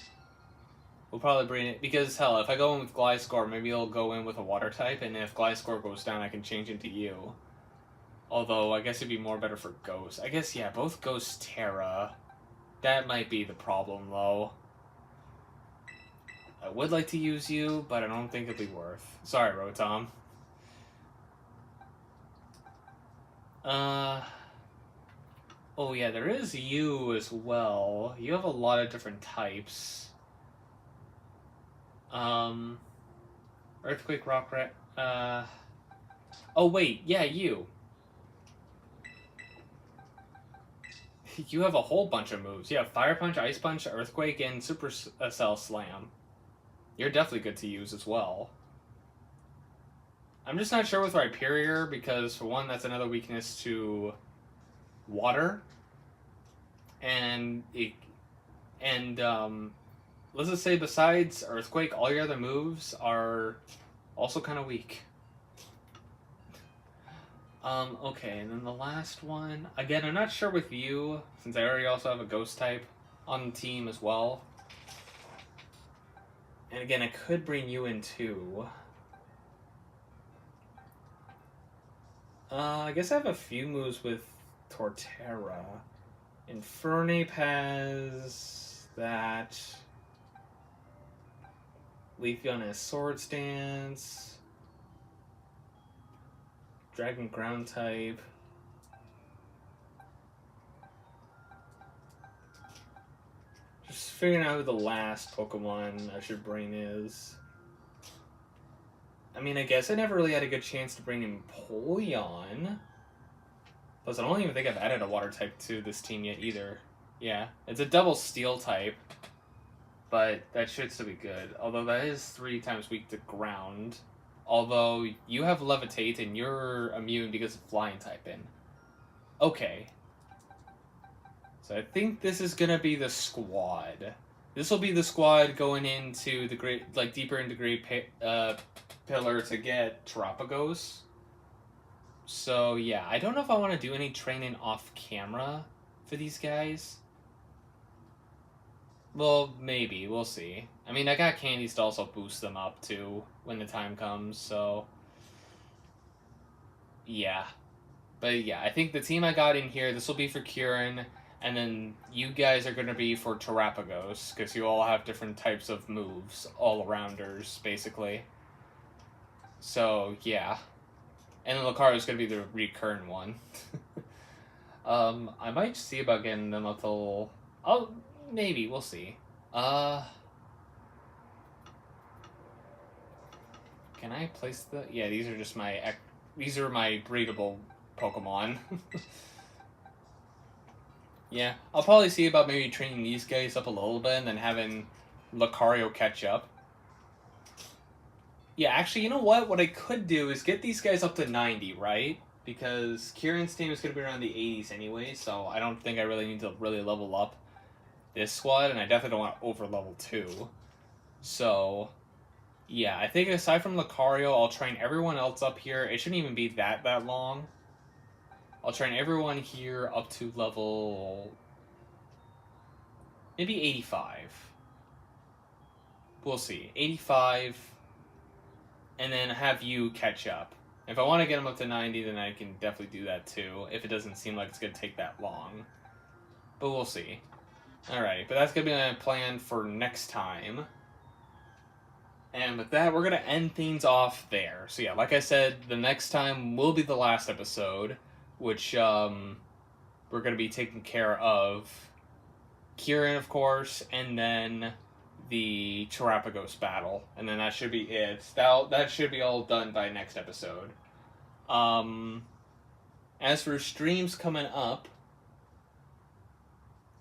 We'll probably bring it, because hell, if I go in with Gliscor, maybe it'll go in with a water type, and if Gliscor goes down, I can change into you. Although, I guess it'd be more better for Ghost. I guess, yeah, both Ghost Terra. That might be the problem, though. I would like to use you, but I don't think it'll be worth. Sorry, Rotom. Oh yeah, there is you as well. You have a lot of different types. Earthquake, Rock, oh wait, yeah, you. You have a whole bunch of moves. You have Fire Punch, Ice Punch, Earthquake, and Super Cell Slam. You're definitely good to use as well. I'm just not sure with Rhyperior, because for one, that's another weakness to water. And let's just say besides Earthquake, all your other moves are also kind of weak. Okay, and then the last one, again, I'm not sure with you, since I already also have a Ghost type on the team as well. And again, I could bring you in too. I guess I have a few moves with Torterra. Infernape has that. Leafeon has Sword Stance. Dragon Ground type. Just figuring out who the last Pokemon I should bring is. I mean, I guess I never really had a good chance to bring in Empoleon. Plus, I don't even think I've added a water type to this team yet either. Yeah, it's a double steel type. But that should still be good. Although that is 3 times weak to ground. Although you have Levitate and you're immune because of flying typing. Okay. So I think this is gonna be the squad. This will be the squad going into the great, like deeper into Great Pillar to get Terapagos. So yeah, I don't know if I want to do any training off camera for these guys. Well, maybe. We'll see. I mean, I got candies to also boost them up, too, when the time comes, so... Yeah. But yeah, I think the team I got in here, this will be for Kieran, and then you guys are going to be for Terapagos, because you all have different types of moves, all-arounders, basically. So, yeah. And then Lucario is going to be the recurrent one. I might see about getting them up till... Maybe, we'll see. Can I place the... Yeah, these are just my... These are my breedable Pokemon. Yeah, I'll probably see about maybe training these guys up a little bit and then having Lucario catch up. Yeah, actually, you know what? What I could do is get these guys up to 90, right? Because Kieran's team is going to be around the 80s anyway, so I don't think I really need to really level up this squad, and I definitely don't want to over level 2. So, yeah, I think aside from Lucario, I'll train everyone else up here. It shouldn't even be that long. I'll train everyone here up to level... maybe 85. We'll see. 85, and then have you catch up. If I want to get them up to 90, then I can definitely do that too, if it doesn't seem like it's going to take that long. But we'll see. Alright, but that's going to be my plan for next time. And with that, we're going to end things off there. So yeah, like I said, the next time will be the last episode, which we're going to be taking care of Kieran, of course, and then the Terapagos battle. And then that should be it. That should be all done by next episode. As for streams coming up,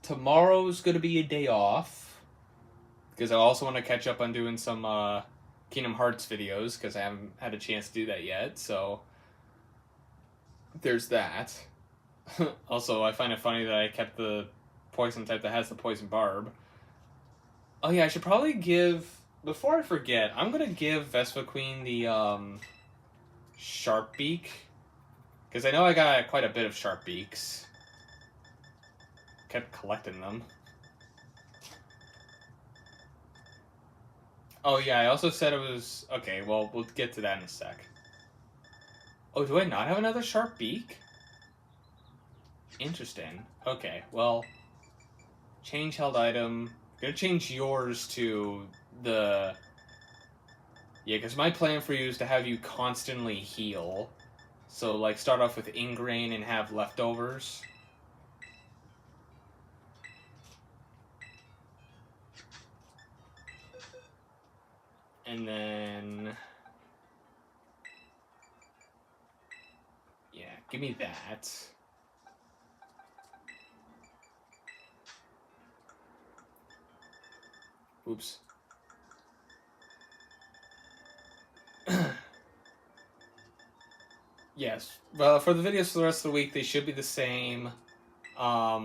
tomorrow's going to be a day off, because I also want to catch up on doing some Kingdom Hearts videos, because I haven't had a chance to do that yet, so there's that. Also, I find it funny that I kept the poison type that has the poison barb. Oh yeah, I should probably give... Before I forget, I'm gonna give Vespa Queen the, Sharp Beak. Because I know I got quite a bit of Sharp Beaks. Kept collecting them. Oh yeah, I also said it was... Okay, well, we'll get to that in a sec. Oh, do I not have another Sharp Beak? Interesting. Okay, well... Change held item. I'm gonna change yours to the... Yeah, because my plan for you is to have you constantly heal. So, like, start off with Ingrain and have leftovers. And then... Yeah, give me that. Oops. Yes. Well, for the videos for the rest of the week, they should be the same. I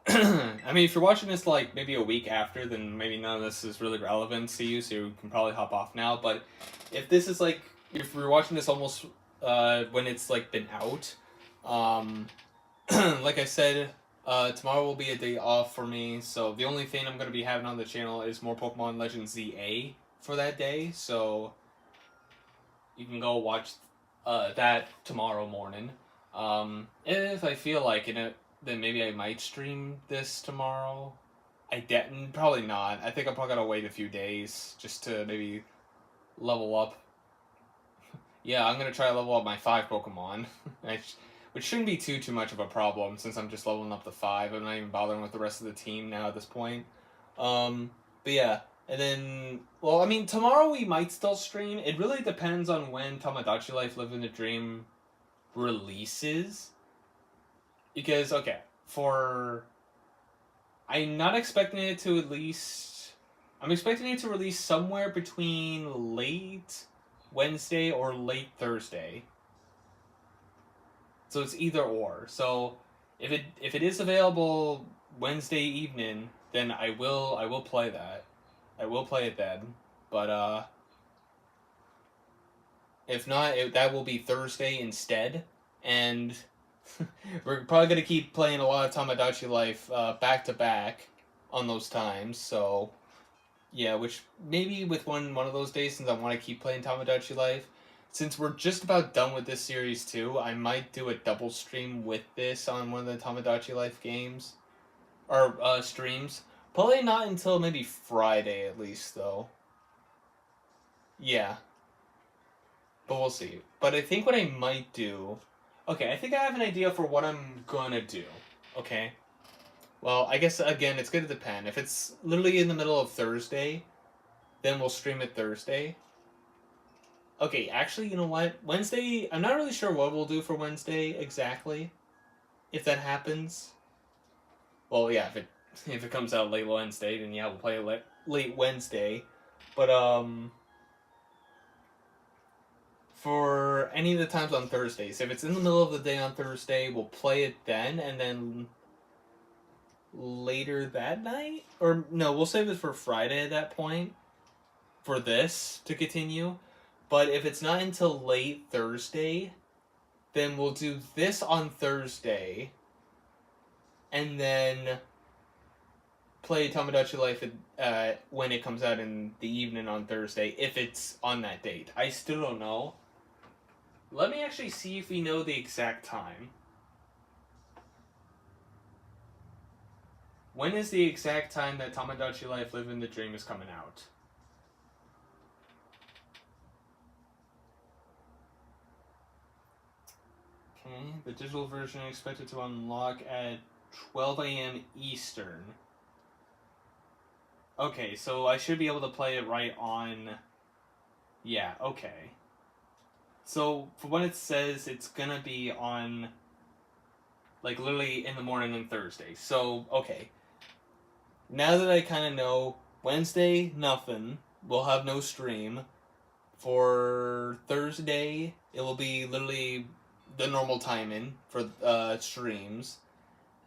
mean, if you're watching this, like, maybe a week after, then maybe none of this is really relevant to you, so you can probably hop off now. But if this is, like, if you're watching this almost when it's, like, been out, like I said, tomorrow will be a day off for me, so the only thing I'm going to be having on the channel is more Pokemon Legends ZA for that day, so you can go watch that tomorrow morning. If I feel like it, then maybe I might stream this tomorrow. Probably not. I think I'm probably gonna wait a few days just to maybe level up. Yeah, I'm gonna try to level up my 5 Pokemon, which shouldn't be too much of a problem since I'm just leveling up the 5. I'm not even bothering with the rest of the team now at this point. But yeah. And then, well, I mean, tomorrow we might still stream. It really depends on when Tamagotchi Life Living the Dream releases. Because, okay, I'm not expecting it to at least... I'm expecting it to release somewhere between late Wednesday or late Thursday. So it's either or. So if it is available Wednesday evening, then I will play that. I will play it then, but if not, that will be Thursday instead, and we're probably gonna keep playing a lot of Tamagotchi Life back to back on those times. So yeah, which maybe with one of those days, since I want to keep playing Tamagotchi Life, since we're just about done with this series too, I might do a double stream with this on one of the Tamagotchi Life games or streams. Probably not until maybe Friday at least, though. Yeah, but we'll see. But I think what I might do... Okay, I think I have an idea for what I'm gonna do. Okay? Well, I guess, again, it's gonna depend. If it's literally in the middle of Thursday, then we'll stream it Thursday. Okay, actually, you know what? Wednesday, I'm not really sure what we'll do for Wednesday exactly. If that happens. Well, yeah, if it comes out late Wednesday, then yeah, we'll play it late Wednesday. But, for any of the times on Thursdays, if it's in the middle of the day on Thursday, we'll play it then, and then later that night? Or, no, we'll save it for Friday at that point, for this to continue. But if it's not until late Thursday, then we'll do this on Thursday, and then play Tamagotchi Life when it comes out in the evening on Thursday, if it's on that date. I still don't know. Let me actually see if we know the exact time. When is the exact time that Tamagotchi Life Living the Dream is coming out? Okay, the digital version is expected to unlock at 12 a.m. Eastern. Okay, so I should be able to play it right on... Yeah, okay. So, for what it says, it's gonna be on... Like, literally in the morning on Thursday. So, okay. Now that I kind of know, Wednesday, nothing. We'll have no stream. For Thursday, it will be literally the normal timing for streams.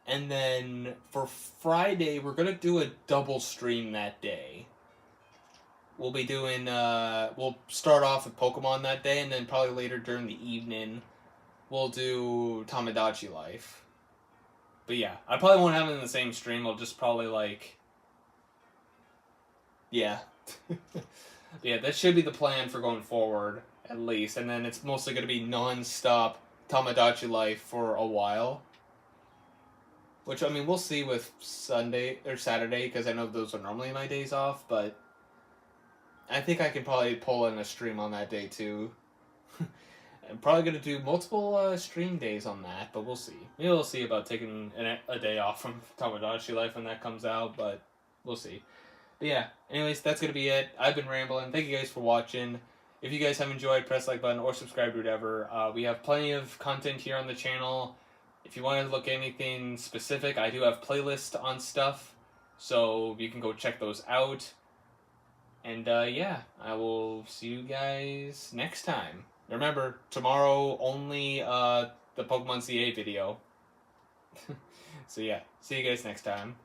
And then for Friday, we're going to do a double stream that day. We'll be doing, we'll start off with Pokemon that day, and then probably later during the evening, we'll do Tamagotchi Life. But yeah, I probably won't have it in the same stream. I'll just probably, like, yeah. Yeah, that should be the plan for going forward, at least. And then it's mostly going to be non-stop Tamagotchi Life for a while. Which, I mean, we'll see with Sunday or Saturday, because I know those are normally my days off, but I think I can probably pull in a stream on that day, too. I'm probably going to do multiple stream days on that, but we'll see. Maybe we'll see about taking a day off from Tamagotchi Life when that comes out, but we'll see. But yeah, anyways, that's going to be it. I've been rambling. Thank you guys for watching. If you guys have enjoyed, press like button or subscribe to whatever. We have plenty of content here on the channel. If you want to look at anything specific, I do have playlists on stuff, so you can go check those out. And yeah, I will see you guys next time. Remember, tomorrow only the Pokemon CA video. So yeah, see you guys next time.